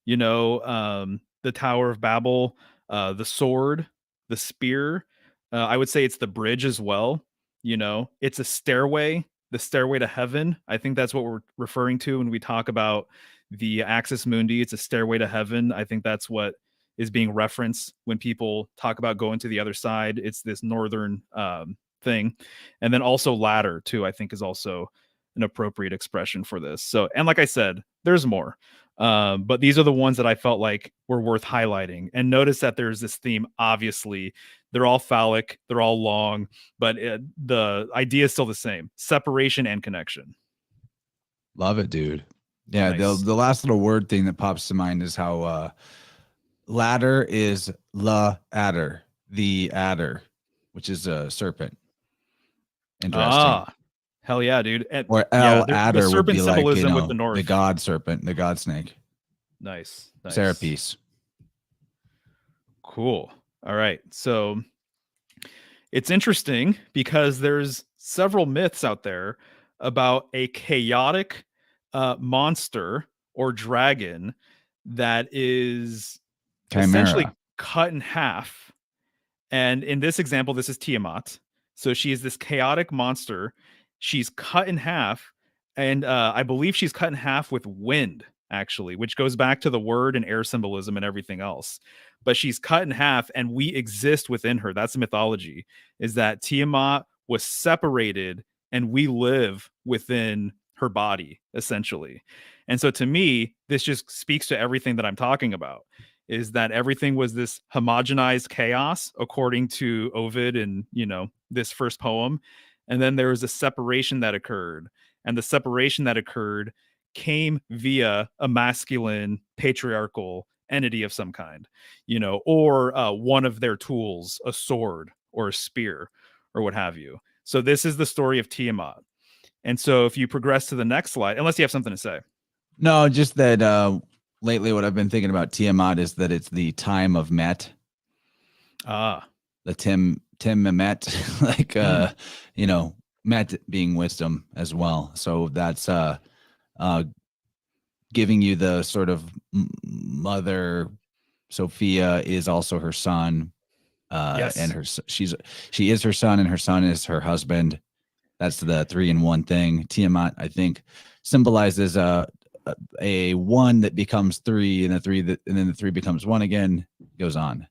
the Tower of Babel, the sword, the spear. I would say it's the bridge as well. It's a stairway, the stairway to heaven. I think that's what we're referring to when we talk about the axis mundi. It's a stairway to heaven. I think that's what is being referenced when people talk about going to the other side. It's this northern thing. And then also ladder too, I think, is also an appropriate expression for this. So, and like I said, there's more. But these are the ones that I felt like were worth highlighting. And notice that there's this theme. Obviously, they're all phallic, they're all long, but the idea is still the same: separation and connection. Love it, dude. Yeah, nice. The last little word thing that pops to mind is how ladder is la adder, the adder, which is a serpent. Interesting. Hell yeah, dude. Or adder the would be like, with the north. The god serpent, the god snake. Nice. Serapiece. Cool. All right. So it's interesting because there's several myths out there about a chaotic monster or dragon that is essentially cut in half. And in this example, this is Tiamat. So she is this chaotic monster. She's cut in half. And I believe she's cut in half with wind, actually, which goes back to the word and air symbolism and everything else. But she's cut in half and we exist within her. That's the mythology, is that Tiamat was separated and we live within her body, essentially. And so to me, this just speaks to everything that I'm talking about, is that everything was this homogenized chaos according to Ovid and, this first poem. And then there was a separation that occurred. And the separation that occurred came via a masculine patriarchal entity of some kind, or one of their tools, a sword or a spear or what have you. So this is the story of Tiamat. And so if you progress to the next slide, unless you have something to say. No, just that lately what I've been thinking about Tiamat is that it's the time of Met. The Tim Met, like Met being wisdom as well. So that's giving you the sort of mother. Sophia is also her son. Yes. And she is her son, and her son is her husband. That's the 3-in-1 thing. Tiamat, I think, symbolizes a one that becomes three, and and then the three becomes one again. Goes on.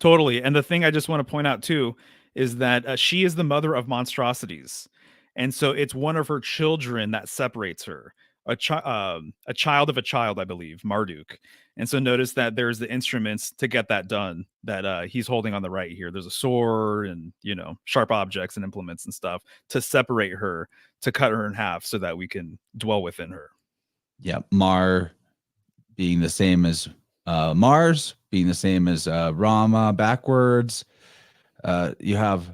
Totally. And the thing I just want to point out too is that she is the mother of monstrosities, and so it's one of her children that separates her. A child of a child, I believe, Marduk. And so notice that there's the instruments to get that done that he's holding on the right here. There's a sword and, sharp objects and implements and stuff to separate her, to cut her in half so that we can dwell within her. Yeah. Mar being the same as Mars, being the same as Rama backwards. You have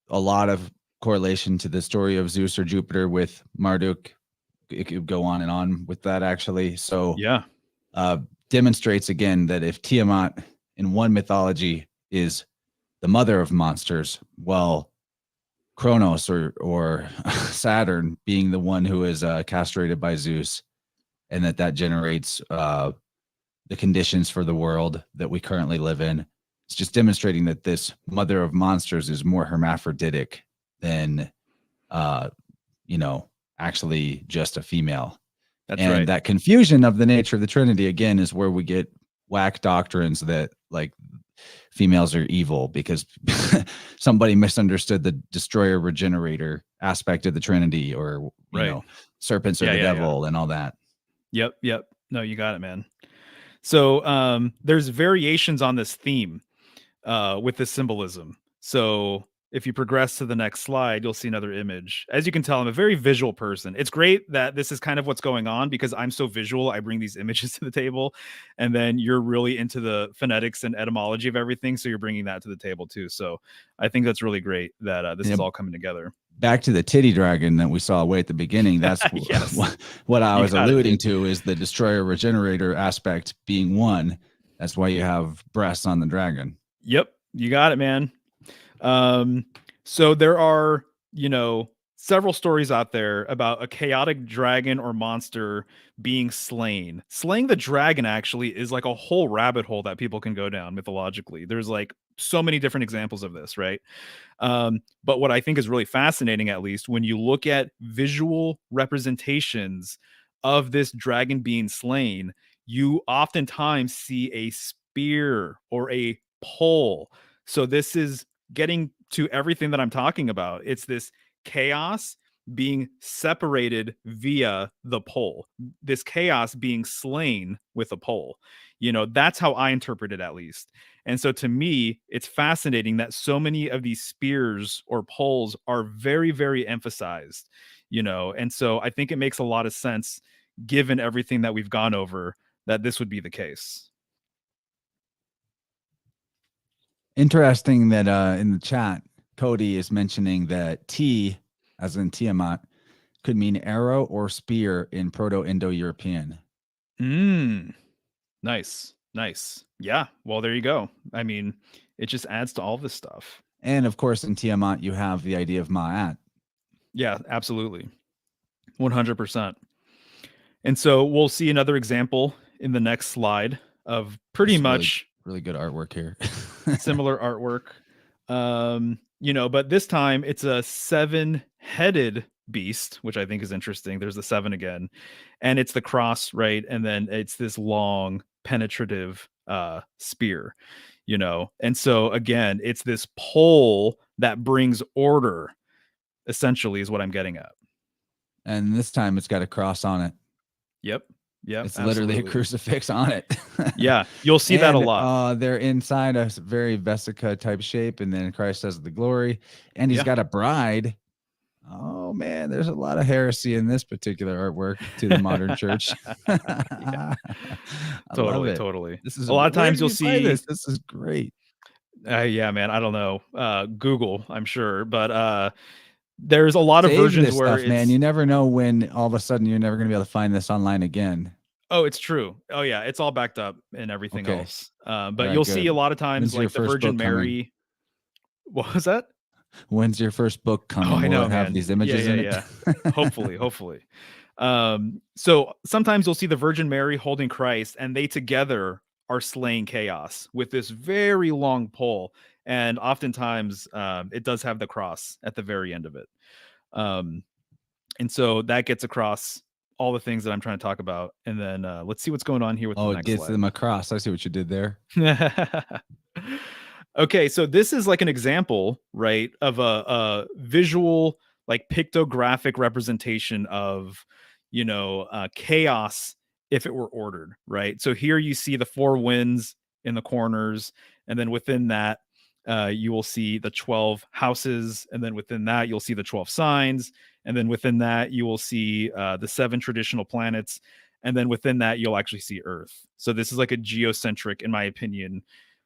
a lot of correlation to the story of Zeus or Jupiter with Marduk. It could go on and on with that, actually. So yeah, demonstrates again that if Tiamat in one mythology is the mother of monsters, well, Kronos or Saturn being the one who is castrated by Zeus, and that generates the conditions for the world that we currently live in. It's just demonstrating that this mother of monsters is more hermaphroditic than actually just a female. That's and right. That confusion of the nature of the Trinity, again, is where we get whack doctrines that like females are evil because somebody misunderstood the destroyer regenerator aspect of the Trinity, or serpents are the devil and all that. Yep. No, you got it, man. So there's variations on this theme with this symbolism. So if you progress to the next slide, you'll see another image. As you can tell, I'm a very visual person. It's great that this is kind of what's going on because I'm so visual. I bring these images to the table, and then you're really into the phonetics and etymology of everything. So you're bringing that to the table too. So I think that's really great that this is all coming together. Back to the titty dragon that we saw way at the beginning. That's what I was alluding to, is the destroyer regenerator aspect being one. That's why you have breasts on the dragon. Yep. You got it, man. So there are, several stories out there about a chaotic dragon or monster being slain. Slaying the dragon actually is like a whole rabbit hole that people can go down mythologically. There's like so many different examples of this, right? But what I think is really fascinating, at least when you look at visual representations of this dragon being slain, you oftentimes see a spear or a pole. So this is getting to everything that I'm talking about. It's this chaos being separated via the pole, this chaos being slain with a pole. That's how I interpret it, at least. And so to me, it's fascinating that so many of these spears or poles are very, very emphasized, and so I think it makes a lot of sense, given everything that we've gone over, that this would be the case. Interesting that in the chat, Cody is mentioning that T, as in Tiamat, could mean arrow or spear in Proto-Indo-European. Nice. Yeah, well, there you go. I mean, it just adds to all this stuff. And of course, in Tiamat, you have the idea of Ma'at. Yeah, absolutely. 100%. And so we'll see another example in the next slide of pretty much really good artwork here. Similar artwork. But this time it's a 7-headed beast, which I think is interesting. There's the 7 again, and it's the cross, right? And then it's this long penetrative spear, and so again, it's this pole that brings order, essentially, is what I'm getting at. And this time it's got a cross on it. Yep. Yeah, It's literally a crucifix on it. Yeah, you'll see that a lot. They're inside a very vesica type shape, and then Christ has the glory, and he's got a bride. Oh man, there's a lot of heresy in this particular artwork to the modern church. Totally. This is a lot of times you'll see this. This is great. Yeah, man. I don't know. Google, I'm sure, but there's a lot Save of versions this where stuff, man. You never know when all of a sudden you're never going to be able to find this online again. Oh, it's true. Oh yeah, it's all backed up and everything else. But right, you'll see a lot of times When's like the Virgin Mary. What was that? When's your first book coming? Oh, I know, Will it have these images in it? Yeah. Hopefully. So sometimes you'll see the Virgin Mary holding Christ, and they together are slaying chaos with this very long pole. And oftentimes it does have the cross at the very end of it. And so that gets across all the things that I'm trying to talk about. And then let's see what's going on here with the next it gets slide. them across. I see what you did there. Okay, so this is like an example, right, of a visual, like pictographic representation of, chaos if it were ordered, right? So here you see the four winds in the corners, and then within that, you will see the 12 houses, and then within that, you'll see the 12 signs, and then within that, you will see the 7 traditional planets, and then within that, you'll actually see Earth. So this is like a geocentric, in my opinion.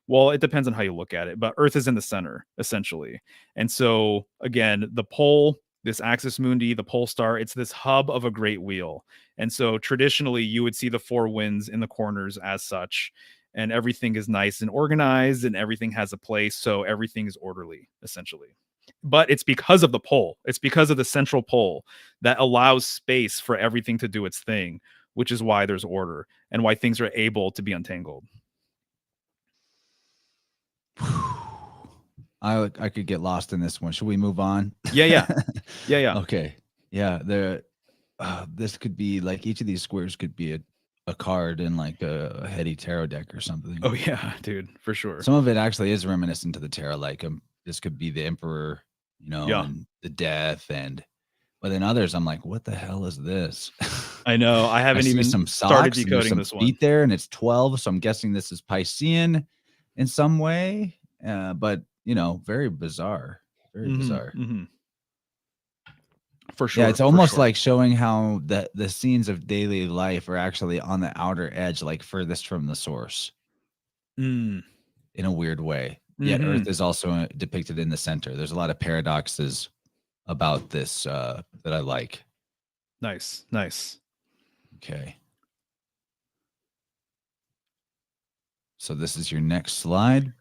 Well, it depends on how you look at it, but Earth is in the center, essentially. And so, again, the pole, this axis mundi, the pole star, it's this hub of a great wheel. And so traditionally, you would see the 4 winds in the corners as such, and everything is nice and organized, and everything has a place, so everything is orderly, essentially. But it's because of the pole. It's because of the central pole that allows space for everything to do its thing, which is why there's order and why things are able to be untangled. I could get lost in this one. Should we move on? Yeah. Okay. Yeah. This could be like each of these squares could be a card in like a heady tarot deck or something. Oh yeah, dude, for sure. Some of it actually is reminiscent to the tarot. Like this could be the emperor, and the death, but then others, I'm like, what the hell is this? I know. I haven't even started decoding this one. Feet there, and it's 12, so I'm guessing this is Piscean in some way. But very bizarre. Very bizarre. Mm-hmm. For sure. Yeah, it's almost like showing how the scenes of daily life are actually on the outer edge, like furthest from the source. In a weird way. Yet Earth is also depicted in the center. There's a lot of paradoxes about this that I like. Nice. Okay. So this is your next slide.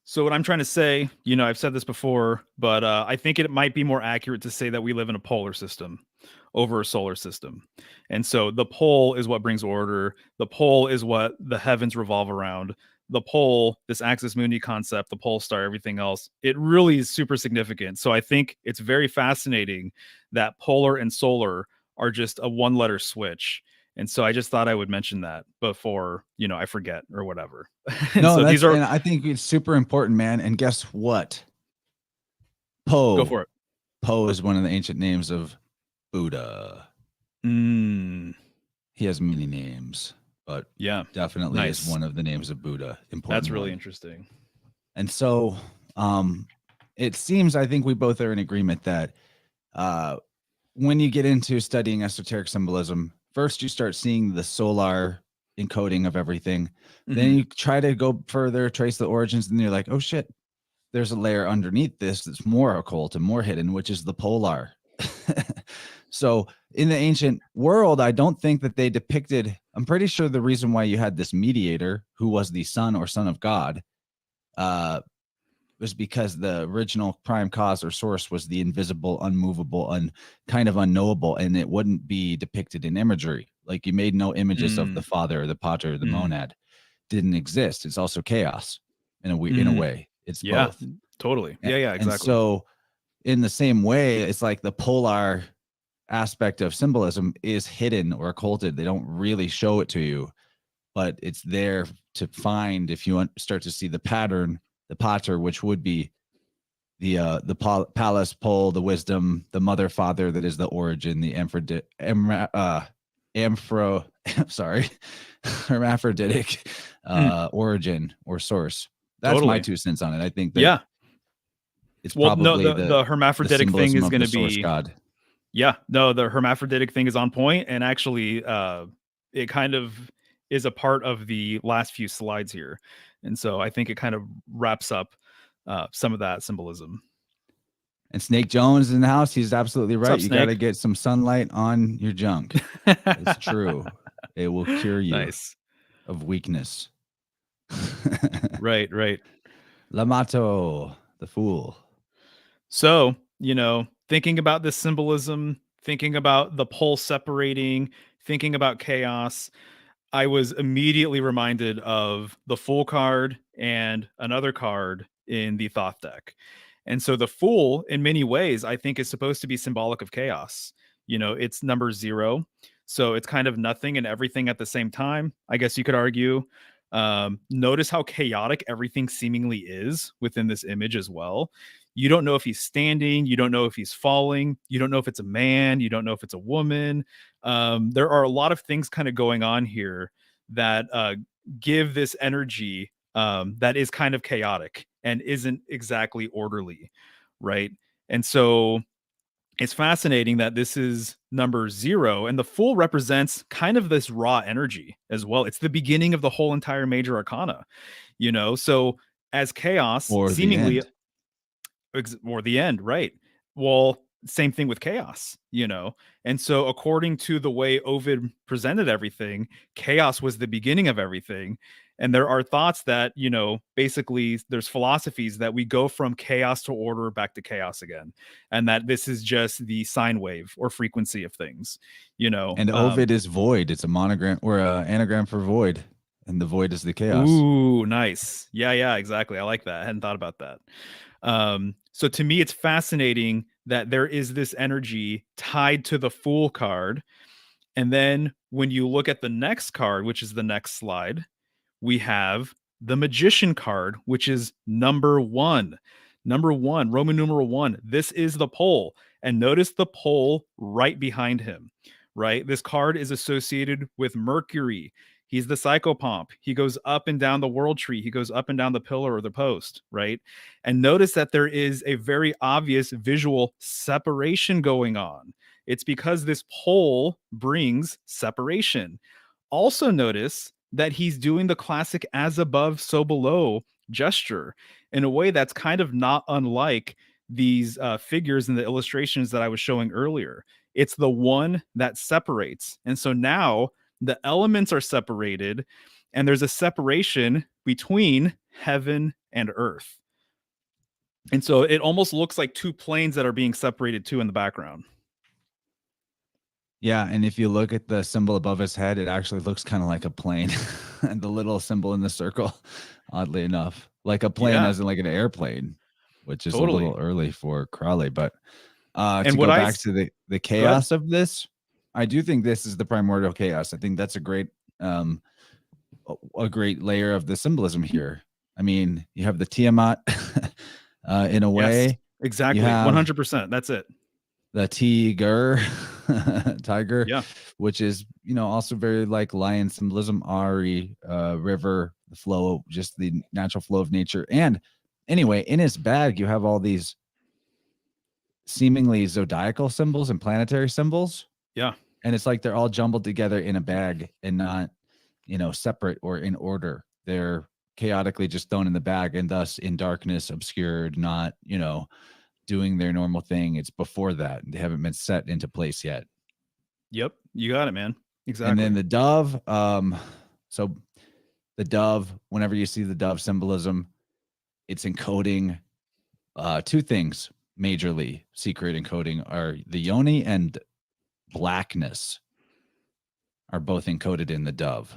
So what I'm trying to say, I've said this before, but I think it might be more accurate to say that we live in a polar system over a solar system. And so the pole is what brings order. The pole is what the heavens revolve around. The pole, this axis mundi concept, the pole star, everything else, it really is super significant. So I think it's very fascinating that polar and solar are just a 1-letter switch. And so I just thought I would mention that before, I forget or whatever. No, so and I think it's super important, man. And guess what? Go for it. Po is one of the ancient names of Buddha. He has many names, but definitely is one of the names of Buddha. Important. That's really interesting. And so it seems, I think we both are in agreement that when you get into studying esoteric symbolism, first you start seeing the solar encoding of everything. Then you try to go further, trace the origins, and you're like, oh shit, there's a layer underneath this that's more occult and more hidden, which is the polar. So in the ancient world, I don't think that they depicted, I'm pretty sure the reason why you had this mediator who was the son or son of God was because the original prime cause or source was the invisible, unmovable, kind of unknowable, and it wouldn't be depicted in imagery. Like you made no images of the father, the pater, the monad. Didn't exist. It's also chaos in a way. It's both. Totally. Yeah, exactly. And so in the same way, it's like the polar aspect of symbolism is hidden or occulted. They don't really show it to you, but it's there to find if you start to see the pattern, the pater, which would be the palace pole, the wisdom, the mother father that is the origin, the sorry, hermaphroditic origin or source. That's my Totally. 2 cents on it. I think that Yeah. it's Well, no, probably the the hermaphroditic thing symbolism is of going the to source be, god. yeah, no, the hermaphroditic thing is on point, and actually, it kind of is a part of the last few slides here, and so I think it kind of wraps up some of that symbolism. And Snake Jones in the house, he's absolutely What's right. up, You got to Snake? get some sunlight on your junk. It's true. It will cure you Nice. of weakness. Right, right. Lamato, the fool. So, thinking about this symbolism, thinking about the pole separating, thinking about chaos, I was immediately reminded of the Fool card and another card in the Thoth deck. And so the Fool, in many ways, I think is supposed to be symbolic of chaos. It's number 0. So it's kind of nothing and everything at the same time, I guess you could argue. Notice how chaotic everything seemingly is within this image as well. You don't know if he's standing, you don't know if he's falling, you don't know if it's a man, you don't know if it's a woman. There are a lot of things kind of going on here that give this energy that is kind of chaotic and isn't exactly orderly, right? And so it's fascinating that this is number 0, and the Fool represents kind of this raw energy as well. It's the beginning of the whole entire major arcana, so as chaos Or the seemingly, end. or the end, right? Well, same thing with chaos, and so according to the way Ovid presented everything, chaos was the beginning of everything. And there are thoughts that, basically there's philosophies that we go from chaos to order back to chaos again, and that this is just the sine wave or frequency of things, And Ovid is void. It's a monogram or an anagram for void. And the void is the chaos. Ooh, nice. Yeah, exactly. I like that. I hadn't thought about that. So to me, it's fascinating that there is this energy tied to the Fool card. And then when you look at the next card, which is the next slide, we have the Magician card, which is number 1. Number 1, Roman numeral 1. This is the pole. And notice the pole right behind him, right? This card is associated with Mercury. He's the psychopomp. He goes up and down the world tree. He goes up and down the pillar or the post, right? And notice that there is a very obvious visual separation going on. It's because this pole brings separation. Also notice that he's doing the classic as above, so below gesture in a way that's kind of not unlike these figures in the illustrations that I was showing earlier. It's the one that separates. And so now the elements are separated, and there's a separation between heaven and earth. And so it almost looks like 2 planes that are being separated too in the background. Yeah, and if you look at the symbol above his head, it actually looks kind of like a plane. And the little symbol in the circle, oddly enough, like a plane Yeah, as in like an airplane, which is a totally. little early for Crowley. But to And what go back to the go ahead. chaos of this, I do think this is the primordial chaos. I think that's a great layer of the symbolism here. I mean, you have the Tiamat in a Yes, way. exactly. You have 100%. That's it. the tiger, Yeah. which is, also very like lion symbolism, Ari, river, the flow, just the natural flow of nature. And anyway, in his bag, you have all these seemingly zodiacal symbols and planetary symbols. Yeah. And it's like they're all jumbled together in a bag and not, separate or in order. They're chaotically just thrown in the bag and thus in darkness, obscured, not, doing their normal thing. It's before that. They haven't been set into place yet. Yep. You got it, man. Exactly. And then the dove. So the dove, whenever you see the dove symbolism, it's encoding 2 things majorly. Secret encoding are the yoni and blackness are both encoded in the dove.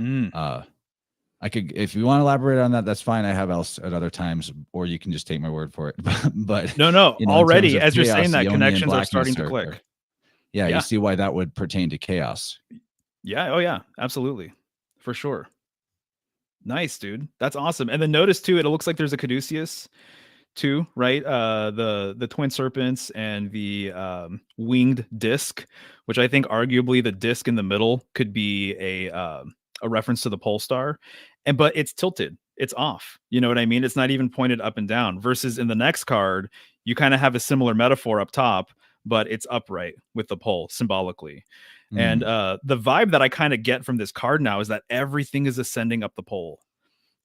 I could, if you want to elaborate on that, that's fine. I have else at other times, or you can just take my word for it. But no, in already terms of as you're chaos, saying that, yoni and connections are blackness starting to click. Yeah, Yeah. you see why that would pertain to chaos. Yeah. Oh, yeah. Absolutely. For sure. Nice, dude. That's awesome. And then notice too, it looks like there's a caduceus too, right? The twin serpents and the winged disc, which I think arguably the disc in the middle could be a reference to the pole star, but it's tilted, it's off. You know what I mean? It's not even pointed up and down. Versus in the next card, you kind of have a similar metaphor up top, but it's upright with the pole symbolically. And the vibe that I kind of get from this card now is that everything is ascending up the pole.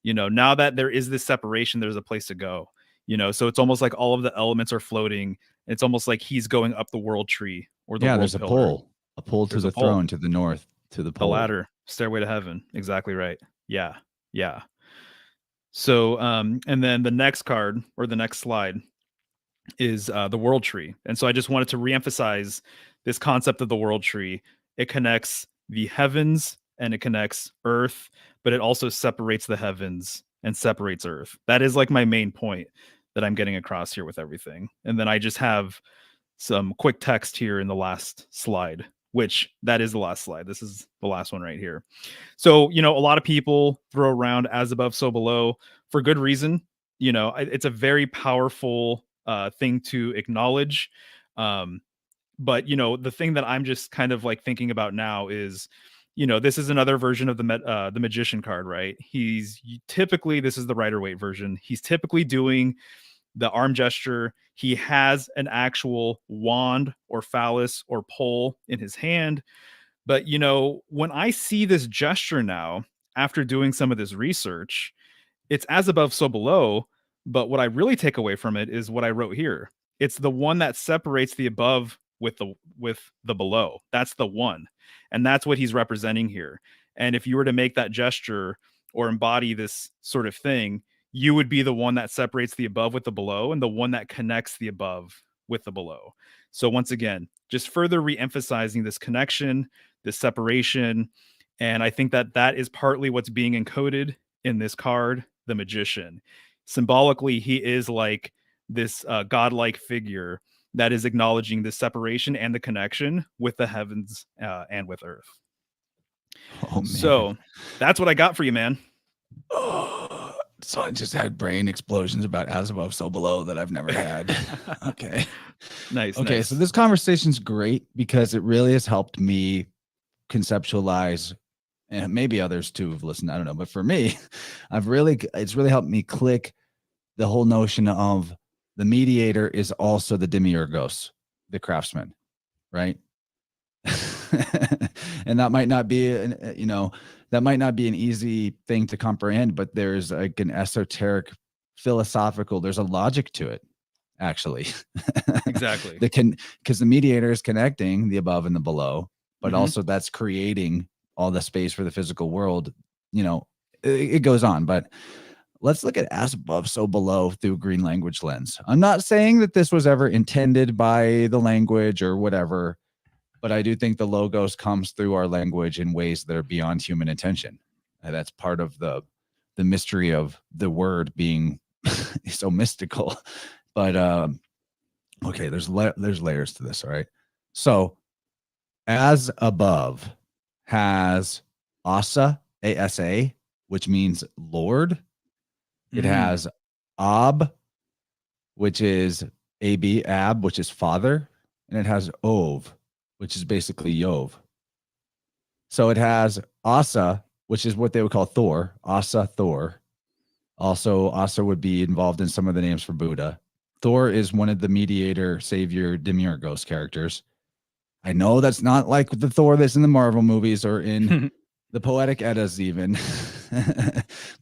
You know, now that there is this separation, there's a place to go. You know, so it's almost like all of the elements are floating. It's almost like he's going up the world tree or the world there's pillar. a pole to There's a the pole. throne, to the north, to the The pole. ladder, stairway to heaven. Exactly right. Yeah. So, and then the next card or the next slide is the world tree. And so I just wanted to reemphasize this concept of the world tree. It connects the heavens and it connects earth, but it also separates the heavens and separates earth. That is like my main point that I'm getting across here with everything. And then I just have some quick text here in the last slide, which that is the last slide. This is the last one right here. So, you know, a lot of people throw around as above, so below for good reason. You know, it's a very powerful thing to acknowledge. But, you know, the thing that I'm just kind of like thinking about now is, you know, this is another version of the magician card, right? Typically, this is the Rider-Waite version. He's typically doing the arm gesture. He has an actual wand or phallus or pole in his hand. But, you know, when I see this gesture now, after doing some of this research, it's as above, so below. But what I really take away from it is what I wrote here. It's the one that separates the above with the below. That's the one. And that's what he's representing here. And if you were to make that gesture or embody this sort of thing, you would be the one that separates the above with the below and the one that connects the above with the below. So once again, just further re-emphasizing this connection, this separation. And I think that that is partly what's being encoded in this card, the magician. Symbolically, he is like this godlike figure that is acknowledging the separation and the connection with the heavens and with earth. Oh, man. So that's what I got for you, man. Oh, so I just had brain explosions about as above, so below that I've never had. Okay. Nice. Okay. Nice. So this conversation's great because it really has helped me conceptualize, and maybe others too have listened. I don't know. But for me, it's really helped me click the whole notion of the mediator is also the demiurgos, the craftsman, right? And that might not be, that might not be an easy thing to comprehend, but there's like an esoteric philosophical, there's a logic to it, actually. Exactly. Because the mediator is connecting the above and the below, but also that's creating all the space for the physical world. You know, it goes on, but let's look at as above, so below through green language lens. I'm not saying that this was ever intended by the language or whatever, but I do think the logos comes through our language in ways that are beyond human intention. And that's part of the mystery of the word being so mystical. But okay, there's layers to this. All right. So as above has Asa, A-S-A, which means Lord. It has Ab, which is A-B, Ab, which is father. And it has Ov, which is basically Yov. So it has Asa, which is what they would call Thor, Asa, Thor. Also, Asa would be involved in some of the names for Buddha. Thor is one of the mediator, savior, demiurgos characters. I know that's not like the Thor that's in the Marvel movies or in the Poetic Eddas even,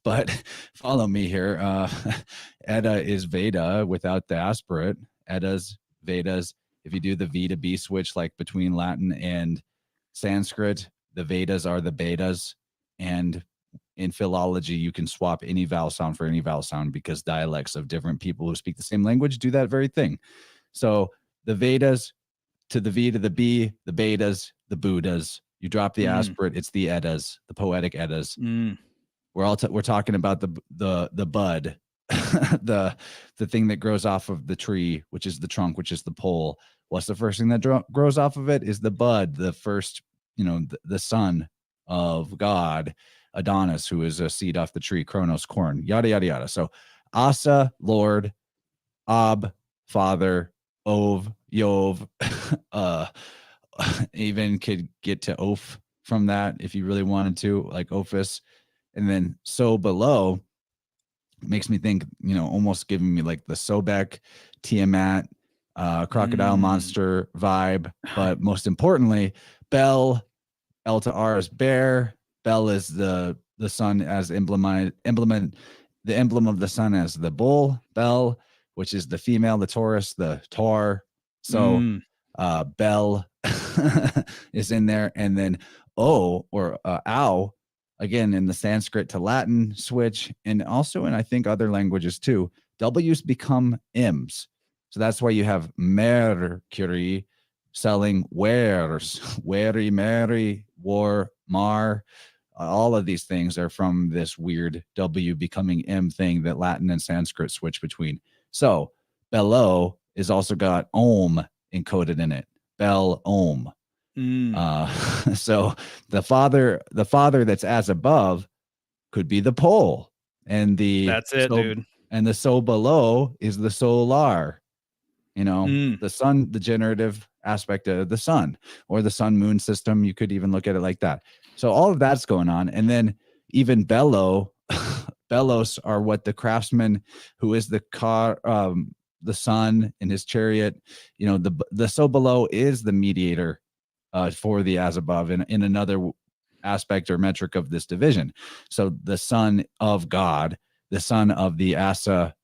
but follow me here. Edda is Veda without the aspirate. Eddas, Vedas. If you do the V to B switch, like between Latin and Sanskrit, the Vedas are the Betas. And in philology, you can swap any vowel sound for any vowel sound because dialects of different people who speak the same language do that very thing. So the Vedas to the V to the B, the Betas, the Buddhas. You drop the aspirate, it's the Eddas, the Poetic Eddas. We're talking about the bud, the thing that grows off of the tree, which is the trunk, which is the pole. What's the first thing that grows off of it? Is the bud, the first, the son of God, Adonis, who is a seed off the tree, Kronos, corn, yada yada yada. So Asa, Lord, Ab, father, Ov, Yov, even could get to Oph from that if you really wanted to, like Ophis. And then so below makes me think, almost giving me like the Sobek, Tiamat, crocodile monster vibe. But most importantly, Bel, L to R is bear. Bel is the sun as the emblem of the sun as the bull. Bel, which is the female, the Taurus, the Tar. So Bel is in there, and then O or Ow, again in the Sanskrit to Latin switch, and also in I think other languages too. W's become M's, so that's why you have Mercury selling wares, wary, Mary, war, Mar. All of these things are from this weird W becoming M thing that Latin and Sanskrit switch between. So Bello is also got Om encoded in it. Bel Om. So the father that's as above could be the pole, and that's it, dude. And the so below is the solar. The sun, the generative aspect of the sun, or the sun moon system. You could even look at it like that. So all of that's going on. And then even Belos are what the craftsman who is the sun in his chariot, the so below is the mediator for the as above in another aspect or metric of this division. So the son of God, the son of the Asa,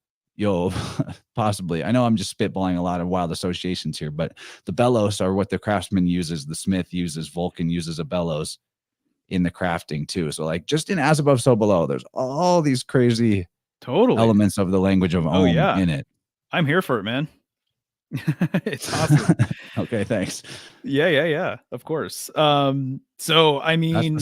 possibly. I know I'm just spitballing a lot of wild associations here, but the bellows are what the craftsman uses, the smith uses, Vulcan uses a bellows in the crafting too. So like just in as above, so below, there's all these crazy elements of the language of Om in it. I'm here for it, man. It's awesome. Okay, thanks. Yeah. Of course. So I mean,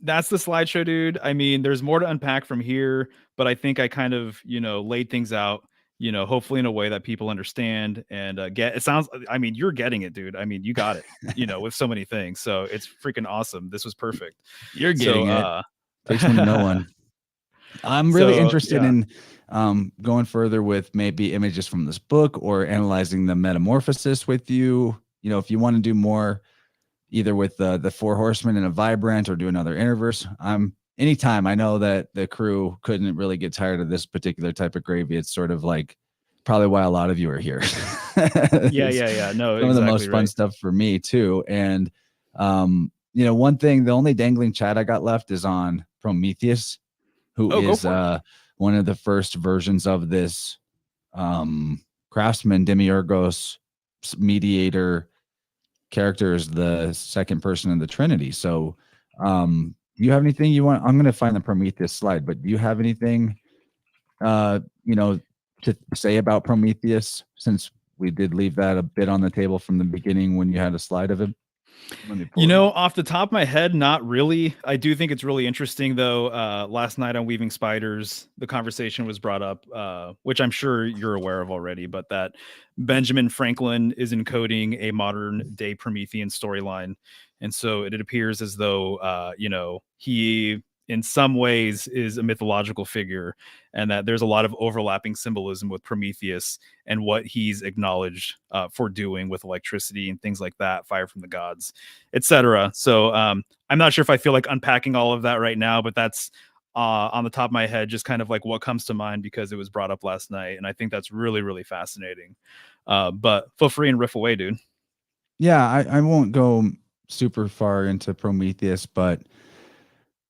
that's the slideshow, dude. I mean, there's more to unpack from here, but I think I kind of, laid things out, hopefully in a way that people understand and get. It sounds, I mean, you're getting it, dude. I mean, you got it, with so many things. So it's freaking awesome. This was perfect. You're getting it. Takes one to know one. I'm really interested in going further with maybe images from this book or analyzing the metamorphosis with you. If you want to do more, either with the Four Horsemen and a Vibrant, or do another InnerVerse. Anytime. I know that the crew couldn't really get tired of this particular type of gravy. It's sort of like probably why a lot of you are here. Yeah. No, some of the most fun stuff for me too. And one thing, the only dangling chat I got left is on Prometheus, who is one of the first versions of this craftsman, Demiurgos, mediator character, is the second person in the Trinity. So you have anything you want? I'm going to find the Prometheus slide, but do you have anything to say about Prometheus, since we did leave that a bit on the table from the beginning when you had a slide of it? Off the top of my head, not really. I do think it's really interesting, though. Last night on Weaving Spiders, the conversation was brought up, which I'm sure you're aware of already, but that Benjamin Franklin is encoding a modern day Promethean storyline. And so it appears as though, he in some ways is a mythological figure, and that there's a lot of overlapping symbolism with Prometheus and what he's acknowledged for doing with electricity and things like that, fire from the gods, etc. So I'm not sure if I feel like unpacking all of that right now, but that's on the top of my head, just kind of like what comes to mind because it was brought up last night. And I think that's really, really fascinating. But feel free and riff away, dude. Yeah, I won't go super far into Prometheus, but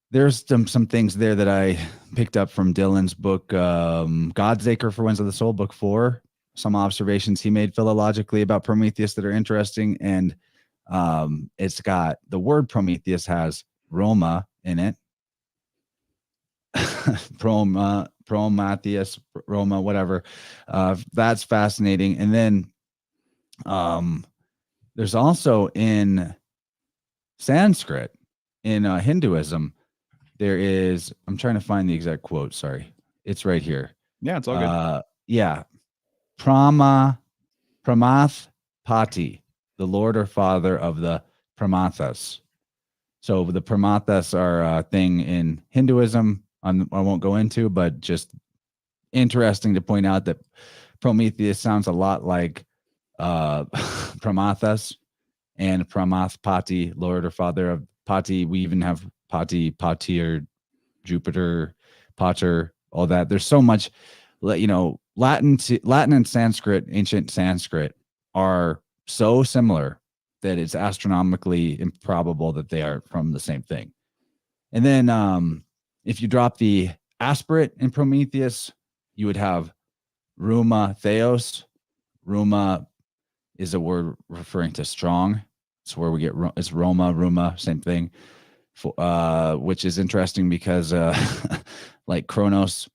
there's some things there that I picked up from Dylan's book, Godsacre for Winds of the Soul, book 4. Some observations he made philologically about Prometheus that are interesting. And it's got the word Prometheus has Roma in it. Prometheus, Roma, whatever. That's fascinating. And then there's also in Sanskrit, in Hinduism, there is, I'm trying to find the exact quote. Sorry. It's right here. Yeah, it's all good. Yeah. Pramath Pati, the Lord or Father of the Pramathas. So the Pramathas are a thing in Hinduism I won't go into, but just interesting to point out that Prometheus sounds a lot like Prometheus and Pramathpati, Lord or Father of Pati. We even have Pati, Patir, Jupiter, Pater, all that. There's so much, Latin and Sanskrit, ancient Sanskrit, are so similar that it's astronomically improbable that they are from the same thing. And then if you drop the aspirate in Prometheus, you would have Ruma Theos. Ruma is a word referring to strong. It's where we get it's Ruma, same thing. Which is interesting because like Kronos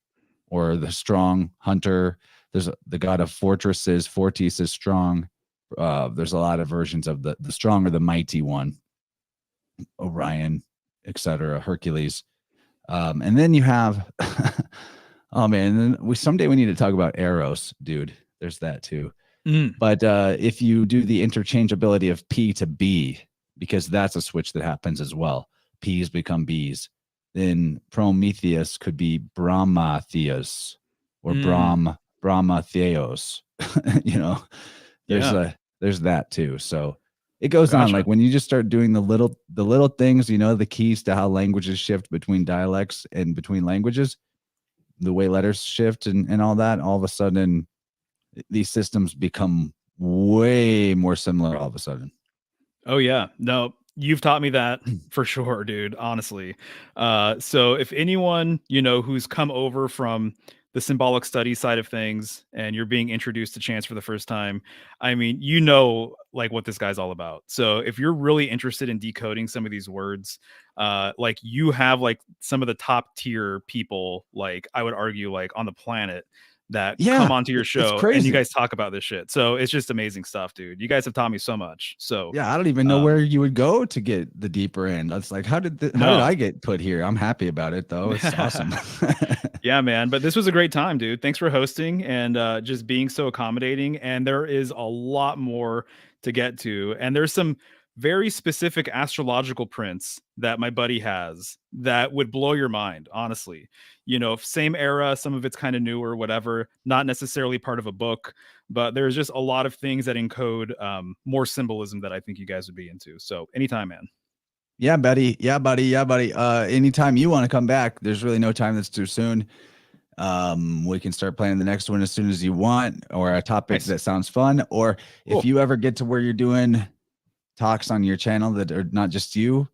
or the strong hunter, there's the god of fortresses. Fortis is strong. There's a lot of versions of the strong or the mighty one, Orion, etc., Hercules. And then you have, oh man, someday we need to talk about Eros, dude. There's that too. But if you do the interchangeability of P to B, because that's a switch that happens as well, P's become B's, then Prometheus could be Brahmatheus or Brahmatheos. There's that too. So it goes on. Like when you just start doing the little things, the keys to how languages shift between dialects and between languages, the way letters shift and all that, all of a sudden these systems become way more similar all of a sudden. Oh yeah. No, you've taught me that for sure, dude, honestly. So if anyone, who's come over from the symbolic study side of things and you're being introduced to chants for the first time, I mean, like what this guy's all about. So if you're really interested in decoding some of these words, like you have like some of the top tier people, like I would argue like on the planet that come onto your show and you guys talk about this shit. So it's just amazing stuff, dude. You guys have taught me so much. So yeah, I don't even know where you would go to get the deeper end. It's like, how did I get put here? I'm happy about it though. It's awesome. Yeah, man. But this was a great time, dude. Thanks for hosting and just being so accommodating. And there is a lot more to get to. And there's some very specific astrological prints that my buddy has that would blow your mind, honestly. Same era, some of it's kind of newer, whatever, not necessarily part of a book, but there's just a lot of things that encode more symbolism that I think you guys would be into. So anytime, man. Yeah, buddy. Anytime you want to come back, there's really no time that's too soon. We can start planning the next one as soon as you want, or a topic that sounds fun. Or if you ever get to where you're doing talks on your channel that are not just you,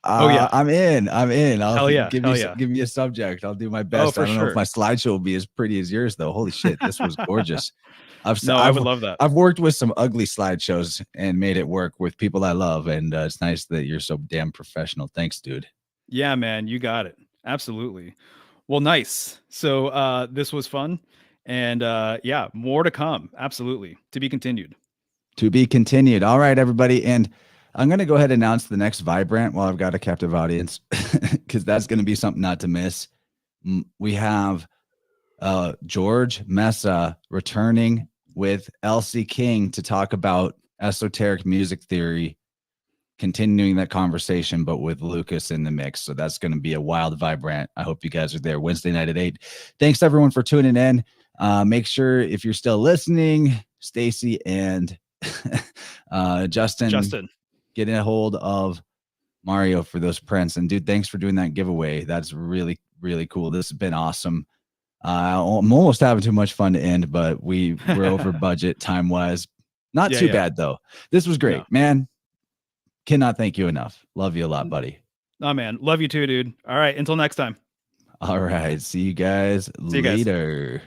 I'm in. I'll give me a subject. I'll do my best. I don't know if my slideshow will be as pretty as yours though. Holy shit, this was gorgeous. I would love that. I've worked with some ugly slideshows and made it work with people I love, and it's nice that you're so damn professional. Thanks, dude. Yeah, man, you got it. Absolutely. Well, nice. So this was fun, and more to come. Absolutely. To be continued. To be continued. All right, everybody. And I'm going to go ahead and announce the next Vibrant while I've got a captive audience, because that's going to be something not to miss. We have George Mesa returning with Elsie King to talk about esoteric music theory, continuing that conversation, but with Lucas in the mix. So that's going to be a wild Vibrant. I hope you guys are there Wednesday night at 8. Thanks, everyone, for tuning in. Make sure, if you're still listening, Stacy and Justin, get a hold of Mario for those prints. And dude, thanks for doing that giveaway. That's really, really cool. This has been awesome. I'm almost having too much fun to end, but we're over budget time wise. Not too bad though. This was great, man. Cannot thank you enough. Love you a lot, buddy. Oh man, love you too, dude. All right, until next time. All right, see you guys later.